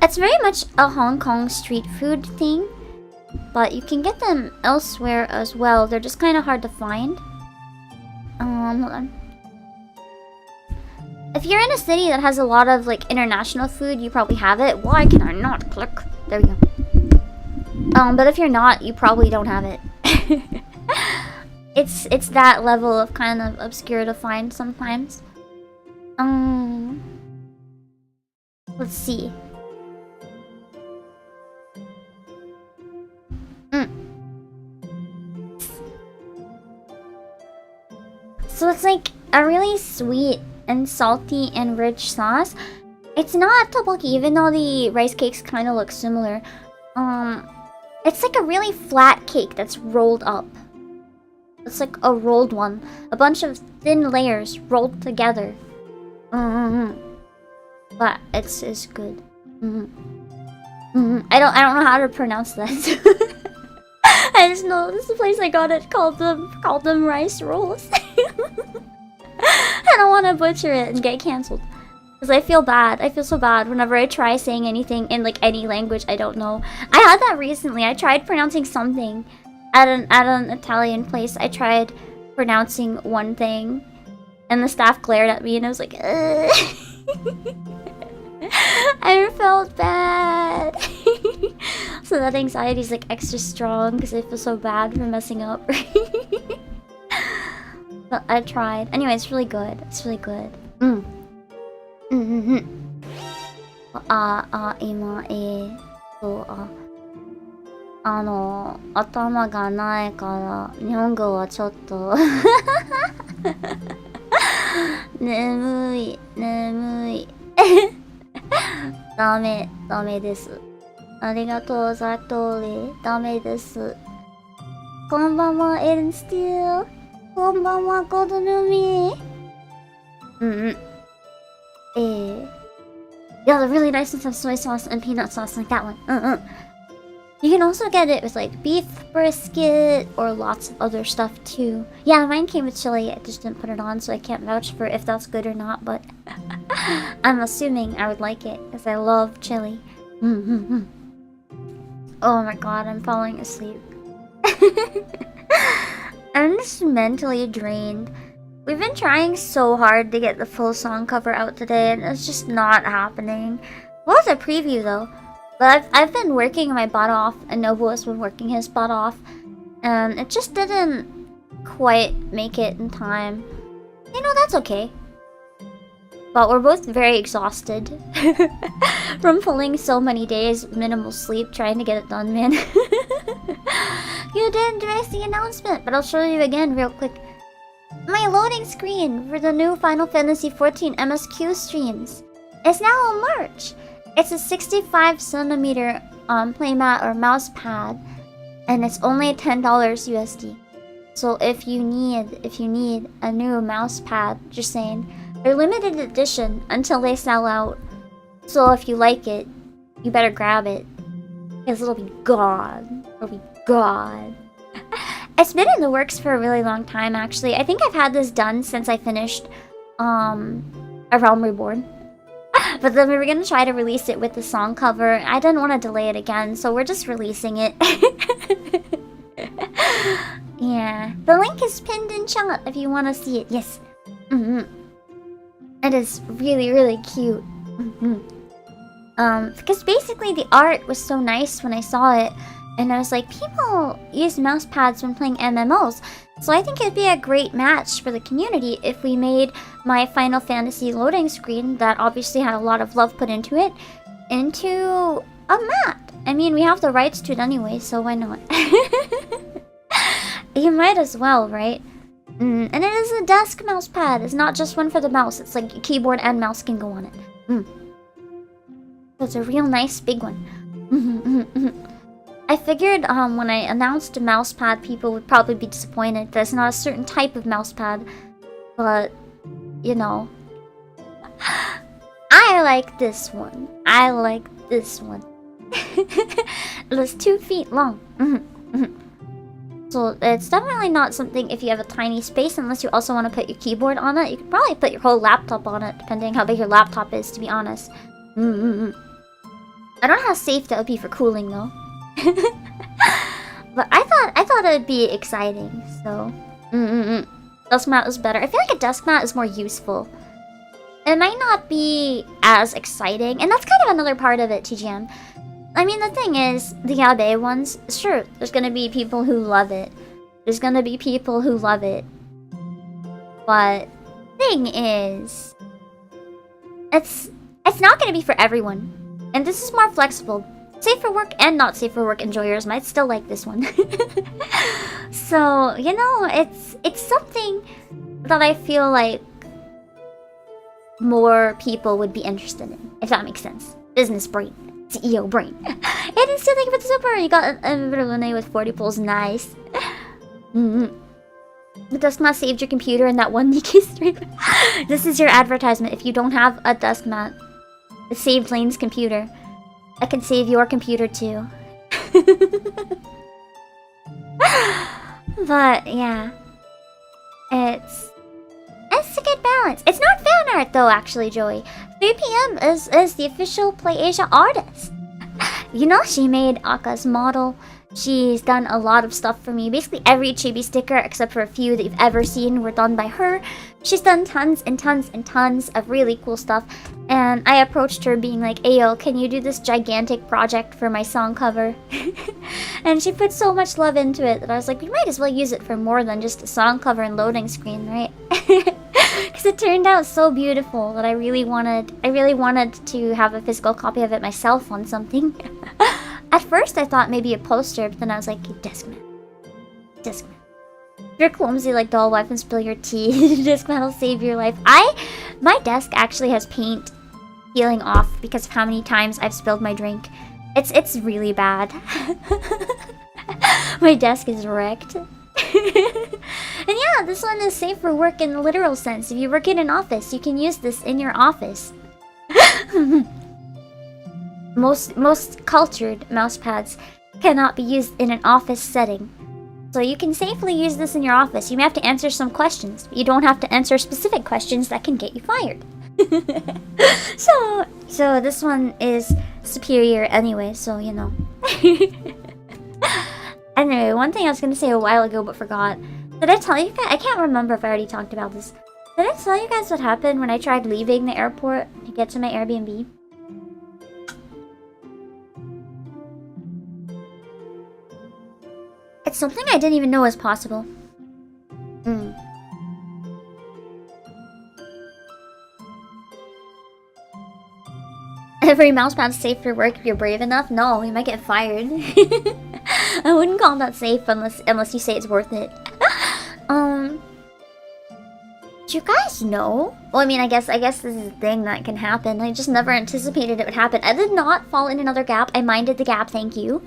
It's very much a Hong Kong street food thing, but you can get them elsewhere as well. They're just kind of hard to find. Hold on. If you're in a city that has a lot of like international food, you probably have it. Why can I not click? There we go. But if you're not, you probably don't have it. It's that level of kind of obscure to find sometimes. Let's see. So it's like a really sweet and salty and rich sauce. It's not tteokbokki, even though the rice cakes kind of look similar. It's like a really flat cake that's rolled up. It's like a rolled one. A bunch of thin layers rolled together. But it's good. I don't know how to pronounce that. I just know this is the place I got it. Called them rice rolls. I don't want to butcher it and get cancelled, because I feel bad. I feel so bad whenever I try saying anything in like any language I don't know. I had that recently. I tried pronouncing something at an Italian place. I tried pronouncing one thing, and the staff glared at me, and I was like, I felt bad. So that anxiety is like extra strong because I feel so bad for messing up. But I tried. Anyway, it's really good. It's really good. Ima 頭がないから日本語はちょっと眠いダメです。ありがとうざっとり。ダメです。こんばんはエルンスティール。こんばんはコードルーミー。Yeah, the really nice ones have soy sauce and peanut sauce like that one. You can also get it with like beef brisket or lots of other stuff too. Yeah, mine came with chili. I just didn't put it on, so I can't vouch for if that's good or not, but I'm assuming I would like it because I love chili. Oh my god, I'm falling asleep. I'm just mentally drained. We've been trying so hard to get the full song cover out today, and it's just not happening. Well, it's a preview though. But I've been working my butt off, and Nobu has been working his butt off, and it just didn't quite make it in time. You know, that's okay. But we're both very exhausted from pulling so many days of minimal sleep trying to get it done, man. You didn't miss the announcement, but I'll show you again real quick. My loading screen for the new Final Fantasy XIV MSQ streams is now on March. It's a 65 centimeter playmat or mouse pad, and it's only $10 USD. So if you need a new mouse pad, just saying, they're limited edition until they sell out. So if you like it, you better grab it, because it'll be gone. It'll be gone. It's been in the works for a really long time, actually. I think I've had this done since I finished A Realm Reborn. But then we were gonna try to release it with the song cover. I didn't want to delay it again, so we're just releasing it. Yeah. The link is pinned in chat if you want to see it. Yes. It is really, really cute. Because basically the art was so nice when I saw it. And I was like, people use mouse pads when playing MMOs. So I think it'd be a great match for the community if we made my Final Fantasy loading screen that obviously had a lot of love put into it, into a mat. I mean, we have the rights to it anyway, so why not? You might as well, right? And it is a desk mouse pad. It's not just one for the mouse. It's like keyboard and mouse can go on it. So it's a real nice big one. I figured when I announced a mouse pad, people would probably be disappointed. There's not a certain type of mouse pad, but you know, I like this one. I like this one. It was 2 feet long. So it's definitely not something if you have a tiny space, unless you also want to put your keyboard on it. You could probably put your whole laptop on it, depending how big your laptop is, to be honest. I don't know how safe that would be for cooling though. But I thought it would be exciting, so desk mat is better. I feel like a desk mat is more useful. It might not be as exciting, and that's kind of another part of it, TGM. I mean, the thing is, the Yabe ones, sure, there's gonna be people who love it. There's gonna be people who love it. But thing is, it's not gonna be for everyone. And this is more flexible. Safe for work and not safe for work enjoyers might still like this one. So, you know, it's something that I feel like more people would be interested in, if that makes sense. Business brain. CEO brain. It is still thinking about the super. You got a Lune with 40 pulls. Nice. The desk mat saved your computer in that one Nikki stream. This is your advertisement. If you don't have a desk mat, it saved Lane's computer. I can save your computer too. But yeah, it's a good balance. It's not fan art though, actually, Joey. 3 PM is the official Playasia artist. You know, she made Aka's model. She's done a lot of stuff for me. Basically every chibi sticker except for a few that you've ever seen were done by her. She's done tons and tons and tons of really cool stuff. And I approached her being like, Ayo, can you do this gigantic project for my song cover? And she put so much love into it that I was like, we might as well use it for more than just a song cover and loading screen, right? Because it turned out so beautiful that I really wanted to have a physical copy of it myself on something. At first I thought maybe a poster, but then I was like, Discman. Discman. If you're clumsy like Doll Wife and spill your tea, Discman will save your life. My desk actually has paint peeling off because of how many times I've spilled my drink. It's really bad. My desk is wrecked. And yeah, this one is safe for work in the literal sense. If you work in an office, you can use this in your office. Most cultured mouse pads cannot be used in an office setting. So you can safely use this in your office. You may have to answer some questions, but you don't have to answer specific questions that can get you fired. So this one is superior anyway, so you know. Anyway, one thing I was gonna say a while ago but forgot. Did I tell you guys? I can't remember if I already talked about this. Did I tell you guys what happened when I tried leaving the airport to get to my Airbnb? It's something I didn't even know was possible. Every mousepad's safe for work if you're brave enough? No, you might get fired. I wouldn't call that safe unless you say it's worth it. Do you guys know? Well, I mean, I guess this is a thing that can happen. I just never anticipated it would happen. I did not fall in another gap. I minded the gap, thank you.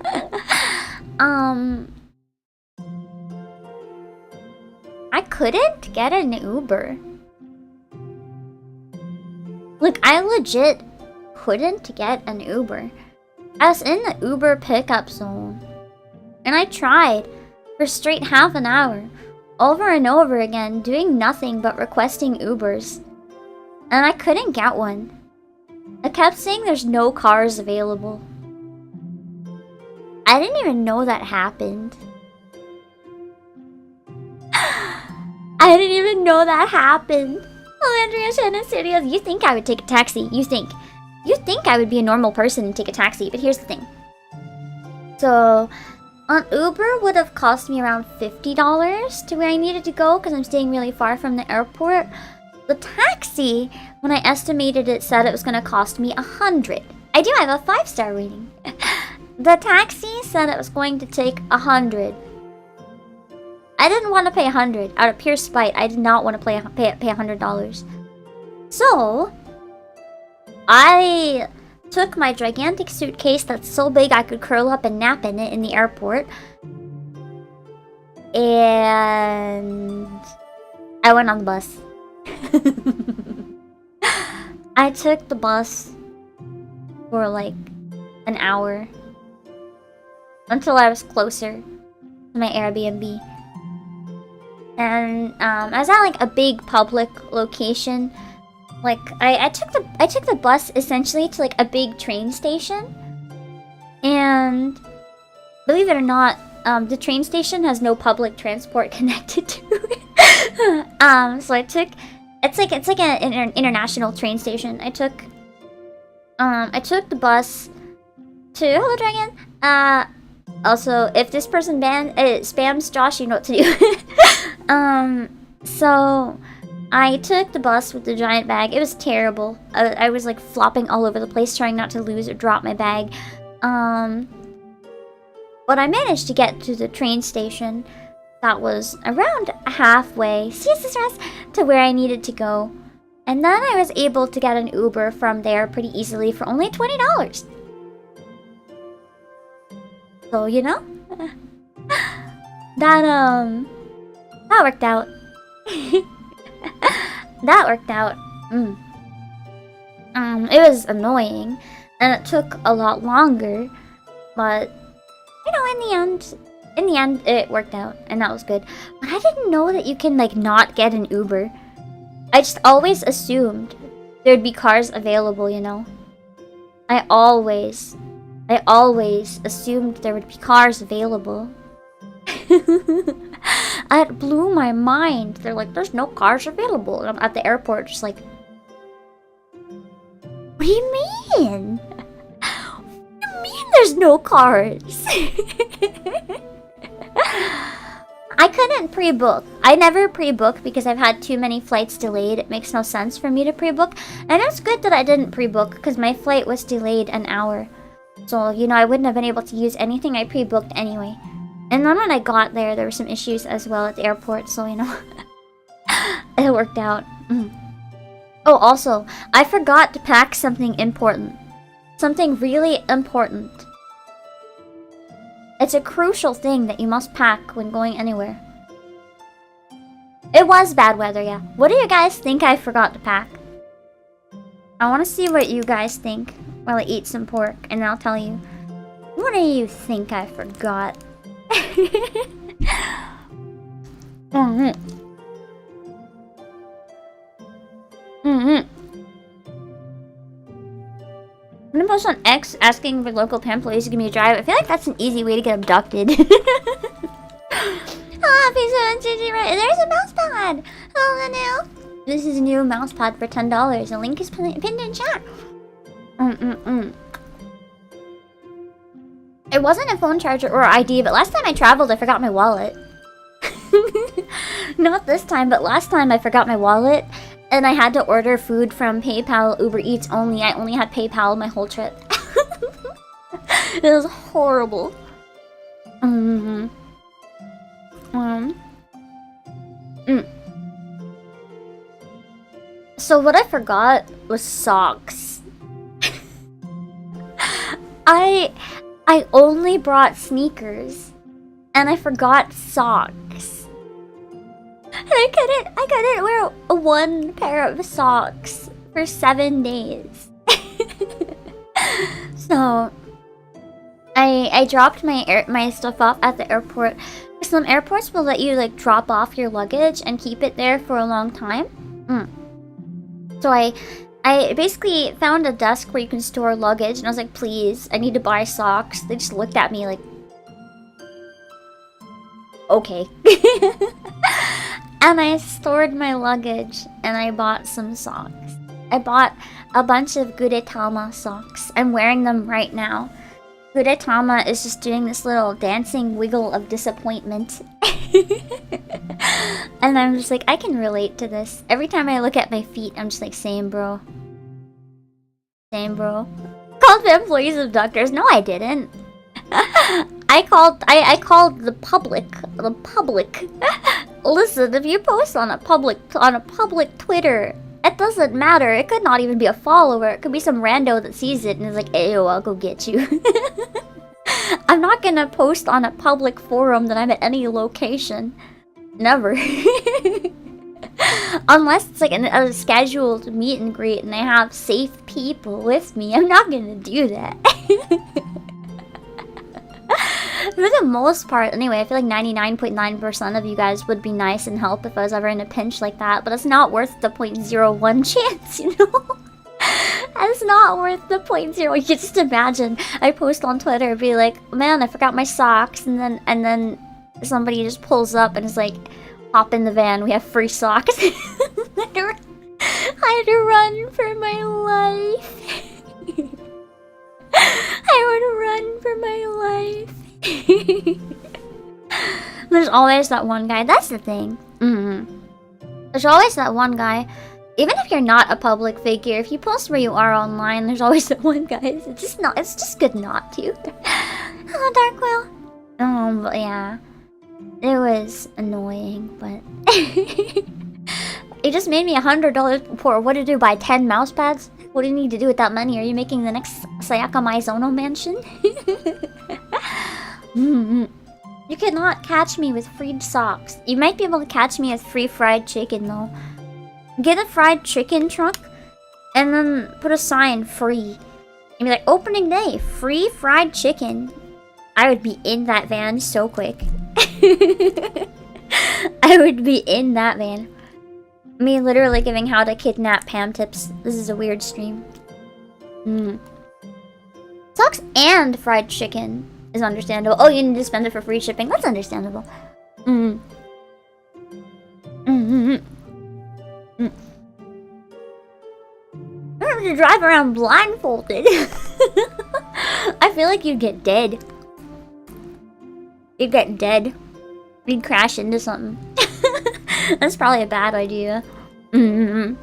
I couldn't get an Uber. Like, I legit couldn't get an Uber. I was in the Uber pickup zone. And I tried for straight half an hour. Over and over again, doing nothing but requesting Ubers. And I couldn't get one. I kept saying there's no cars available. I didn't even know that happened. I didn't even know that happened. Oh, Andrea Shannon Studios, you think I would take a taxi. You think I would be a normal person and take a taxi, but here's the thing. So, an Uber would have cost me around $50 to where I needed to go because I'm staying really far from the airport. The taxi, when I estimated it, said it was going to cost me $100. I do have a 5-star rating. The taxi said it was going to take $100. I didn't want to pay $100 out of pure spite. I did not want to pay $100. So, I took my gigantic suitcase that's so big I could curl up and nap in it in the airport. And I went on the bus. I took the bus for like an hour until I was closer to my Airbnb. And I was at like a big public location. Like I took the bus essentially to like a big train station, and believe it or not, the train station has no public transport connected to it. So it's like an international train station. I took the bus to Hello Dragon. Also, if this person spams Josh, you know what to do. So I took the bus with the giant bag. It was terrible. I was like flopping all over the place, trying not to lose or drop my bag. But I managed to get to the train station that was around halfway, to where I needed to go. And then I was able to get an Uber from there pretty easily for only $20. So, you know, that worked out. That worked out. It was annoying, and it took a lot longer, but you know, in the end, it worked out, and that was good. But I didn't know that you can like not get an Uber. I just always assumed there'd be cars available, you know. I always assumed there would be cars available. It blew my mind. They're like, there's no cars available. And I'm at the airport just like, what do you mean? What do you mean there's no cars? I couldn't pre-book. I never pre-book because I've had too many flights delayed. It makes no sense for me to pre-book. And it's good that I didn't pre-book because my flight was delayed an hour. So, you know, I wouldn't have been able to use anything I pre-booked anyway. And then when I got there were some issues as well at the airport, so, you know, it worked out. Oh, also, I forgot to pack something important. Something really important. It's a crucial thing that you must pack when going anywhere. It was bad weather, yeah. What do you guys think I forgot to pack? I want to see what you guys think while I eat some pork, and I'll tell you. What do you think I forgot? I'm gonna post on X asking for local employees to give me a drive. I feel like that's an easy way to get abducted. Ah, there's a mouse pad! Oh, no. This is a new mouse pad for $10. The link is pinned in chat. It wasn't a phone charger or ID, but last time I traveled, I forgot my wallet. Not this time, but last time I forgot my wallet, and I had to order food from PayPal, Uber Eats only. I only had PayPal my whole trip. It was horrible. So what I forgot was socks. I only brought sneakers, and I forgot socks. And I couldn't wear one pair of socks for 7 days. So I dropped my stuff off at the airport. Some airports will let you like drop off your luggage and keep it there for a long time. So I basically found a desk where you can store luggage, and I was like, please, I need to buy socks. They just looked at me like, okay. And I stored my luggage, and I bought some socks. I bought a bunch of Gudetama socks. I'm wearing them right now. Gudetama is just doing this little dancing wiggle of disappointment. And I'm just like, I can relate to this. Every time I look at my feet, I'm just like, same bro. Same bro. Called the employees abductors. No, I didn't. I called the public. The public. Listen, if you post on a public Twitter, it doesn't matter. It could not even be a follower. It could be some rando that sees it and is like, "Ayo, I'll go get you." I'm not gonna post on a public forum that I'm at any location. Never. Unless it's like a scheduled meet and greet and I have safe people with me. I'm not gonna do that. For the most part, anyway, I feel like 99.9% of you guys would be nice and help if I was ever in a pinch like that, but it's not worth the 0.01 chance, you know? It's not worth the 0.0. You just imagine I post on Twitter and be like, man, I forgot my socks, and then somebody just pulls up and is like, hop in the van, we have free socks. I had to run for my life. I would run for my life. There's always that one guy. That's the thing. There's always that one guy. Even if you're not a public figure, if you post where you are online, there's always that one guy. It's just good not to. Hello, Darkwill. But yeah. It was annoying, but it just made me $100 for what to do, buy 10 mouse pads? What do you need to do with that money? Are you making the next Sayaka Maizono mansion? You cannot catch me with free socks. You might be able to catch me with free fried chicken though. Get a fried chicken truck and then put a sign free. And be like, opening day, free fried chicken. I would be in that van so quick. I would be in that van. Me literally giving how to kidnap Pam tips. This is a weird stream. Socks and fried chicken is understandable. Oh, you need to spend it for free shipping. That's understandable. I have to drive around blindfolded. I feel like you'd get dead. You'd get dead. You'd crash into something. That's probably a bad idea. It'd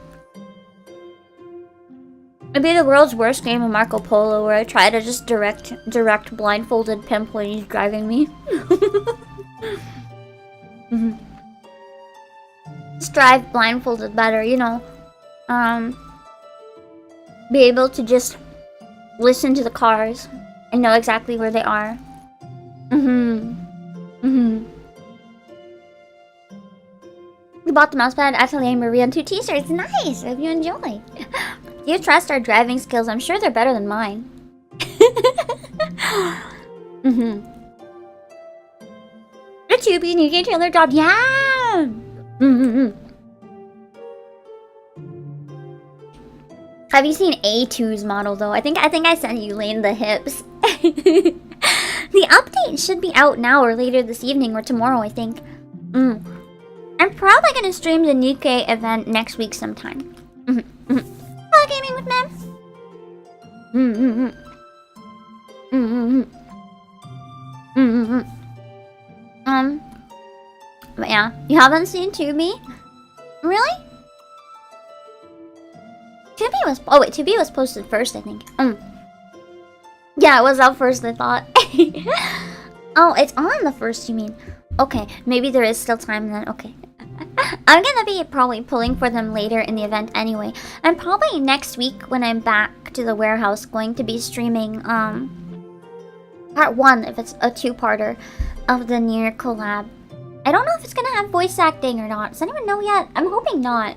be the world's worst game of Marco Polo where I try to just direct blindfolded pimp when he's driving me. Just drive blindfolded better, you know. Be able to just listen to the cars and know exactly where they are. We bought the mousepad, Atelier Marie, and 2 t-shirts. Nice! Hope you enjoy. Do you trust our driving skills? I'm sure they're better than mine. The Tubi Nikkei trailer dropped. Yeah. Have you seen A2's model though? I think I sent you Lane the hips. The update should be out now or later this evening or tomorrow, I think. I'm probably gonna stream the Nikkei event next week sometime. Hello, Gaming with Mem. But yeah, you haven't seen Tubi? Really? Tubi was... Oh wait, Tubi was posted first, I think. Yeah, it was out first, I thought. Oh, it's on the first, you mean? Okay, maybe there is still time then. Okay. I'm gonna be probably pulling for them later in the event anyway. I'm probably next week when I'm back to the warehouse going to be streaming part 1 if it's a 2-parter of the Nier collab. I don't know if it's gonna have voice acting or not. Does anyone know yet? I'm hoping not.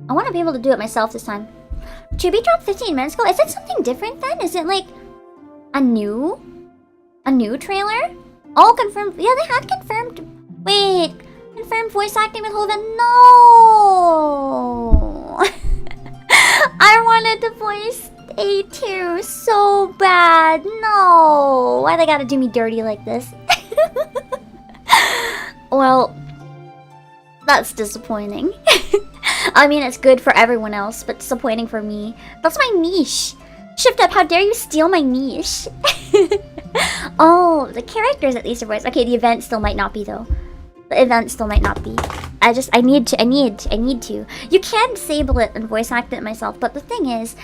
I want to be able to do it myself this time. Chibi dropped 15 minutes ago. Is it something different then? Is it like a new trailer? Oh, confirmed. Yeah, they had confirmed. Wait, confirmed voice acting with Hoven. No. I wanted to voice A2 so bad. No. Why they gotta do me dirty like this? Well, that's disappointing. I mean, it's good for everyone else, but disappointing for me. That's my niche. Shift Up, how dare you steal my niche? Oh, the characters at least are voiced. Okay, the event still might not be though. The event still might not be. I need to. You can disable it and voice act it myself, but the thing is,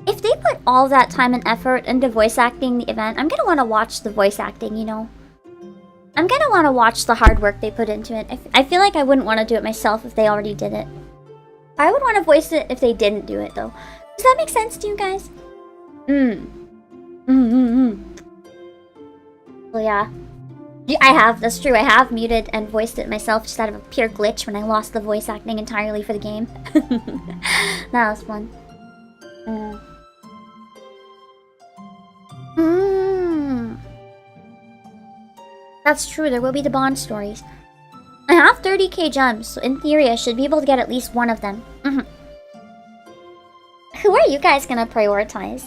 if they put all that time and effort into voice acting the event, I'm gonna want to watch the voice acting, you know? I'm gonna want to watch the hard work they put into it. I feel like I wouldn't want to do it myself if they already did it. I would want to voice it if they didn't do it though. Does that make sense to you guys? Well, yeah, that's true. I have muted and voiced it myself just out of a pure glitch when I lost the voice acting entirely for the game. That was fun. That's true, there will be the Bond stories. I have 30k gems, so in theory I should be able to get at least one of them. Who are you guys gonna prioritize?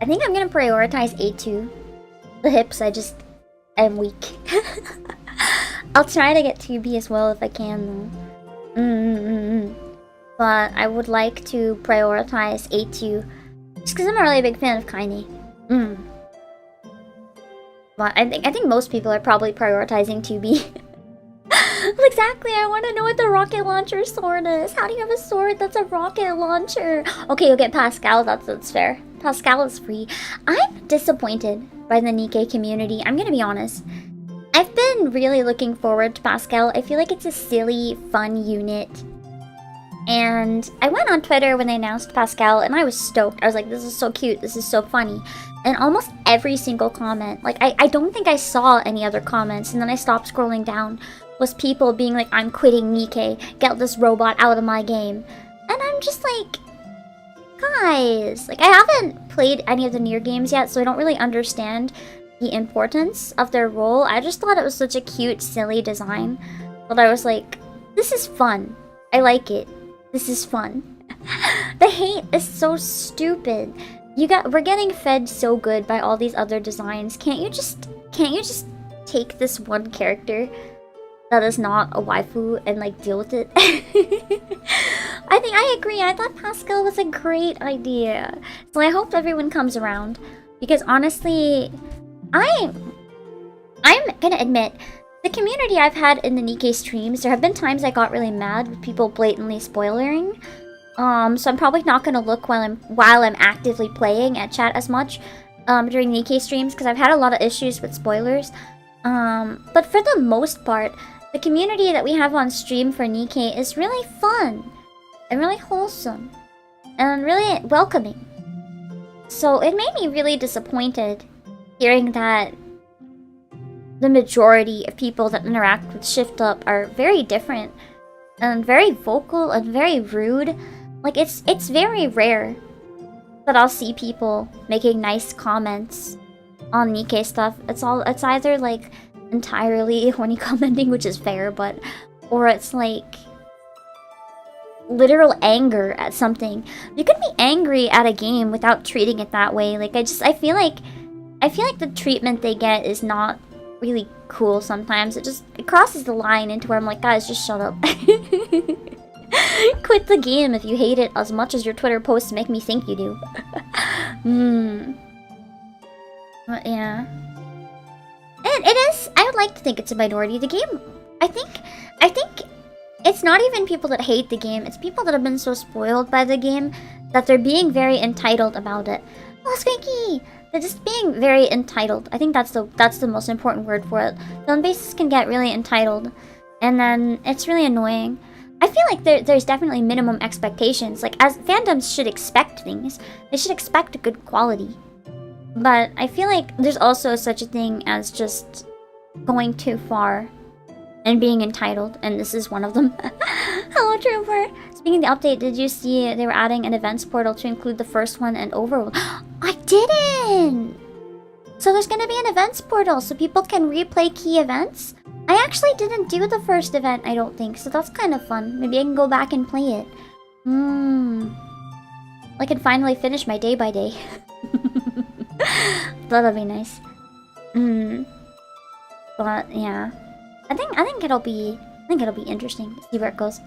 I think I'm gonna prioritize A2. The hips, I'm weak. I'll try to get 2B as well if I can though. But I would like to prioritize A2 just because I'm a really big fan of Kaine. But I think most people are probably prioritizing 2B. Exactly, I want to know what the rocket launcher sword is. How do you have a sword that's a rocket launcher? Okay, you'll get Pascal, that's fair. Pascal is free. I'm disappointed by the Nikkei community, I'm gonna be honest. I've been really looking forward to Pascal. I feel like it's a silly, fun unit. And I went on Twitter when they announced Pascal and I was stoked. I was like, this is so cute, this is so funny. And almost every single comment, like I don't think I saw any other comments, and then I stopped scrolling down, was people being like, I'm quitting Nikkei, get this robot out of my game. And I'm just like, guys, like I haven't played any of the Nier games yet, so I don't really understand the importance of their role. I just thought it was such a cute, silly design that I was like, this is fun. I like it. This is fun. The hate is so stupid. We're getting fed so good by all these other designs. Can't you just take this one character that is not a waifu and like deal with it? I agree. I thought Pascal was a great idea. So I hope everyone comes around, because honestly, I'm gonna admit, the community I've had in the Nikkei streams, there have been times I got really mad with people blatantly spoilering. So I'm probably not gonna look while I'm actively playing at chat as much during Nikkei streams, because I've had a lot of issues with spoilers. But for the most part, the community that we have on stream for Nikkei is really fun and really wholesome and really welcoming. So it made me really disappointed hearing that the majority of people that interact with Shift Up are very different and very vocal and very rude. Like, it's very rare that I'll see people making nice comments on Nikkei stuff. It's either like entirely horny commenting, which is fair, but or it's like literal anger at something. You can be angry at a game without treating it that way. Like I feel like the treatment they get is not really cool sometimes. It crosses the line into where I'm like, guys, just shut up. Quit the game if you hate it as much as your Twitter posts make me think you do. But yeah. It is, I would like to think it's a minority. The game, I think it's not even people that hate the game, it's people that have been so spoiled by the game that they're being very entitled about it. Oh, Squeaky! They're just being very entitled. I think that's the most important word for it. Fan bases can get really entitled, and then it's really annoying. I feel like there's definitely minimum expectations. Like, as fandoms should expect things. They should expect a good quality. But I feel like there's also such a thing as just going too far and being entitled, and this is one of them. Hello, Trooper! Speaking of the update, did you see they were adding an events portal to include the first one and overworld? I didn't! So there's gonna be an events portal so people can replay key events? I actually didn't do the first event, I don't think, so that's kind of fun. Maybe I can go back and play it. I can finally finish my day by day. That'll be nice. But yeah, I think it'll be interesting to see where it goes.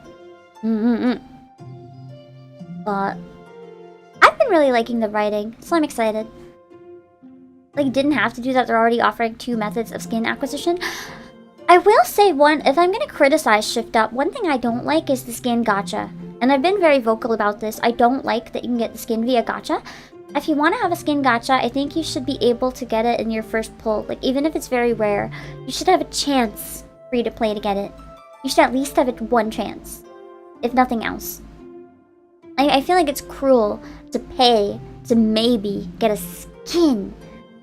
But I've been really liking the writing, so I'm excited. Like, didn't have to do that. They're already offering 2 methods of skin acquisition. I will say if I'm gonna criticize Shift Up, one thing I don't like is the skin gacha. And I've been very vocal about this. I don't like that you can get the skin via gacha. If you want to have a skin gacha, I think you should be able to get it in your first pull. Like, even if it's very rare, you should have a chance free to play to get it. You should at least have it 1 chance, if nothing else. I feel like it's cruel to pay to maybe get a skin.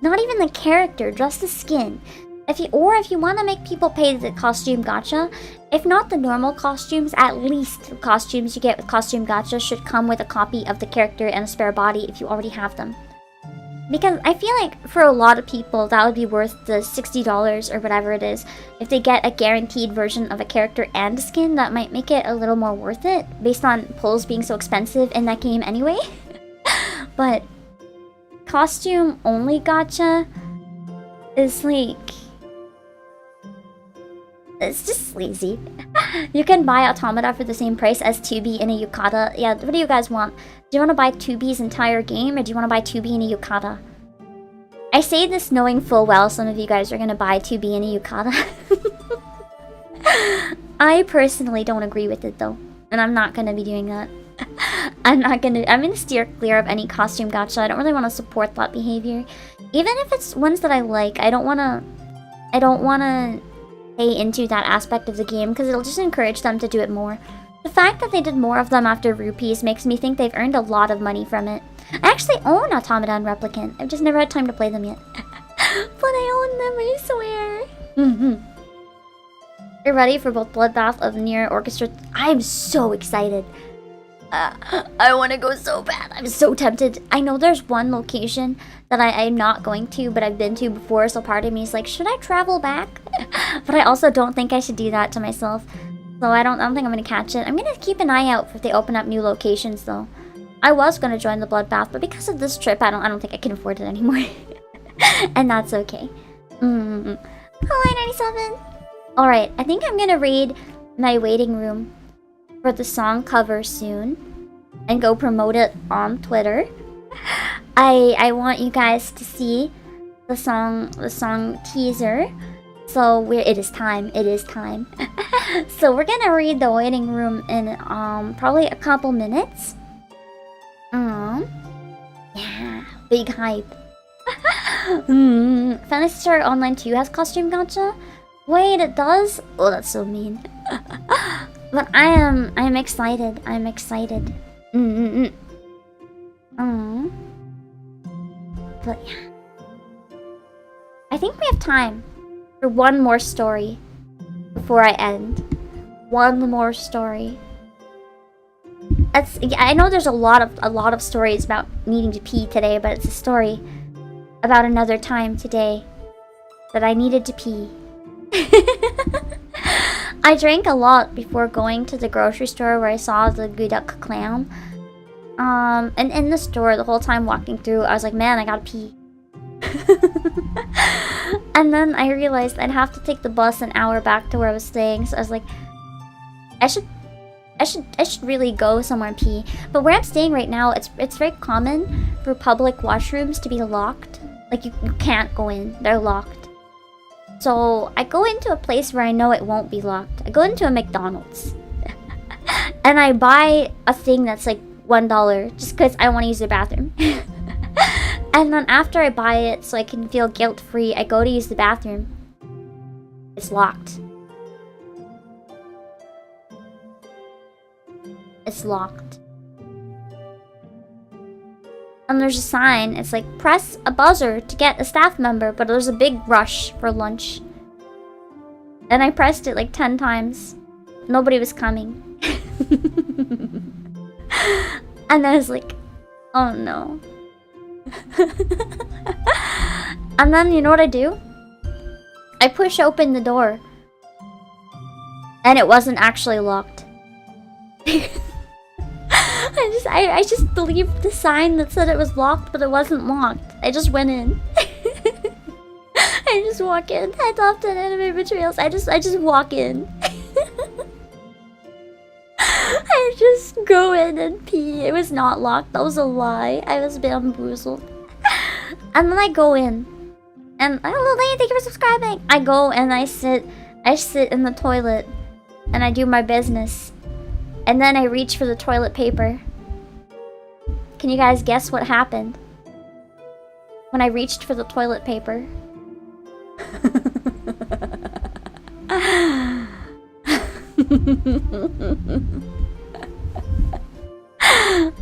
Not even the character, just the skin. If you want to make people pay the costume gacha, if not the normal costumes, at least the costumes you get with costume gacha should come with a copy of the character and a spare body if you already have them. Because I feel like for a lot of people that would be worth the $60 or whatever it is. If they get a guaranteed version of a character and a skin, that might make it a little more worth it based on pulls being so expensive in that game anyway. But costume only gacha is like, it's just lazy. You can buy Automata for the same price as 2B in a yukata. Yeah, what do you guys want? Do you want to buy 2B's entire game, or do you want to buy 2B in a yukata? I say this knowing full well some of you guys are going to buy 2B in a yukata. I personally don't agree with it though, and I'm not going to be doing that. I'm going to steer clear of any costume gacha. I don't really want to support that behavior. Even if it's ones that I like, I don't want to pay into that aspect of the game because it'll just encourage them to do it more. The fact that they did more of them after Rupees makes me think they've earned a lot of money from it. I actually own Automata and Replicant. I've just never had time to play them yet. But I own them, I swear. You're ready for both Bloodbath of Near Orchestra? I'm so excited. I want to go so bad. I'm so tempted. I know there's one location that I'm not going to, but I've been to before, so part of me is like, should I travel back? But I also don't think I should do that to myself. So I don't think I'm going to catch it. I'm going to keep an eye out if they open up new locations, though. I was going to join the Bloodbath, but because of this trip, I don't think I can afford it anymore. And that's okay. Hello, 97. Alright, I think I'm going to raid my waiting room for the song cover soon and go promote it on Twitter. I want you guys to see the song teaser. So it is time. So we're gonna read the waiting room in probably a couple minutes. Yeah, big hype. Fantasy Star Online 2 has costume gacha? Wait, it does? Oh, that's so mean. But I'm excited. But yeah. I think we have time for one more story before I end. One more story. I know there's a lot of stories about needing to pee today, but it's a story about another time today that I needed to pee. I drank a lot before going to the grocery store where I saw the Guduk clown. And in the store, the whole time walking through, I was like, man, I gotta pee. And then I realized I'd have to take the bus an hour back to where I was staying, so I was like, I should really go somewhere and pee. But where I'm staying right now, it's very common for public washrooms to be locked. Like you can't go in, they're locked. So I go into a place where I know it won't be locked. I go into a McDonald's. And I buy a thing that's like $1 just because I want to use the bathroom. And then after I buy it so I can feel guilt-free, I go to use the bathroom. It's locked. It's locked. And there's a sign, it's like, press a buzzer to get a staff member, but there's a big rush for lunch. And I pressed it like 10 times. Nobody was coming. And I was like, oh no. And then you know what I do? I push open the door. And it wasn't actually locked. I just believed the sign that said it was locked, but it wasn't locked. I just went in. I just walk in. I adopted anime materials. I just walk in. I just go in and pee. It was not locked. That was a lie. I was bamboozled. And then I go in. And hello lady, thank you for subscribing. I go and I sit in the toilet and I do my business. And then I reach for the toilet paper. Can you guys guess what happened when I reached for the toilet paper?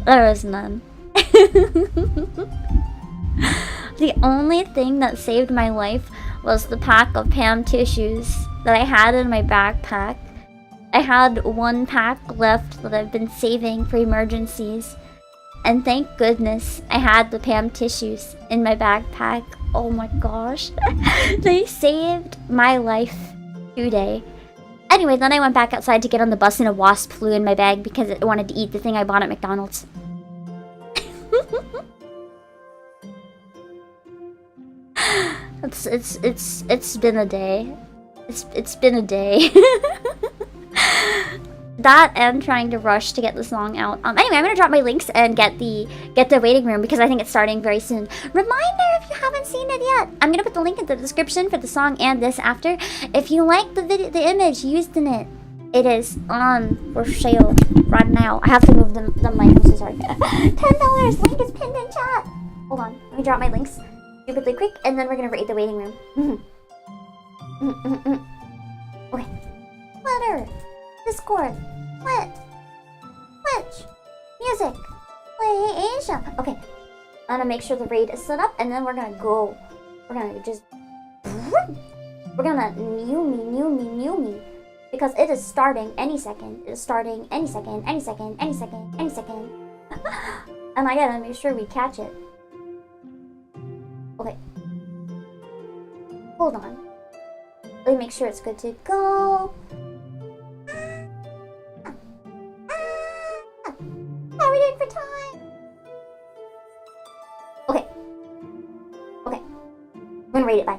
There was none. The only thing that saved my life was the pack of Pam tissues that I had in my backpack. I had one pack left that I've been saving for emergencies. And thank goodness I had the Pam tissues in my backpack. Oh my gosh. They saved my life today. Anyway, then I went back outside to get on the bus and a wasp flew in my bag because it wanted to eat the thing I bought at McDonald's. It's been a day. It's been a day. That and trying to rush to get the song out. Anyway, I'm gonna drop my links and get the waiting room because I think it's starting very soon. Reminder, if you haven't seen it yet, I'm gonna put the link in the description for the song and this after. If you like the image used in it, it is on for sale right now. I have to move the mic. I'm so sorry. $10. Link is pinned in chat. Hold on, let me drop my links stupidly quick, and then we're gonna rate the waiting room. Okay. Twitter, Discord, Twitch, music, Playasia. Okay, I'm gonna make sure the raid is set up, and then we're gonna go. We're gonna new me, because it is starting any second. It is starting any second. And I gotta make sure we catch it. Okay. Hold on. Let me make sure it's good to go. How are we doing for time? Okay. I'm gonna rate it by